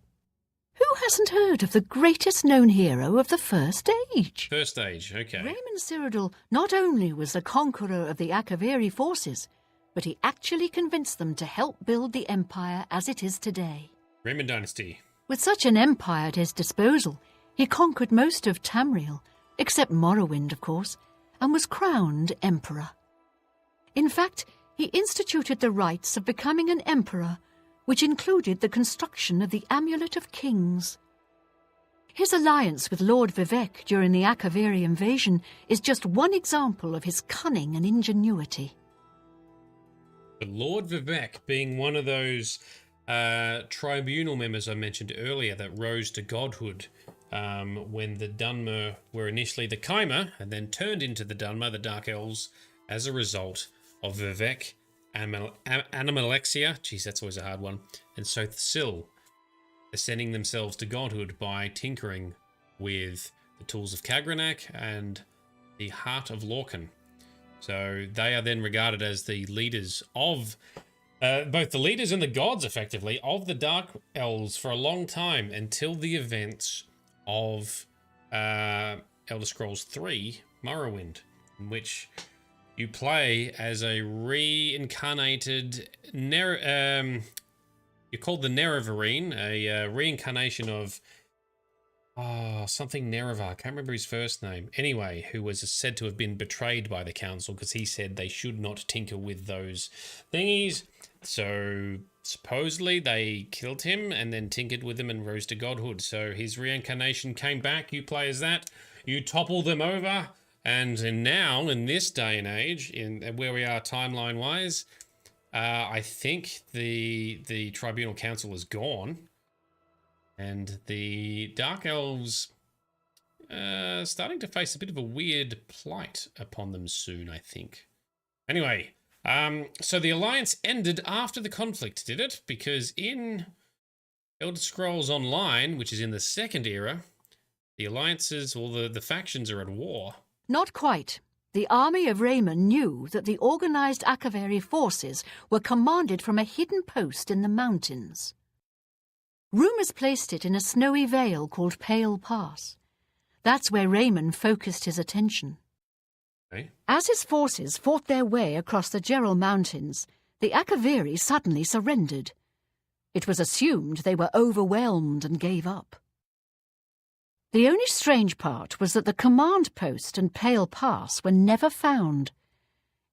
Who hasn't heard of the greatest known hero of the First Age? First Age, okay. Raymond Cyrodiil not only was the conqueror of the Akaviri forces, but he actually convinced them to help build the empire as it is today. Raymond Dynasty. With such an empire at his disposal, he conquered most of Tamriel, except Morrowind, of course, and was crowned emperor. In fact, he instituted the rites of becoming an emperor, which included the construction of the Amulet of Kings. His alliance with Lord Vivek during the Akaviri invasion is just one example of his cunning and ingenuity. But Lord Vivek being one of those tribunal members I mentioned earlier that rose to godhood when the Dunmer were initially the Kaimer and then turned into the Dunmer, the Dark Elves, as a result of Vivek, Animalexia, geez, that's always a hard one, and Sothsil ascending themselves to godhood by tinkering with the tools of Kagranak and the Heart of Lorcan. So they are then regarded as the leaders of, both the leaders and the gods, effectively, of the Dark Elves for a long time until the events of Elder Scrolls 3 Morrowind, in which you play as a reincarnated you're called the Nerevarine, a reincarnation of something Nerevar. I can't remember his first name. Anyway, who was said to have been betrayed by the council because he said they should not tinker with those thingies. So supposedly they killed him and then tinkered with him and rose to godhood. So his reincarnation came back. You play as that. You topple them over. And now, in this day and age, in where we are timeline-wise, I think the Tribunal Council is gone, and the Dark Elves starting to face a bit of a weird plight upon them soon, I think. Anyway, so the Alliance ended after the conflict, did it? Because in Elder Scrolls Online, which is in the Second Era, the alliances, or the factions are at war. Not quite. The army of Raymond knew that the organized Akaviri forces were commanded from a hidden post in the mountains. Rumors placed it in a snowy vale called Pale Pass. That's where Raymond focused his attention. Okay. As his forces fought their way across the Gerald Mountains, the Akaviri suddenly surrendered. It was assumed they were overwhelmed and gave up. The only strange part was that the command post and Pale Pass were never found.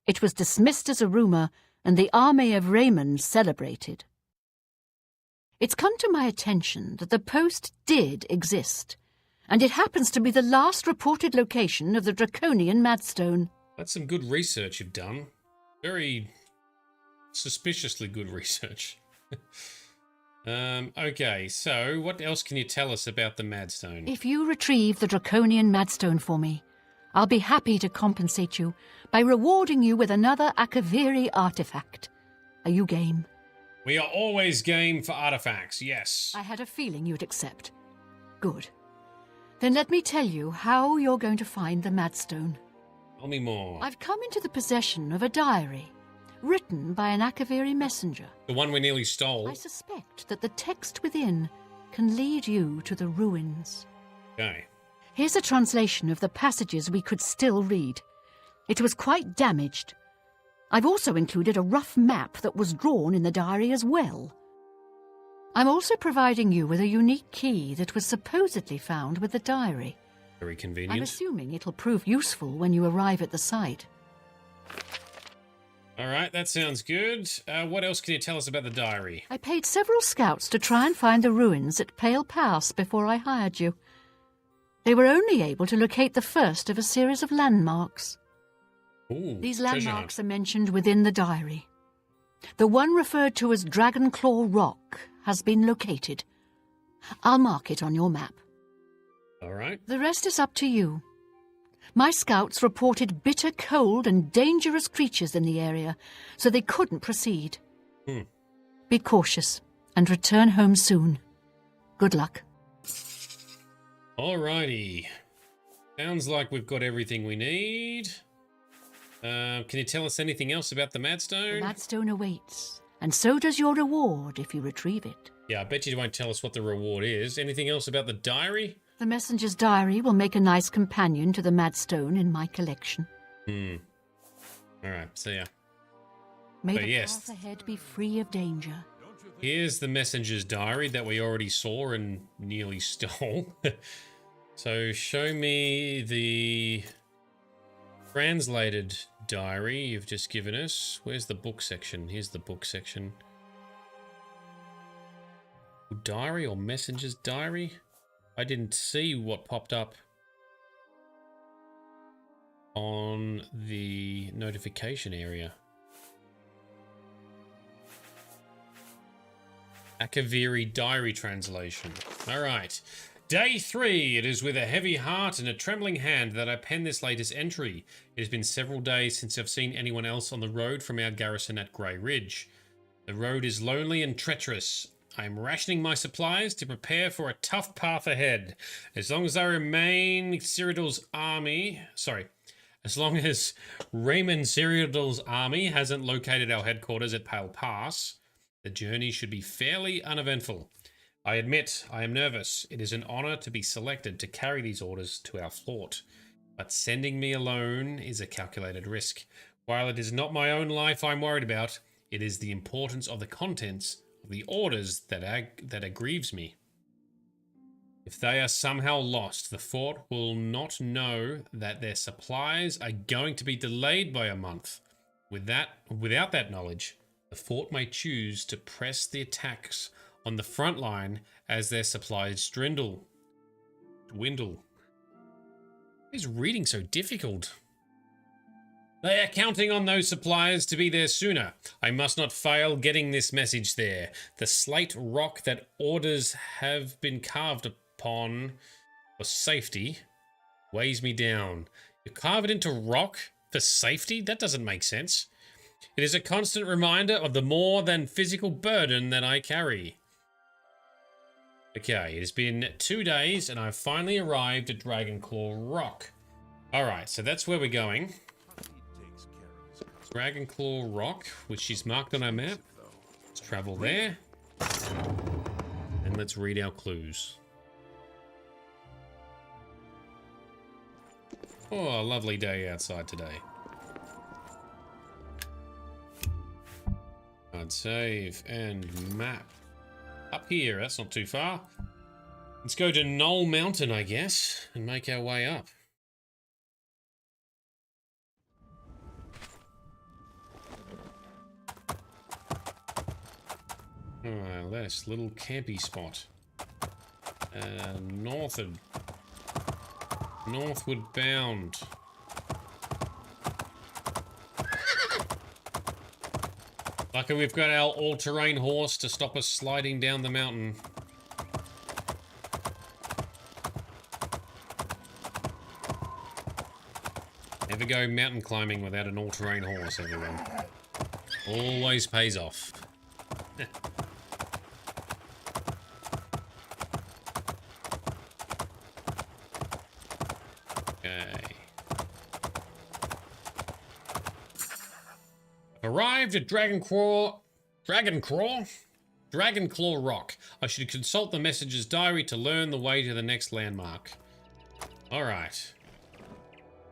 It was dismissed as a rumour, and the army of Raymond celebrated. It's come to my attention that the post did exist, and it happens to be the last reported location of the Draconian Mad Stone. That's some good research you've done. Very suspiciously good research. Okay, so what else can you tell us about the Mad Stone? If you retrieve the Draconian Mad Stone for me, I'll be happy to compensate you by rewarding you with another Akaviri artifact. Are you game? We are always game for artifacts, yes. I had a feeling you'd accept. Good. Then let me tell you how you're going to find the Mad Stone. Tell me more. I've come into the possession of a diary, written by an Akaviri messenger. The one we nearly stole. I suspect that the text within can lead you to the ruins. Okay. Here's a translation of the passages we could still read. It was quite damaged. I've also included a rough map that was drawn in the diary as well. I'm also providing you with a unique key that was supposedly found with the diary. Very convenient. I'm assuming it'll prove useful when you arrive at the site. All right, that sounds good. What else can you tell us about the diary? I paid several scouts to try and find the ruins at Pale Pass before I hired you. They were only able to locate the first of a series of landmarks. Ooh, these landmarks are mentioned within the diary. The one referred to as Dragonclaw Rock has been located. I'll mark it on your map. All right. The rest is up to you. My scouts reported bitter cold and dangerous creatures in the area, so they couldn't proceed. Be cautious and return home soon. Good luck. Alrighty. Sounds like we've got everything we need. Can you tell us anything else about the Mad Stone? The Mad Stone awaits, and so does your reward if you retrieve it. Yeah, I bet you won't tell us what the reward is. Anything else about the diary? The messenger's diary will make a nice companion to the Mad Stone in my collection. Alright, see ya. May the path ahead be free of danger. Here's the messenger's diary that we already saw and nearly stole. So show me the translated diary you've just given us. Where's the book section? Here's the book section. Diary or messenger's diary? I didn't see what popped up on the notification area. Akaviri diary translation. All right. Day 3. It is with a heavy heart and a trembling hand that I pen this latest entry. It has been several days since I've seen anyone else on the road from our garrison at Grey Ridge. The road is lonely and treacherous. I am rationing my supplies to prepare for a tough path ahead. As long as I remain Cyrodiil's army... As long as Raymond Cyrodiil's army hasn't located our headquarters at Pale Pass, the journey should be fairly uneventful. I admit I am nervous. It is an honor to be selected to carry these orders to our thwart. But sending me alone is a calculated risk. While it is not my own life I'm worried about, it is the importance of the contents of the orders that aggrieves me. If they are somehow lost, the thwart will not know that their supplies are going to be delayed by a month. Without that knowledge, the thwart may choose to press the attacks on the front line as their supplies dwindle. Why is reading so difficult? They are counting on those supplies to be there sooner. I must not fail getting this message there. The slate rock that orders have been carved upon for safety weighs me down. You carve it into rock for safety? That doesn't make sense. It is a constant reminder of the more than physical burden that I carry. Okay, it has been 2 days and I've finally arrived at Dragonclaw Rock. Alright, so that's where we're going. Dragonclaw Rock, which is marked on our map. Let's travel there. And let's read our clues. Oh, a lovely day outside today. I'd save and map. Up here, that's not too far. Let's go to Knoll Mountain, I guess, and make our way up. Oh, that's a little campy spot. Northward bound. Lucky we've got our all-terrain horse to stop us sliding down the mountain. Never go mountain climbing without an all-terrain horse, everyone. Always pays off. Arrived at Dragonclaw Rock. I should consult the messenger's diary to learn the way to the next landmark. Alright.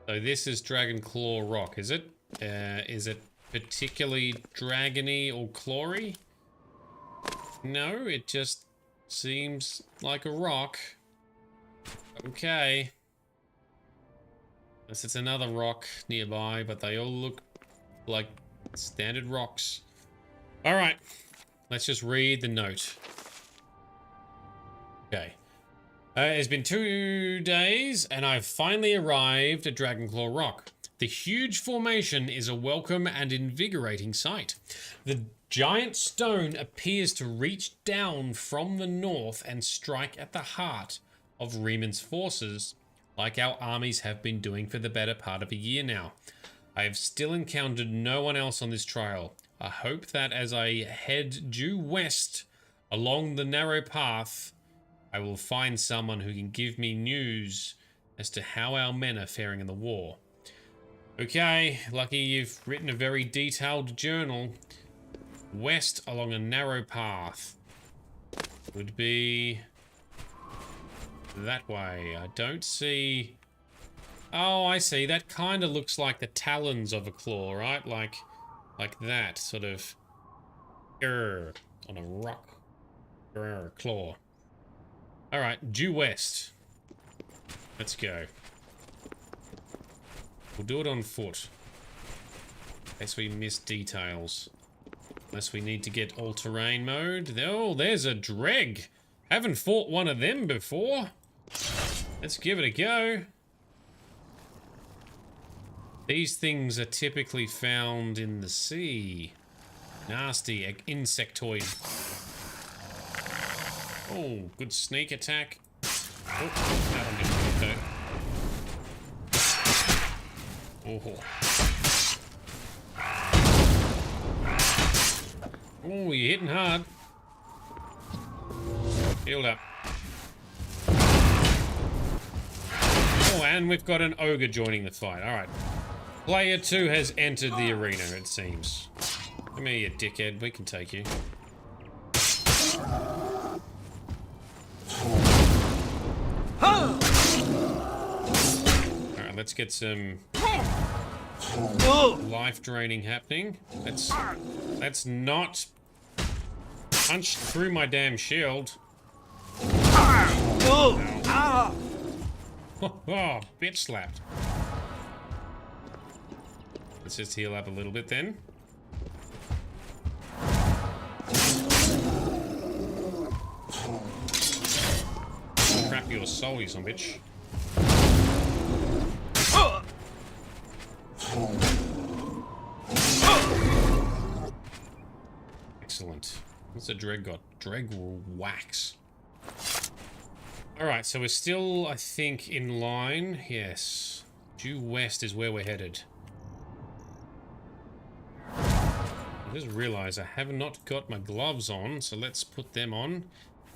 So this is Dragonclaw Rock, is it? Is it particularly dragony or clawy? No, it just seems like a rock. Okay. Unless it's another rock nearby, but they all look like standard rocks. Alright, let's just read the note. Okay. It's been 2 days, and I've finally arrived at Dragonclaw Rock. The huge formation is a welcome and invigorating sight. The giant stone appears to reach down from the north and strike at the heart of Raymond's forces, like our armies have been doing for the better part of a year now. I have still encountered no one else on this trail. I hope that as I head due west along the narrow path, I will find someone who can give me news as to how our men are faring in the war. Okay, lucky you've written a very detailed journal. West along a narrow path would be that way. I don't see... Oh, I see. That kind of looks like the talons of a claw, right? Like that, sort of... on a rock. Claw. Alright, due west. Let's go. We'll do it on foot. In case we miss details. Unless we need to get all-terrain mode. Oh, there's a dreg. Haven't fought one of them before. Let's give it a go. These things are typically found in the sea. Nasty insectoid. Oh, good sneak attack. Oh, that one didn't work though. Oh, you're hitting hard. Healed up. Oh, and we've got an ogre joining the fight. Alright. Player 2 has entered the arena, it seems. Come here, you dickhead. We can take you. Alright, let's get some life draining happening. Let's not punch through my damn shield. Oh, bitch slapped. Let's just heal up a little bit then. Crap your soul, you son of a bitch. Excellent. What's a Dreg got? Dreg wax. Alright, so we're still, I think, in line. Yes. Due west is where we're headed. I just realised I have not got my gloves on, so let's put them on.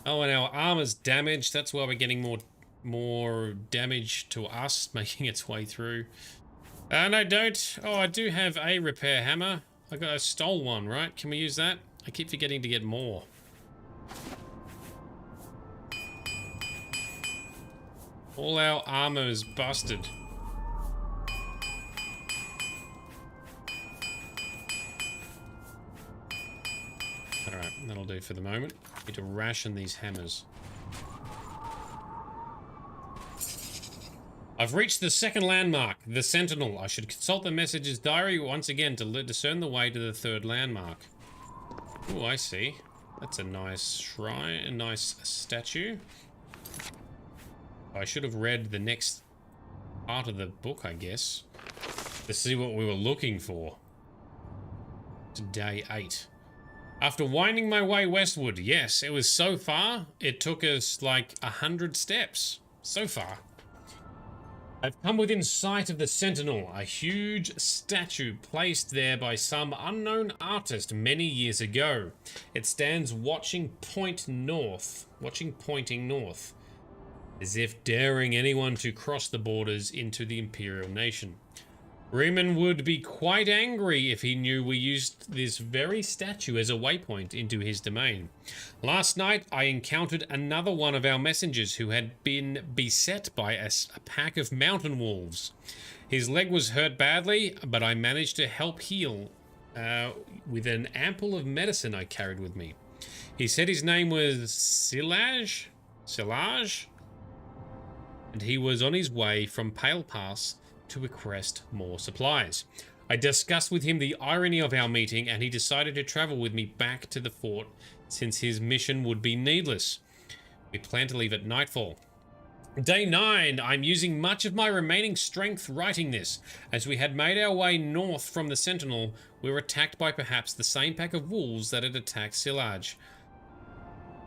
Oh, and our armor's damaged. That's why we're getting more damage to us, making its way through. And I don't. Oh, I do have a repair hammer. I stole one, right? Can we use that? I keep forgetting to get more. All our armor is busted. Alright, that'll do for the moment. Need to ration these hammers. I've reached the second landmark, the Sentinel. I should consult the message's diary once again to discern the way to the third landmark. Oh, I see. That's a nice shrine, a nice statue. I should have read the next part of the book, I guess, to see what we were looking for. It's day 8. After winding my way westward, yes, it was so far, it took us like 100 steps. So far. I've come within sight of the Sentinel, a huge statue placed there by some unknown artist many years ago. It stands pointing north, as if daring anyone to cross the borders into the Imperial nation. Reman would be quite angry if he knew we used this very statue as a waypoint into his domain. Last night, I encountered another one of our messengers who had been beset by a pack of mountain wolves. His leg was hurt badly, but I managed to help heal with an ample of medicine I carried with me. He said his name was Silage, and he was on his way from Pale Pass to request more supplies. I discussed with him the irony of our meeting, and he decided to travel with me back to the fort since his mission would be needless. We plan to leave at nightfall. Day 9, I'm using much of my remaining strength writing this. As we had made our way north from the Sentinel, we were attacked by perhaps the same pack of wolves that had attacked Silage.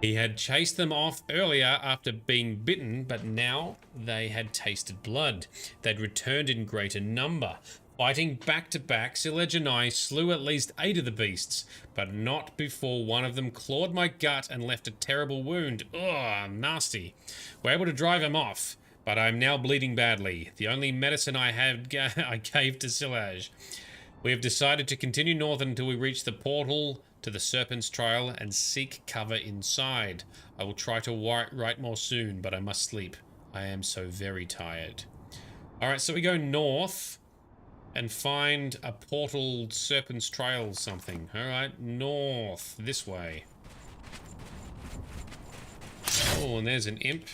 He had chased them off earlier after being bitten, but now they had tasted blood. They'd returned in greater number. Fighting back to back, Silage and I slew at least 8 of the beasts, but not before one of them clawed my gut and left a terrible wound. Ugh, nasty. We're able to drive him off, but I'm now bleeding badly. The only medicine I had I gave to Silage. We have decided to continue north until we reach the portal to the Serpent's Trail and seek cover inside. I will try to write more soon, but I must sleep. I am so very tired. Alright, so we go north and find a portal, Serpent's Trail something. Alright, north, this way. Oh, and there's an imp.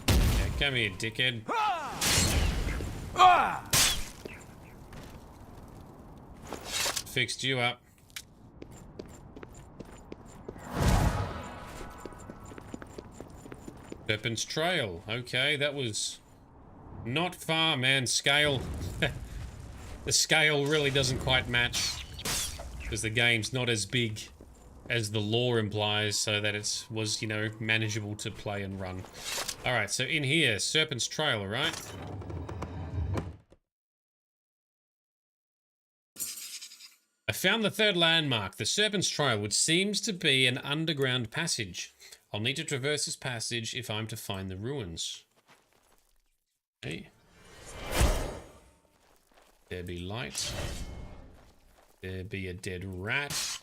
Yeah, come here, dickhead. Fixed you up. Serpent's Trail. Okay, that was not far, man. Scale. The scale really doesn't quite match because the game's not as big as the lore implies, so that it was, you know, manageable to play and run. Alright, so in here, Serpent's Trail, alright? I found the third landmark, the Serpent's Trail, which seems to be an underground passage. I'll need to traverse this passage if I'm to find the ruins. Okay. There be light. There be a dead rat.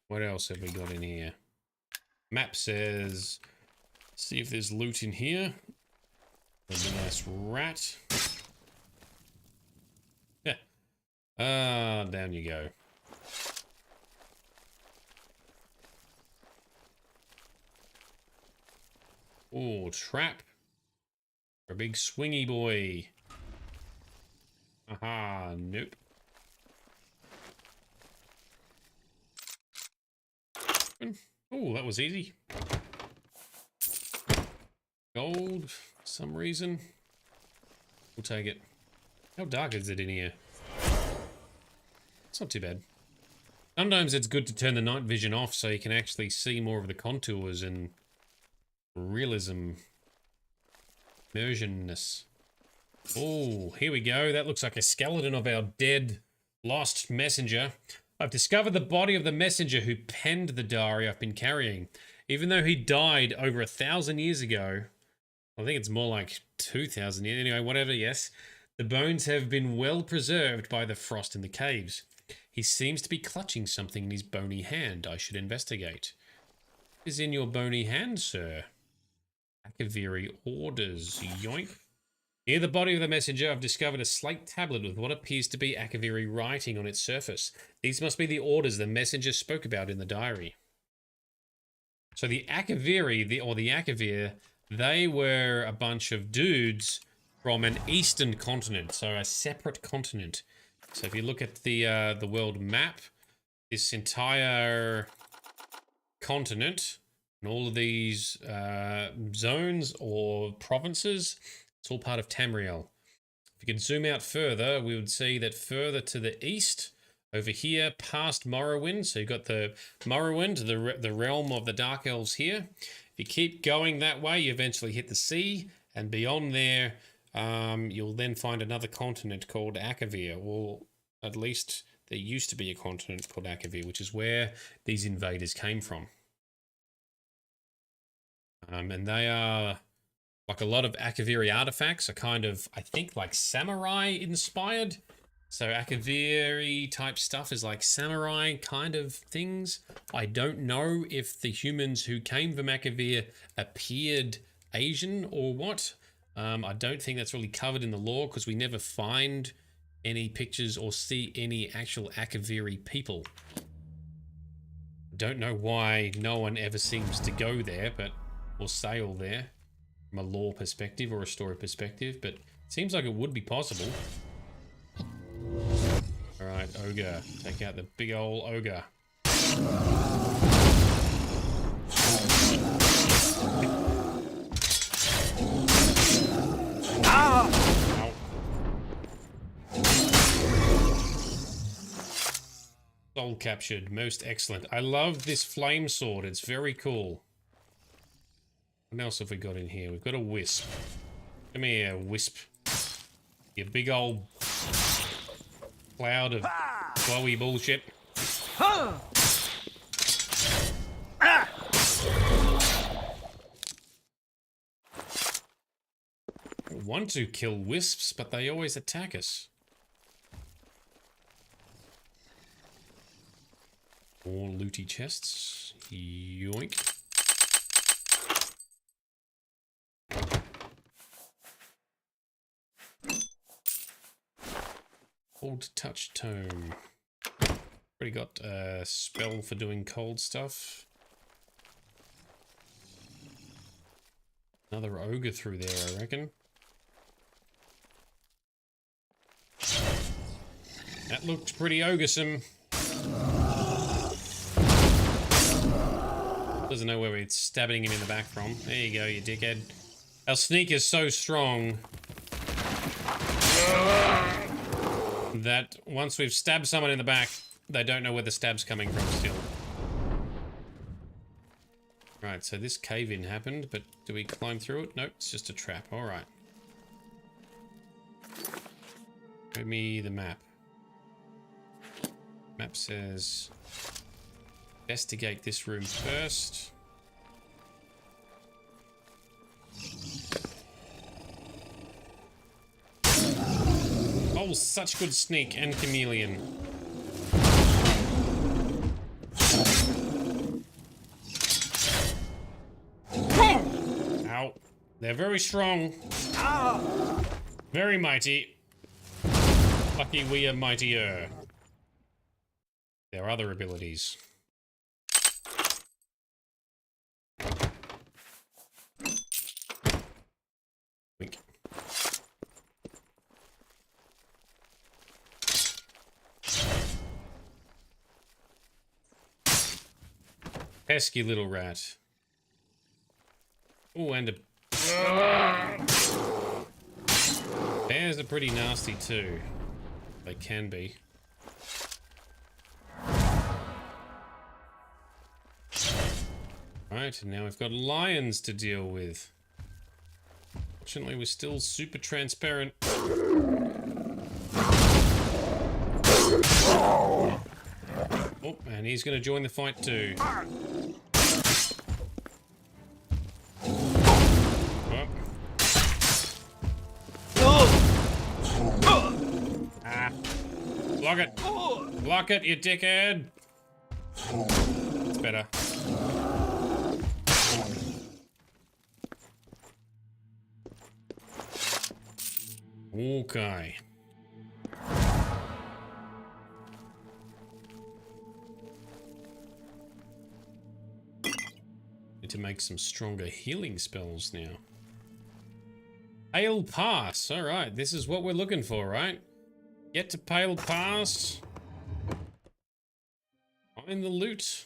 What else have we got in here? Map says, see if there's loot in here. There's a nice rat. Yeah. Down you go. Oh, trap. For a big swingy boy. Aha, nope. Oh, that was easy. Gold, for some reason. We'll take it. How dark is it in here? It's not too bad. Sometimes it's good to turn the night vision off so you can actually see more of the contours and realism. Immersionness. Oh, here we go. That looks like a skeleton of our dead, lost messenger. I've discovered the body of the messenger who penned the diary I've been carrying. Even though he died over 1,000 years ago, I think it's more like 2,000 years. Anyway, whatever, yes. The bones have been well preserved by the frost in the caves. He seems to be clutching something in his bony hand. I should investigate. What is in your bony hand, sir? Akaviri orders. Yoink. Near the body of the messenger, I've discovered a slate tablet with what appears to be Akaviri writing on its surface. These must be the orders the messenger spoke about in the diary. So the Akaviri, or the Akavir, they were a bunch of dudes from an eastern continent, so a separate continent. So if you look at the world map, this entire continent and all of these zones or provinces, it's all part of Tamriel. If you could zoom out further, we would see that further to the east, over here, past Morrowind, so you've got the Morrowind, the realm of the Dark Elves here. If you keep going that way, you eventually hit the sea, and beyond there, you'll then find another continent called Akavir, or at least there used to be a continent called Akavir, which is where these invaders came from. And they are, like a lot of Akaviri artifacts, are kind of, I think, like samurai inspired. So Akaviri type stuff is like samurai kind of things. I don't know if the humans who came from Akavir appeared Asian or what. I don't think that's really covered in the lore because we never find any pictures or see any actual Akaviri people. Don't know why no one ever seems to go there, but or sail there from a lore perspective or a story perspective, but it seems like it would be possible. Alright, ogre. Take out the big old ogre. Ah! Ow. Soul captured. Most excellent. I love this flame sword. It's very cool. What else have we got in here? We've got a wisp. Come here, wisp. You big old cloud of glowy bullshit. Huh. I want to kill wisps, but they always attack us. More looty chests. Yoink. Cold touch tome. Already got a spell for doing cold stuff. Another ogre through there, I reckon. That looks pretty ogresome. Doesn't know where we're stabbing him in the back from. There you go, you dickhead. Our sneak is so strong that once we've stabbed someone in the back, they don't know where the stab's coming from still. Right, so this cave-in happened, but do we climb through it? Nope, it's just a trap. Alright. Show me the map. Map says investigate this room first. Oh, such good sneak and chameleon. Ow. They're very strong. Very mighty. Lucky we are mightier. There are other abilities. Wink. Pesky little rat. Oh, and a... Bears are pretty nasty too. They can be. Right, and now we've got lions to deal with. Fortunately, we're still super transparent. Oh, and he's going to join the fight too. Ah. Block it. Block it, you dickhead. It's better. Okay. Need to make some stronger healing spells now. Pale Pass. Alright, this is what we're looking for, right? Get to Pale Pass. Find the loot.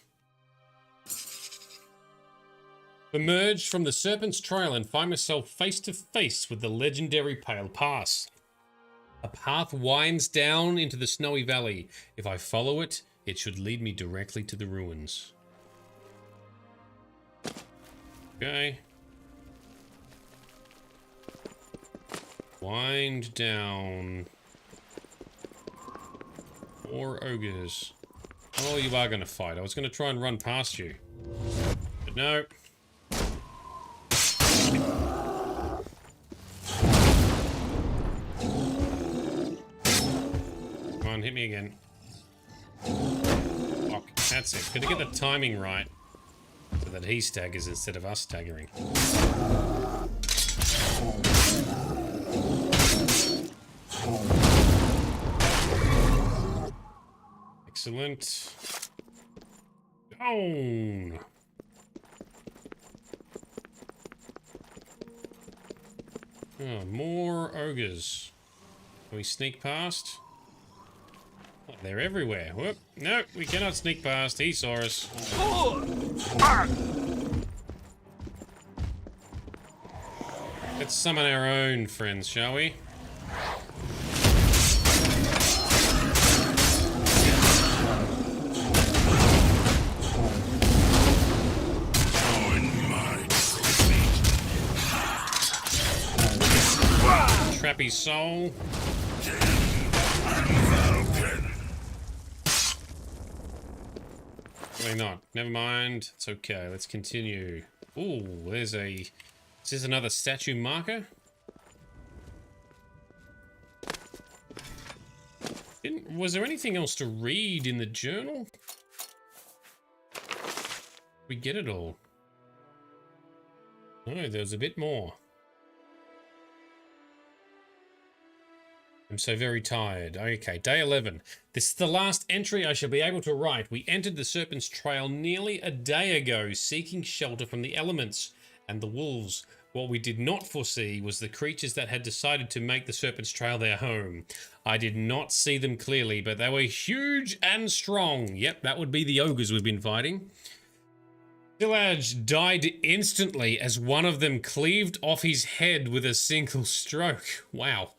Emerged from the Serpent's trail and find myself face to face with the legendary Pale Pass. A path winds down into the snowy valley. If I follow it, it should lead me directly to the ruins. Okay. Wind down. More ogres. Oh, you are going to fight. I was going to try and run past you. But no. Come on, hit me again. Fuck, that's it. Gotta get the timing right so that he staggers instead of us staggering. Excellent. Down. Oh, more ogres. Can we sneak past? Oh, they're everywhere. Whoop. No, we cannot sneak past. He saw us. Let's summon our own friends, shall we? Trappy soul. Probably not. Never mind. It's okay. Let's continue. Ooh, there's a... Is this another statue marker? Was there anything else to read in the journal? We get it all. No, there's a bit more. I'm so very tired. Okay, day 11. This is the last entry I shall be able to write. We entered the Serpent's Trail nearly a day ago, seeking shelter from the elements and the wolves. What we did not foresee was the creatures that had decided to make the Serpent's Trail their home. I did not see them clearly, but they were huge and strong. Yep, that would be the ogres we've been fighting. Village died instantly as one of them cleaved off his head with a single stroke. Wow.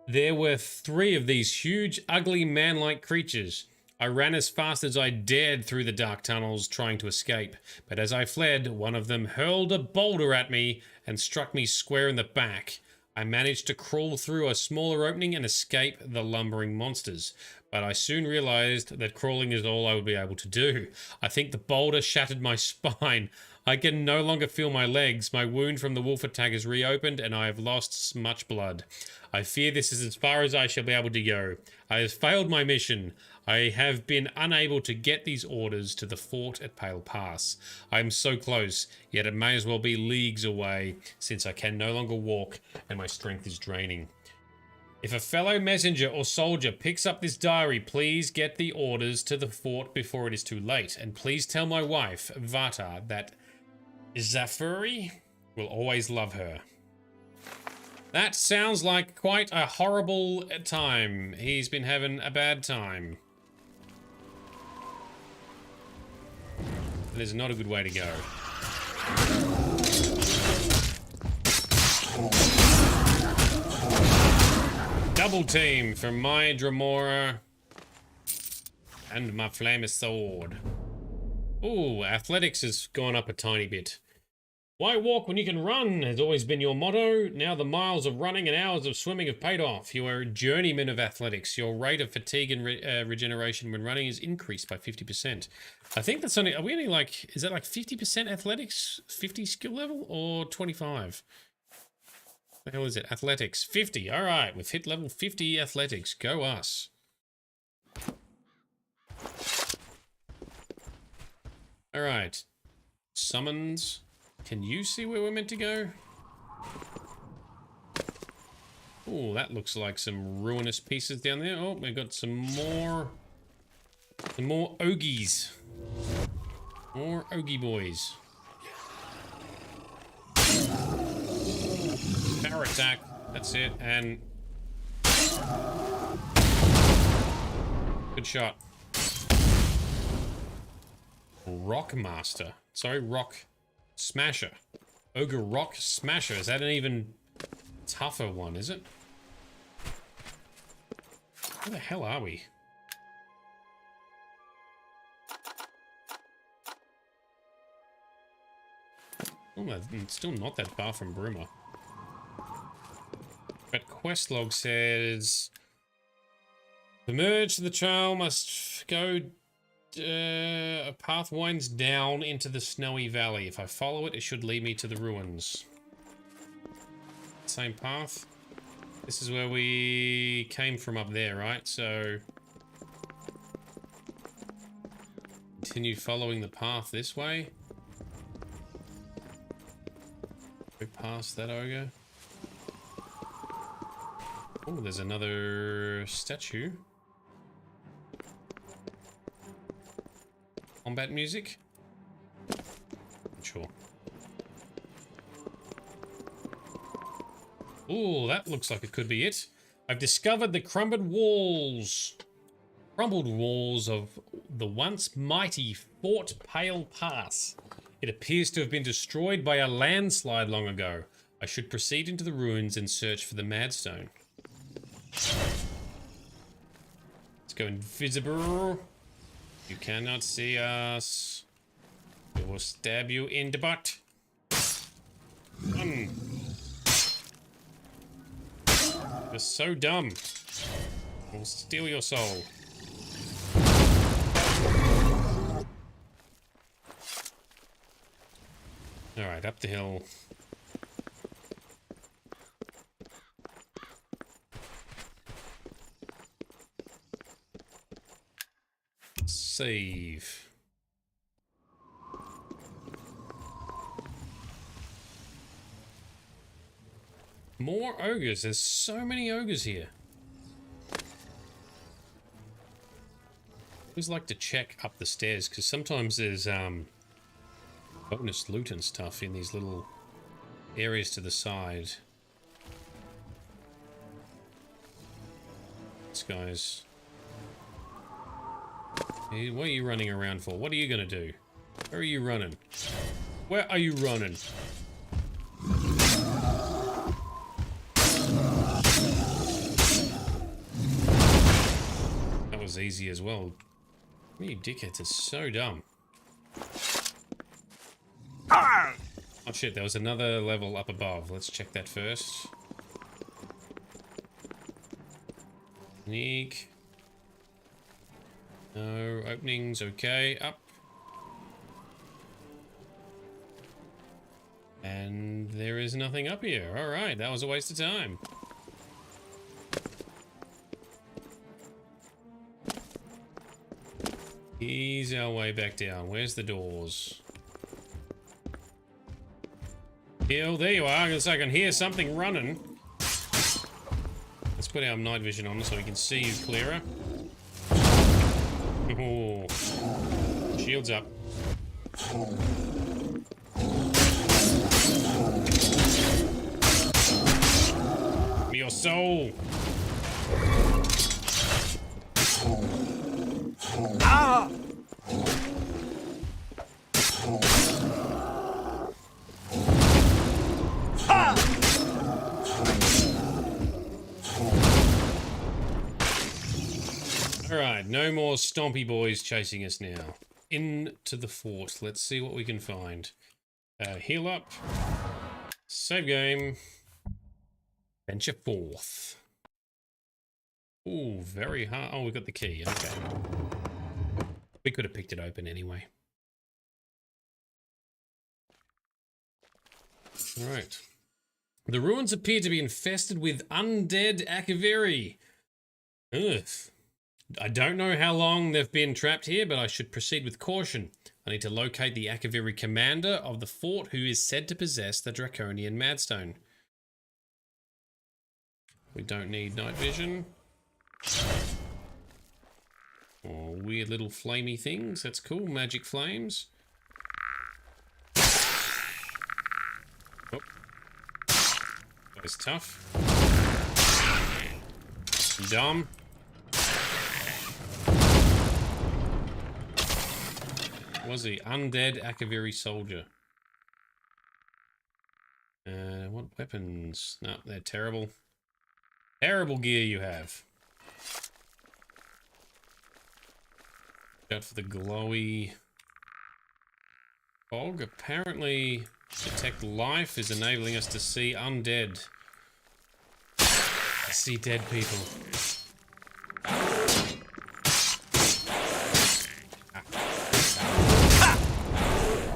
There were 3 of these huge, ugly, man-like creatures. I ran as fast as I dared through the dark tunnels, trying to escape. But as I fled, one of them hurled a boulder at me and struck me square in the back. I managed to crawl through a smaller opening and escape the lumbering monsters. But I soon realized that crawling is all I would be able to do. I think the boulder shattered my spine. I can no longer feel my legs. My wound from the wolf attack is reopened and I have lost much blood. I fear this is as far as I shall be able to go. I have failed my mission. I have been unable to get these orders to the fort at Pale Pass. I am so close, yet it may as well be leagues away, since I can no longer walk and my strength is draining. If a fellow messenger or soldier picks up this diary, please get the orders to the fort before it is too late. And please tell my wife, Vata, that Zafuri will always love her. That sounds like quite a horrible time. He's been having a bad time. That is not a good way to go. Double team from my Dramora and my flaming sword. Ooh, athletics has gone up a tiny bit. Why walk when you can run has always been your motto. Now the miles of running and hours of swimming have paid off. You are a journeyman of athletics. Your rate of fatigue and regeneration when running is increased by 50%. I think that's only, are we only like, is that like 50% athletics, 50 skill level, or 25? What the hell is it? Athletics, 50. All right, we've hit level 50 athletics. Go us. All right. Summons. Can you see where we're meant to go? Oh, that looks like some ruinous pieces down there. Oh, we've got some more ogies. More ogie boys. Power attack. That's it. And good shot. Rock Master. Sorry, Rock Smasher. Ogre Rock Smasher. Is that an even tougher one, is it? Where the hell are we? Oh, it's still not that far from Bruma. But quest log says the merge to the trail must go. A path winds down into the snowy valley. If I follow it, it should lead me to the ruins. Same path. This is where we came from up there, right? So continue following the path this way. Go past that ogre. Oh, there's another statue. Combat music? Sure. Ooh, that looks like it could be it. I've discovered the crumbled walls of the once mighty Fort Pale Pass. It appears to have been destroyed by a landslide long ago. I should proceed into the ruins and search for the Mad Stone. Let's go invisible. You cannot see us. We will stab you in the butt. You're so dumb. We'll steal your soul. Alright, up the hill. Save. More ogres. There's so many ogres here. I always like to check up the stairs because sometimes there's bonus loot and stuff in these little areas to the side. This guy's... What are you running around for? What are you gonna do? Where are you running? Where are you running? That was easy as well. You dickheads are so dumb. Oh shit, there was another level up above. Let's check that first. Sneak. No openings, okay. Up. And there is nothing up here. Alright, that was a waste of time. Ease our way back down. Where's the doors? Oh, there you are. I can hear something running. Let's put our night vision on so we can see you clearer. Oh. Shields up. Your soul. Ah! Alright, no more stompy boys chasing us now. Into the fort. Let's see what we can find. Heal up. Save game. Venture forth. Ooh, very hard. Oh, we got the key. Okay. We could have picked it open anyway. Alright. The ruins appear to be infested with undead Akaviri. Ugh. I don't know how long they've been trapped here, but I should proceed with caution. I need to locate the Akaviri commander of the fort who is said to possess the Draconian Mad Stone. We don't need night vision. Oh, weird little flamey things. That's cool. Magic flames. Oh. That is tough. Dumb. Was he? Undead Akaviri soldier. What weapons? No, they're terrible. Terrible gear you have. Out for the glowy fog. Apparently, detect life is enabling us to see undead. I see dead people.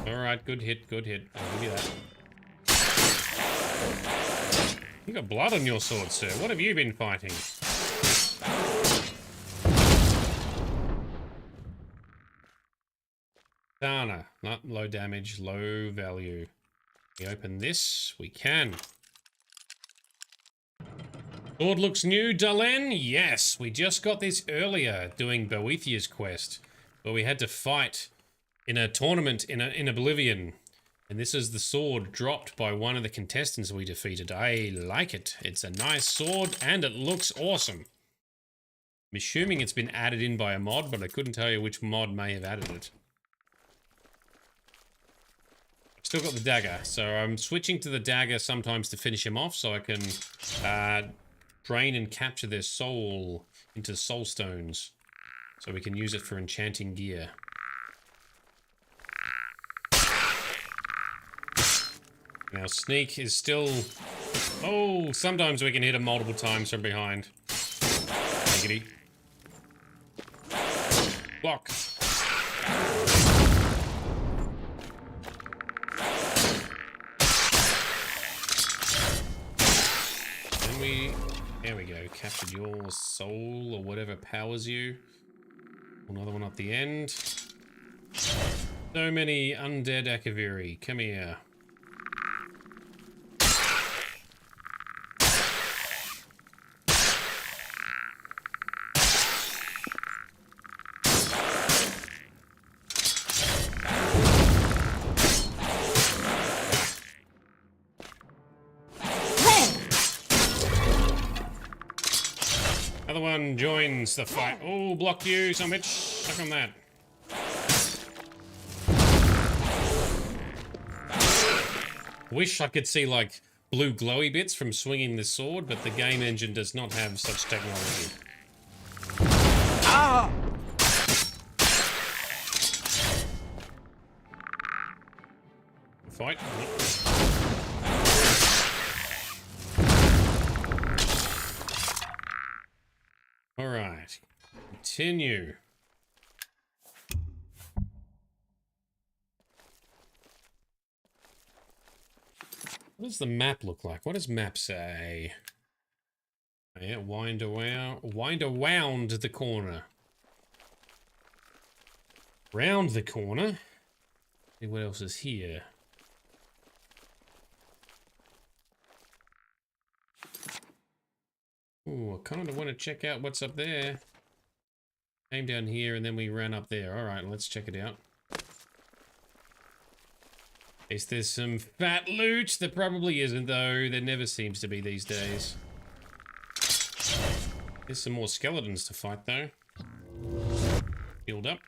Alright, good hit, good hit. I'll give you that. You got blood on your sword, sir. What have you been fighting? Dana. Not low damage, low value. We open this? We can. Sword looks new, Dalen? Yes, we just got this earlier doing Boethiah's quest, where we had to fight in a tournament in Oblivion. And this is the sword dropped by one of the contestants we defeated. I like it. It's a nice sword and it looks awesome. I'm assuming it's been added in by a mod, but I couldn't tell you which mod may have added it. I've still got the dagger, so I'm switching to the dagger sometimes to finish him off so I can drain and capture their soul into soul stones so we can use it for enchanting gear. Now, sneak is still... Oh, sometimes we can hit him multiple times from behind. Giggity. Block. Then we... There we go. Captured your soul or whatever powers you. Another one at the end. So many undead Akaviri. Come here. One joins the fight. Oh, block you, some bitch. Suck on that. Wish I could see like blue glowy bits from swinging the sword, but the game engine does not have such technology. Ah! Fight. All right. Continue. What does the map look like? What does map say? Yeah, wind around the corner. Round the corner. See what else is here. Ooh, I kind of want to check out what's up there. Came down here and then we ran up there. All right, let's check it out. Is there some fat loot? There probably isn't, though. There never seems to be these days. There's some more skeletons to fight, though. Healed up.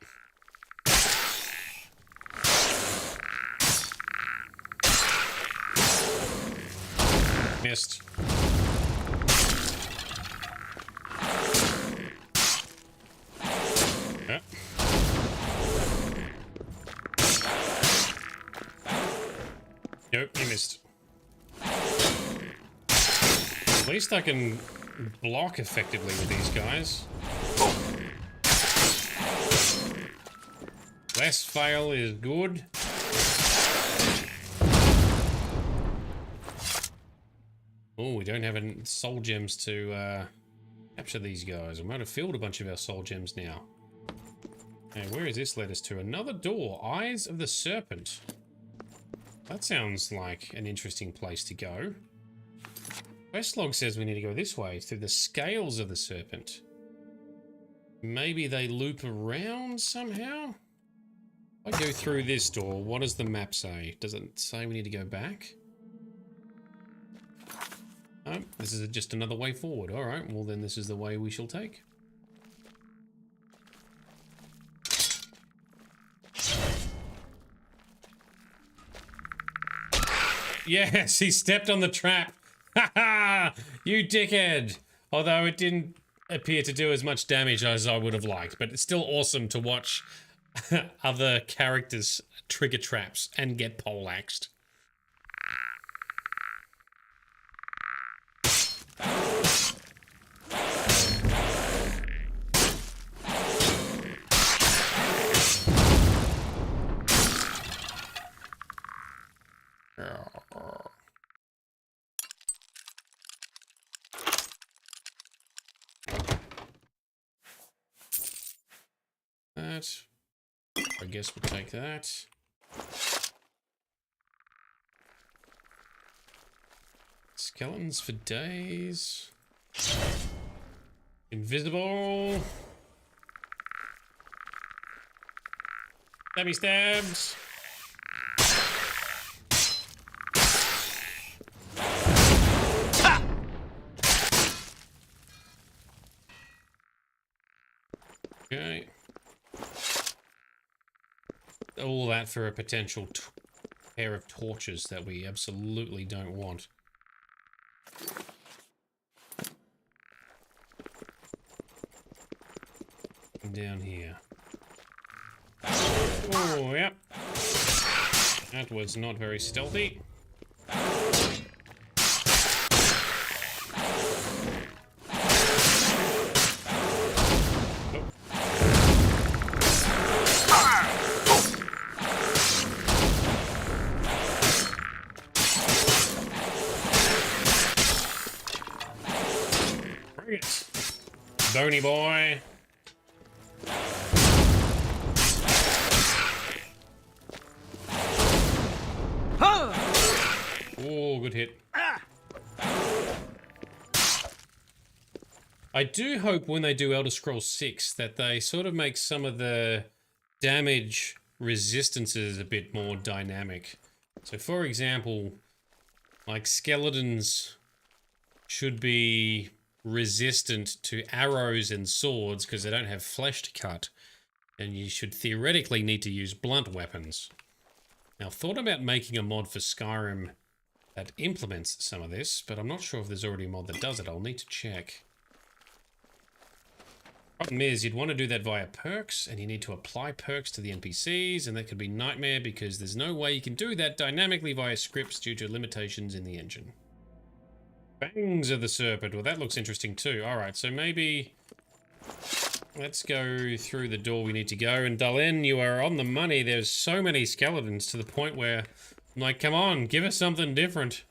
Missed. Yep. Nope, you missed. At least I can block effectively with these guys. Less fail is good. Oh, we don't have any soul gems to capture these guys. I might have filled a bunch of our soul gems now. Okay, where is this led us to? Another door. Eyes of the Serpent. That sounds like an interesting place to go. Quest log says we need to go this way, through the scales of the Serpent. Maybe they loop around somehow? If I go through this door, what does the map say? Does it say we need to go back? Oh, this is just another way forward. Alright, well then this is the way we shall take. Yes, he stepped on the trap. Ha ha! You dickhead! Although it didn't appear to do as much damage as I would have liked, but it's still awesome to watch other characters trigger traps and get poleaxed. That. I guess we'll take that. Skeletons for days. Invisible. Stabby stabs. Okay. All that for a potential pair of torches that we absolutely don't want. And down here. Oh, yep. That was not very stealthy. Bony boy. Oh, good hit. I do hope when they do Elder Scrolls 6 that they sort of make some of the damage resistances a bit more dynamic. So for example, like skeletons should be resistant to arrows and swords because they don't have flesh to cut, and you should theoretically need to use blunt weapons. Now, I've thought about making a mod for Skyrim that implements some of this, but I'm not sure if there's already a mod that does it. I'll need to check. Problem is, you'd want to do that via perks, and you need to apply perks to the NPCs, and that could be nightmare because there's no way you can do that dynamically via scripts due to limitations in the engine. Fangs of the Serpent. Well, that looks interesting too. Alright, so maybe let's go through the door we need to go. And Dalen, you are on the money. There's so many skeletons to the point where I'm like, come on, give us something different.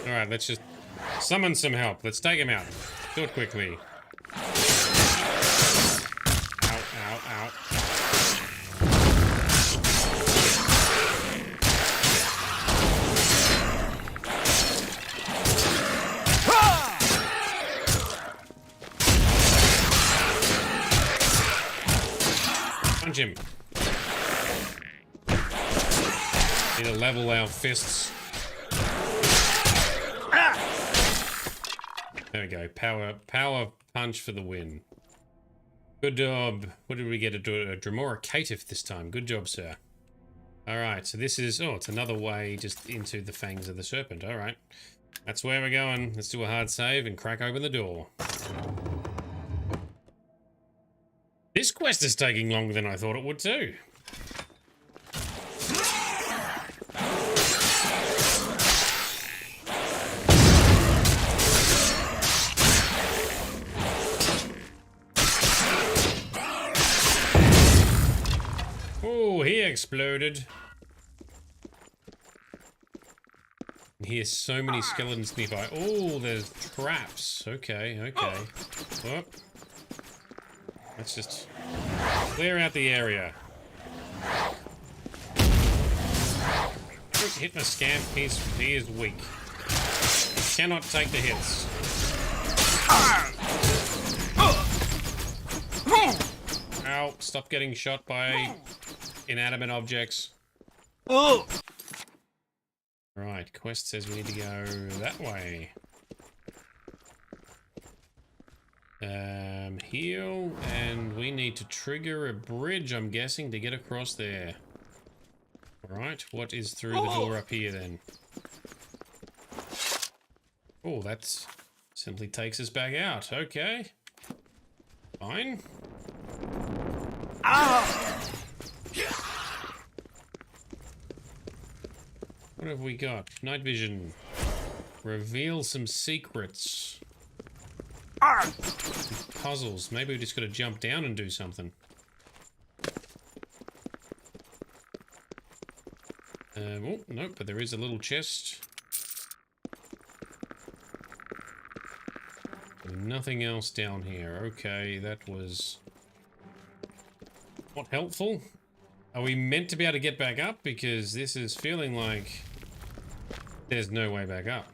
Alright, let's just summon some help. Let's take him out. Do it quickly. Ow, ow, ow. Punch him. Need to level our fists. There we go. Power punch for the win. Good job. What did we get? A Dremora Caitiff this time. Good job, sir. Alright, so this is... Oh, it's another way just into the Fangs of the Serpent. Alright. That's where we're going. Let's do a hard save and crack open the door. This quest is taking longer than I thought it would too. Oh, he exploded. Here's so many skeletons nearby. Oh, there's traps. Okay, okay. Whoop. Let's just clear out the area. Hit my scamp. He is weak. Cannot take the hits. Ow, stop getting shot by inanimate objects. Oh! Right, quest says we need to go that way. Heal, and we need to trigger a bridge, I'm guessing, to get across there. Right, what is through the door up here then? Oh, that simply takes us back out. Okay. Fine. What have we got? Night vision. Reveal some secrets. Puzzles. Maybe we just gotta jump down and do something. Oh, nope, but there is a little chest. Nothing else down here. Okay, that was not helpful. Are we meant to be able to get back up? Because this is feeling like there's no way back up.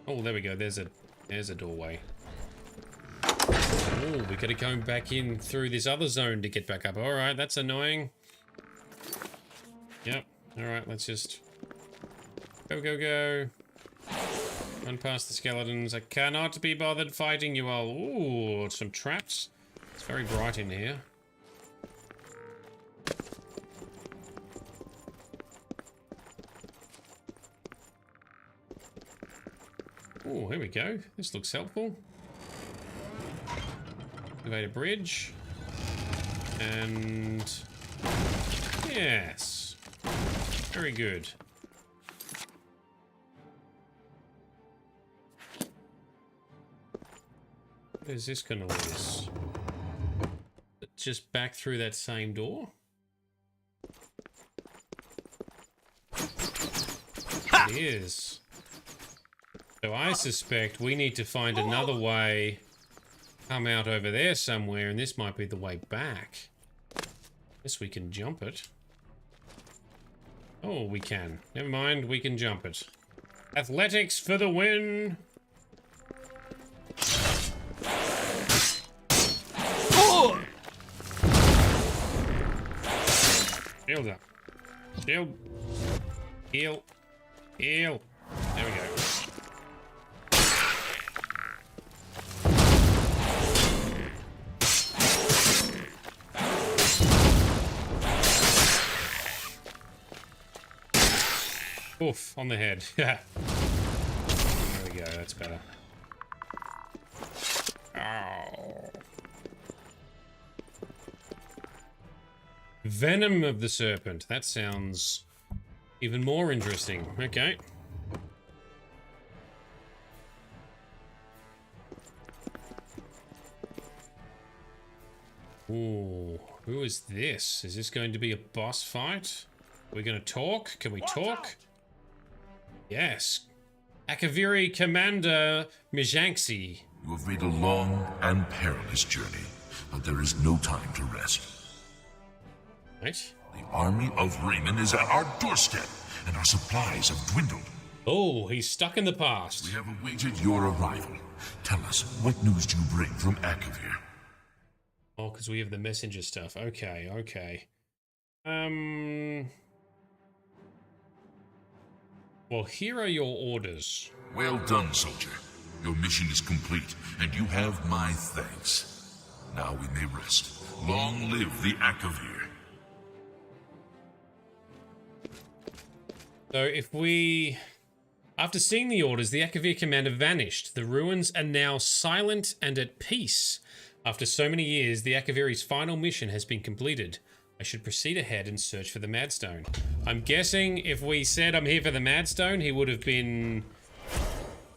Oh, there we go. There's a doorway. Oh, we gotta go back in through this other zone to get back up. Alright, that's annoying. Yep. Alright, let's just go, go, go. Run past the skeletons. I cannot be bothered fighting you all. Ooh, some traps. It's very bright in here. Oh, here we go. This looks helpful. Activate a bridge. And... yes. Very good. Where's this gonna lead us? Just back through that same door? It is. So I suspect we need to find another way, come out over there somewhere, and this might be the way back. Guess we can jump it. Oh, we can. Never mind, we can jump it. Athletics for the win! Shield up. Shield. Heal. Heal. There we go. Oof, on the head. Yeah. There we go, that's better. Ow. Venom of the Serpent. That sounds even more interesting. Okay. Ooh, who is this? Is this going to be a boss fight? We're going to talk? Can we talk? Yes. Akaviri Commander Mijanksi. You have made a long and perilous journey, but there is no time to rest. Right. The army of Raymond is at our doorstep, and our supplies have dwindled. Oh, he's stuck in the past. We have awaited your arrival. Tell us, what news do you bring from Akavir? Oh, because we have the messenger stuff. Okay, okay. Well, here are your orders. Well done, soldier. Your mission is complete, and you have my thanks. Now we may rest. Long live the Akavir. So if we... After seeing the orders, the Akavir commander vanished. The ruins are now silent and at peace. After so many years, the Akaviri's final mission has been completed. I should proceed ahead and search for the Mad Stone. I'm guessing if we said I'm here for the Mad Stone, he would have been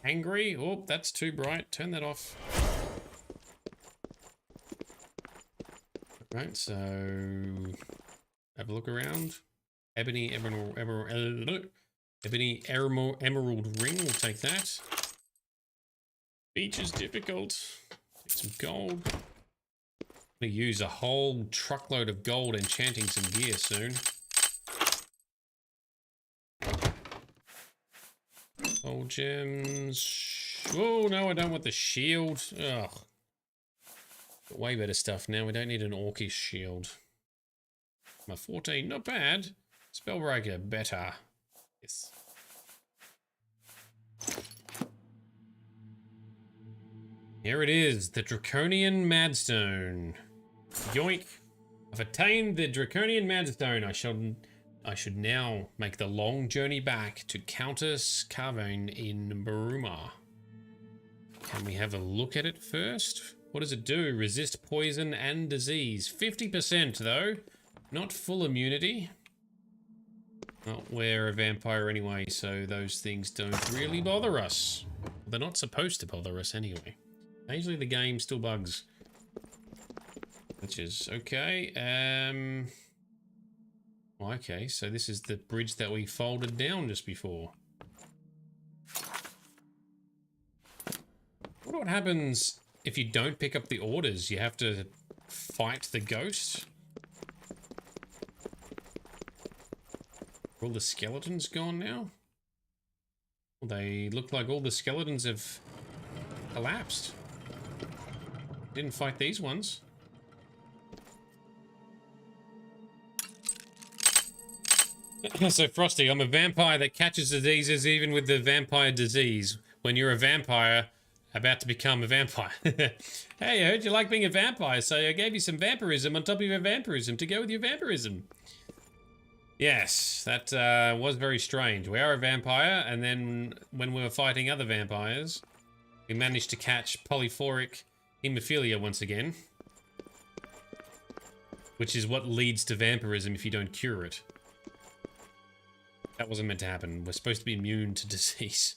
angry. Oh, that's too bright. Turn that off. Right, so have a look around. Ebony Emerald Ring, we'll take that. Beach is difficult. Get some gold. I'm gonna use a whole truckload of gold enchanting some gear soon. Gold gems. Oh no, I don't want the shield. Ugh. Way better stuff now. We don't need an orcish shield. My 14, not bad. Spellbreaker, better. Yes. Here it is, the Draconian Mad Stone. Yoink. I've attained the Draconian Mad Stone. I should now make the long journey back to Countess Carvane in Baruma. Can we have a look at it first? What does it do? Resist poison and disease. 50% though. Not full immunity. Well, we're a vampire anyway, so those things don't really bother us. They're not supposed to bother us anyway. Occasionally the game still bugs. Which is okay. Okay, so this is the bridge that we folded down just before. I wonder what happens if you don't pick up the orders. You have to fight the ghost. Are all the skeletons gone now? Well, they look like all the skeletons have collapsed. Didn't fight these ones. So Frosty, I'm a vampire that catches diseases even with the vampire disease. When you're a vampire about to become a vampire. Hey, I heard you like being a vampire, so I gave you some vampirism on top of your vampirism to go with your vampirism. Yes, that was very strange. We are a vampire, and then when we were fighting other vampires, we managed to catch polyphoric hemophilia once again. Which is what leads to vampirism if you don't cure it. That wasn't meant to happen. We're supposed to be immune to disease.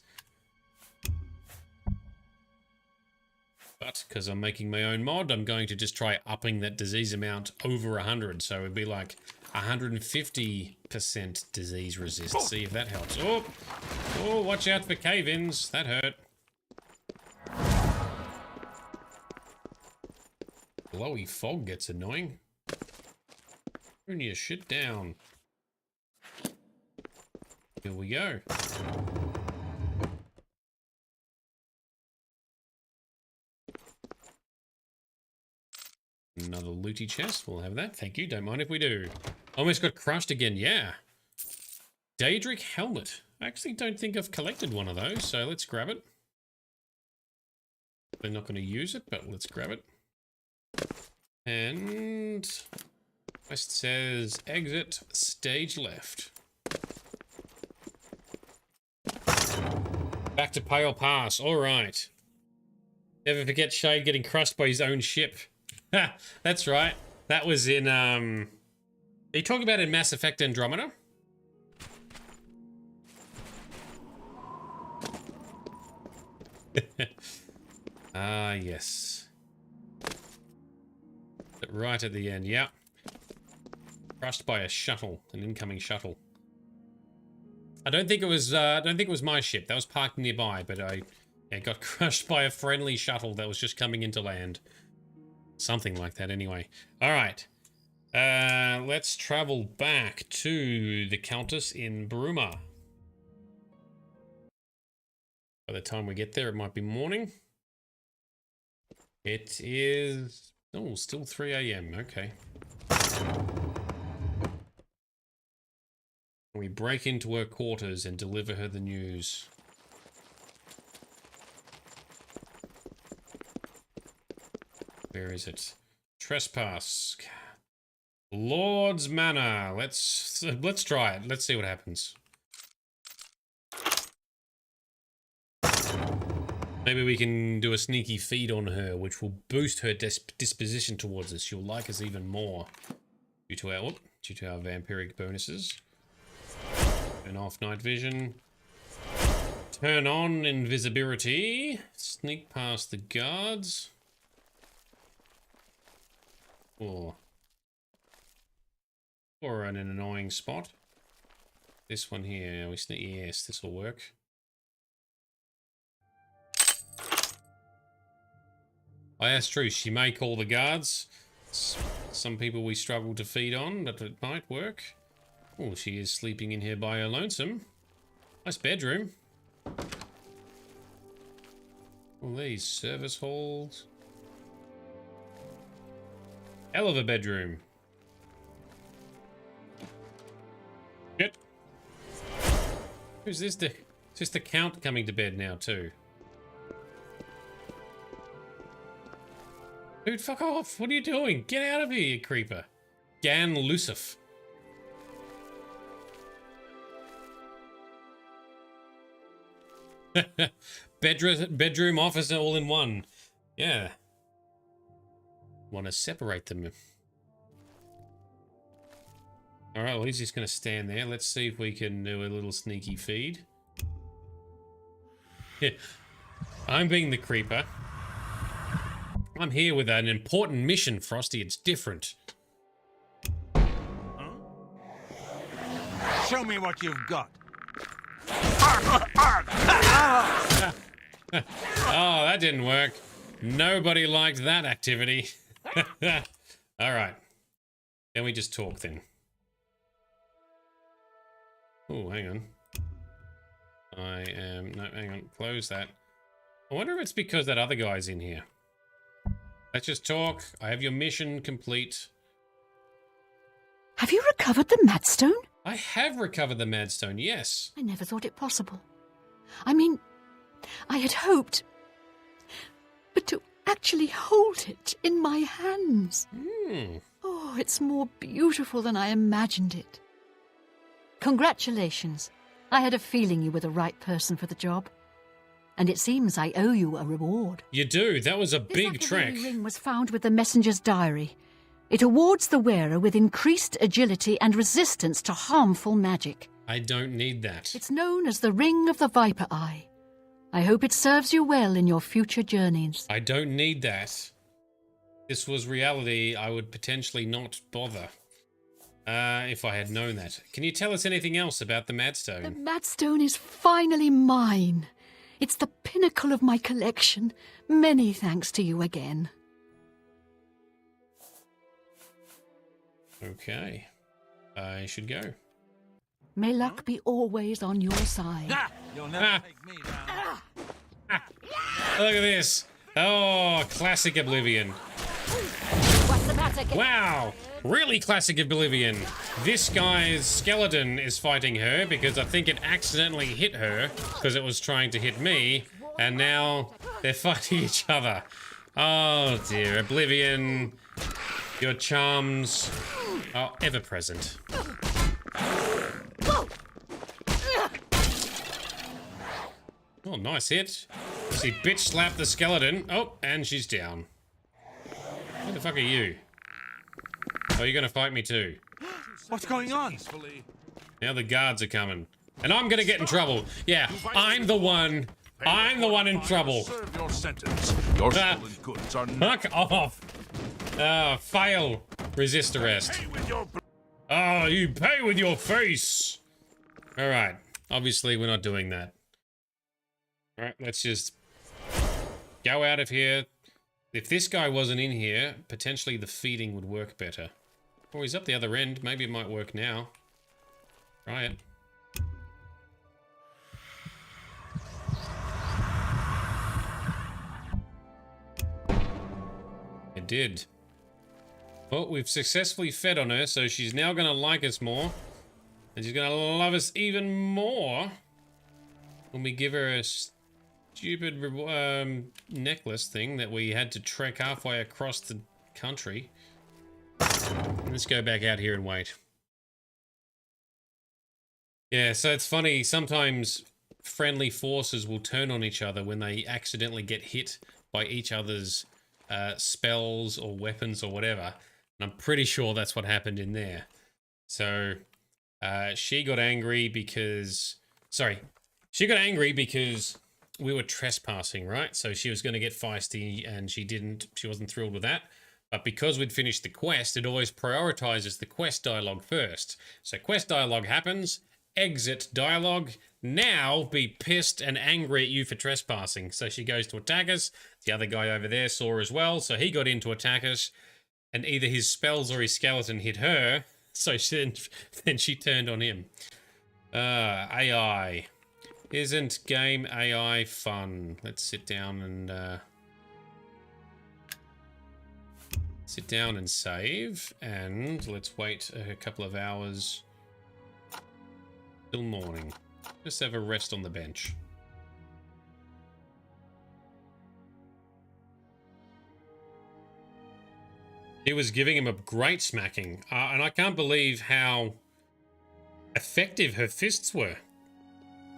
But, because I'm making my own mod, I'm going to just try upping that disease amount over 100. So it'd be like 150% disease resist. See if that helps. Oh! Oh, watch out for cave-ins. That hurt. Glowy fog gets annoying. Turn your shit down. Here we go. Another looty chest. We'll have that. Thank you. Don't mind if we do. Almost got crushed again. Yeah. Daedric helmet. I actually don't think I've collected one of those, so let's grab it. We're not going to use it, but let's grab it. And quest says exit stage left. back to Pale Pass. All right. Never forget Shade getting crushed by his own ship. Ha! That's right. That was in, Are you talking about in Mass Effect Andromeda? Ah, yes. Right at the end, yeah. Crushed by a shuttle, an incoming shuttle. I don't think it was my ship. That was parked nearby, but I got crushed by a friendly shuttle that was just coming into land. Something like that, anyway. All right. Let's travel back to the Countess in Bruma. By the time we get there, it might be morning. It is... Oh, still 3 a.m. Okay. We break into her quarters and deliver her the news. Where is it? Trespass. Lord's Manor. Let's try it. Let's see what happens. Maybe we can do a sneaky feed on her, which will boost her disposition towards us. She'll like us even more due to our vampiric bonuses. Turn off night vision. Turn on invisibility. Sneak past the guards. Or an annoying spot. This one here. We sneak. Yes, this will work. Oh, that's true. She may call the guards. Some people we struggle to feed on, but it might work. Oh, she is sleeping in here by her lonesome. Nice bedroom. All these service halls. Hell of a bedroom. Shit. Who's this? Is this the Count coming to bed now too? Dude, fuck off. What are you doing? Get out of here, you creeper. Gan Lucif. Bedroom, office, all in one. Yeah. Want to separate them. Alright, well, he's just going to stand there. Let's see if we can do a little sneaky feed. Yeah. I'm being the creeper. I'm here with an important mission, Frosty. It's different. Huh? Show me what you've got. Oh, that didn't work. Nobody liked that activity. All right. Can we just talk then? Oh, hang on. No, hang on. Close that. I wonder if it's because that other guy's in here. Let's just talk. I have your mission complete. Have you recovered the Mad Stone? I have recovered the Mad Stone, yes. I never thought it possible. I mean, I had hoped. But to actually hold it in my hands. Oh, it's more beautiful than I imagined it. Congratulations. I had a feeling you were the right person for the job. And it seems I owe you a reward. You do. That was a big trek. The ring was found with the messenger's diary. It awards the wearer with increased agility and resistance to harmful magic. I don't need that. It's known as the Ring of the Viper Eye. I hope it serves you well in your future journeys. I don't need that. This was reality. I would potentially not bother. If I had known that. Can you tell us anything else about the Mad Stone? The Mad Stone is finally mine. It's the pinnacle of my collection. Many thanks to you again. Okay. I should go. May luck be always on your side. You'll never take me down. Look at this. Oh, classic Oblivion. What's the matter? Wow. Really classic Oblivion. This guy's skeleton is fighting her because I think it accidentally hit her because it was trying to hit me, and now they're fighting each other. Oh dear, Oblivion, your charms are ever present. Oh, Oh, nice hit. She bitch slapped the skeleton. Oh, and she's down. Who the fuck are you? Oh, you're gonna fight me too. What's going on? Now the guards are coming. And I'm gonna get in trouble. Yeah, I'm the one in trouble. Serve your sentence. Your stolen goods are Fuck off. Fail. Resist arrest. Oh, you pay with your face. Alright. Obviously, we're not doing that. Alright, let's just go out of here. If this guy wasn't in here, potentially the feeding would work better. Oh, he's up the other end. Maybe it might work now. Try it. It did. Well, we've successfully fed on her, so she's now going to like us more. And she's going to love us even more when we give her a stupid necklace thing that we had to trek halfway across the country. Let's go back out here and wait. Yeah, so it's funny. Sometimes friendly forces will turn on each other when they accidentally get hit by each other's spells or weapons or whatever. And I'm pretty sure that's what happened in there. So she got angry because... Sorry. She got angry because we were trespassing, right? So she was going to get feisty and she wasn't thrilled with that. But because we'd finished the quest, it always prioritizes the quest dialogue first. So quest dialogue happens, exit dialogue, now be pissed and angry at you for trespassing. So she goes to attack us. The other guy over there saw as well, so he got in to attack us. And either his spells or his skeleton hit her, so then she turned on him. AI. Isn't game AI fun? Let's sit down and save, and let's wait a couple of hours till morning. Just have a rest on the bench. He was giving him a great smacking, and I can't believe how effective her fists were.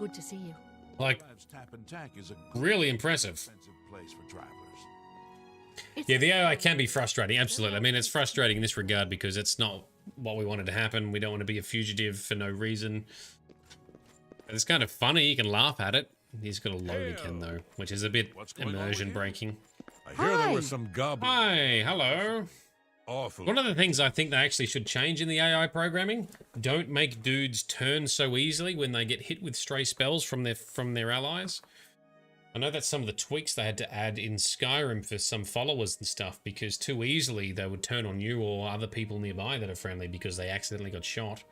Good to see you. Like, Tap and tack is a really impressive. place for travelers. Yeah, the AI can be frustrating, absolutely. I mean, it's frustrating in this regard because it's not what we wanted to happen. We don't want to be a fugitive for no reason. But it's kind of funny, you can laugh at it. He's got a load again, though, which is a bit immersion breaking. I hear there were some goblins. Hi, hello. Awful. One of the things I think they actually should change in the AI programming, don't make dudes turn so easily when they get hit with stray spells from their allies. I know that's some of the tweaks they had to add in Skyrim for some followers and stuff, because too easily they would turn on you or other people nearby that are friendly because they accidentally got shot.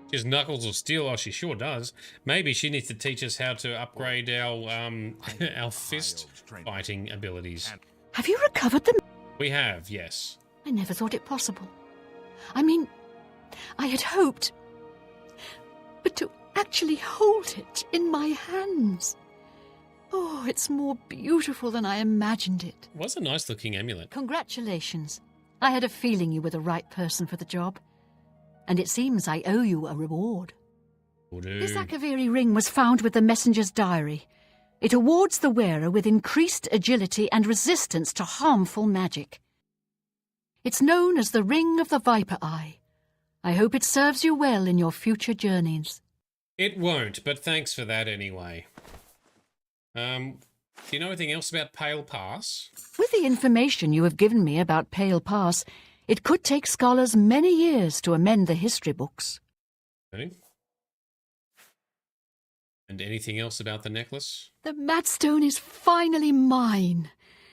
She has knuckles of steel. Oh, she sure does. Maybe she needs to teach us how to upgrade our fist fighting abilities. Have you recovered them? We have, yes. I never thought it possible. I mean, I had hoped, but to actually hold it in my hands. Oh, it's more beautiful than I imagined it. It was a nice looking amulet. Congratulations. I had a feeling you were the right person for the job. And it seems I owe you a reward. This Akaviri Ring was found with the messenger's diary. It awards the wearer with increased agility and resistance to harmful magic. It's known as the Ring of the Viper Eye. I hope it serves you well in your future journeys. It won't, but thanks for that anyway. Do you know anything else about Pale Pass? With the information you have given me about Pale Pass, it could take scholars many years to amend the history books. Okay. And anything else about the necklace? The Mad Stone is finally mine.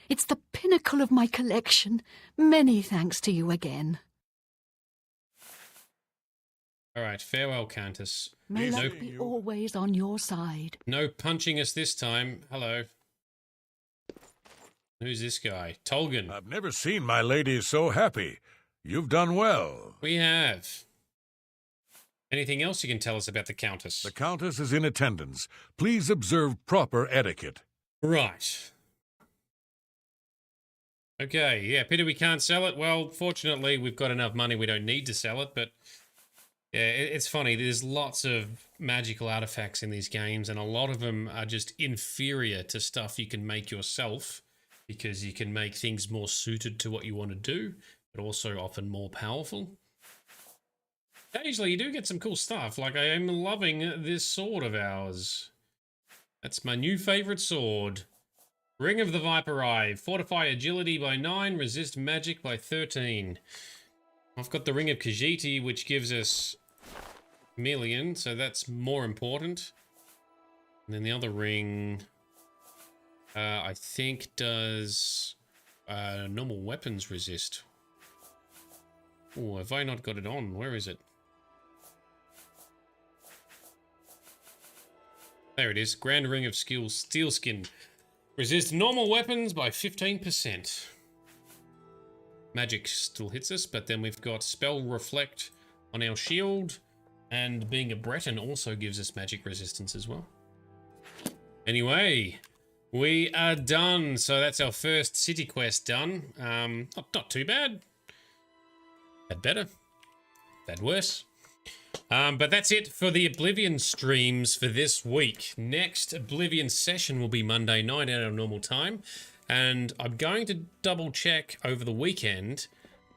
It's the pinnacle of my collection. Many thanks to you again. All right, farewell, Countess. May luck be always on your side. No punching us this time. Hello. Who's this guy? Tolgan. I've never seen my lady so happy. You've done well. We have. Anything else you can tell us about the Countess? The Countess is in attendance. Please observe proper etiquette. Right. Okay, yeah, pity we can't sell it. Well, fortunately, we've got enough money we don't need to sell it, but Yeah, it's funny. There's lots of magical artifacts in these games, and a lot of them are just inferior to stuff you can make yourself, because you can make things more suited to what you want to do, but also often more powerful. Occasionally, you do get some cool stuff. Like, I am loving this sword of ours. That's my new favorite sword. Ring of the Viper Eye. Fortify agility by 9, resist magic by 13. I've got the Ring of Khajiit, which gives us chameleon, so that's more important. And then the other ring, I think, does normal weapons resist. Oh, have I not got it on? Where is it? There it is. Grand Ring of Steelskin. Resist normal weapons by 15%. Magic still hits us, but then we've got Spell Reflect on our shield, and being a Breton also gives us magic resistance as well. Anyway, we are done. So that's our first city quest done. Not too bad. Had better. Had worse. But that's it for the Oblivion streams for this week. Next Oblivion session will be Monday night at our normal time. And I'm going to double check over the weekend,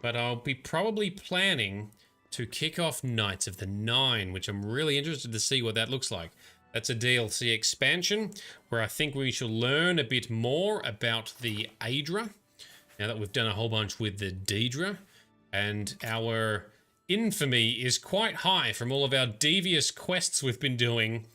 but I'll be probably planning to kick off Knights of the Nine, which I'm really interested to see what that looks like. That's a DLC expansion where I think we shall learn a bit more about the Aedra, now that we've done a whole bunch with the Daedra, and our infamy is quite high from all of our devious quests we've been doing.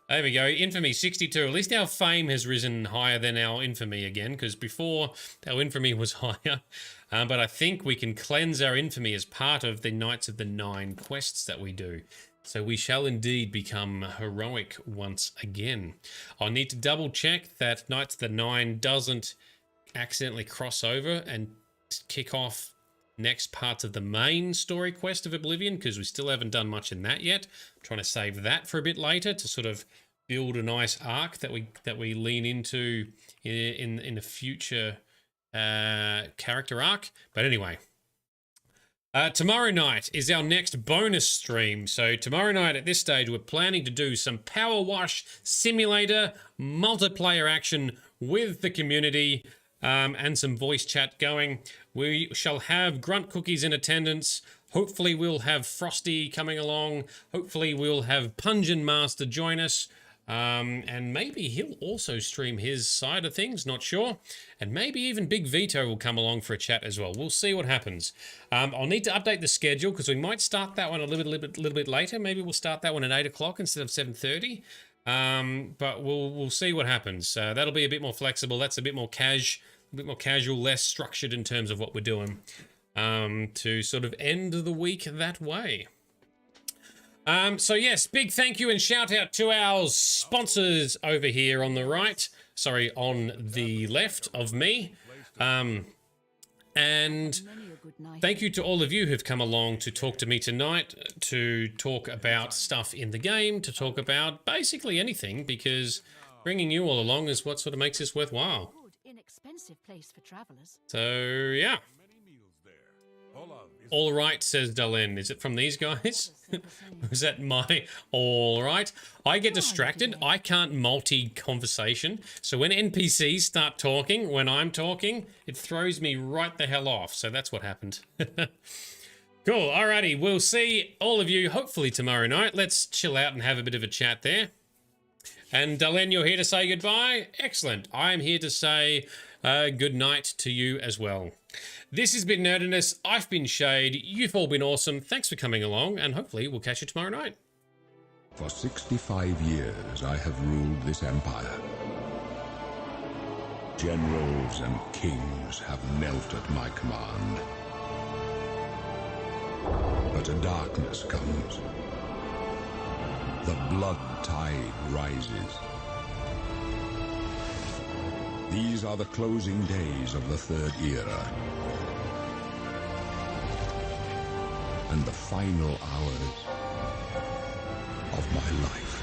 There we go, infamy 62. At least our fame has risen higher than our infamy again, because before our infamy was higher. But I think we can cleanse our infamy as part of the Knights of the Nine quests that we do. So we shall indeed become heroic once again. I'll need to double check that Knights of the Nine doesn't accidentally cross over and kick off next parts of the main story quest of Oblivion, because we still haven't done much in that yet. I'm trying to save that for a bit later to sort of build a nice arc that we lean into in a future character arc. But anyway, tomorrow night is our next bonus stream. So tomorrow night at this stage, we're planning to do some Power Wash Simulator multiplayer action with the community. And some voice chat going. We shall have Grunt Cookies in attendance. Hopefully we'll have Frosty coming along. Hopefully we'll have Pungeon Master join us. And maybe he'll also stream his side of things, not sure. And maybe even Big Vito will come along for a chat as well. We'll see what happens. I'll need to update the schedule because we might start that one a little bit later. Maybe we'll start that one at 8 o'clock instead of 7:30. But we'll see what happens. That'll be a bit more flexible. That's a bit more casual, less structured in terms of what we're doing, to sort of end the week that way. So yes, big thank you and shout out to our sponsors over here on the right. Sorry, on the left of me. And thank you to all of you who've come along to talk to me tonight, to talk about stuff in the game, to talk about basically anything, because bringing you all along is what sort of makes this worthwhile. Inexpensive place for travelers. So, yeah. All right, says Dalen. Is it from these guys? Was that my all right? I get distracted. I can't multi-conversation. So when NPCs start talking, when I'm talking, it throws me right the hell off. So that's what happened. Cool. Alrighty. We'll see all of you hopefully tomorrow night. Let's chill out and have a bit of a chat there. And Dalen, you're here to say goodbye? Excellent. I'm here to say good night to you as well. This has been Nerdedness. I've been Shade. You've all been awesome. Thanks for coming along, and hopefully we'll catch you tomorrow night. For 65 years, I have ruled this empire. Generals and kings have knelt at my command. But a darkness comes. The blood tide rises. These are the closing days of the Third Era. And the final hours of my life.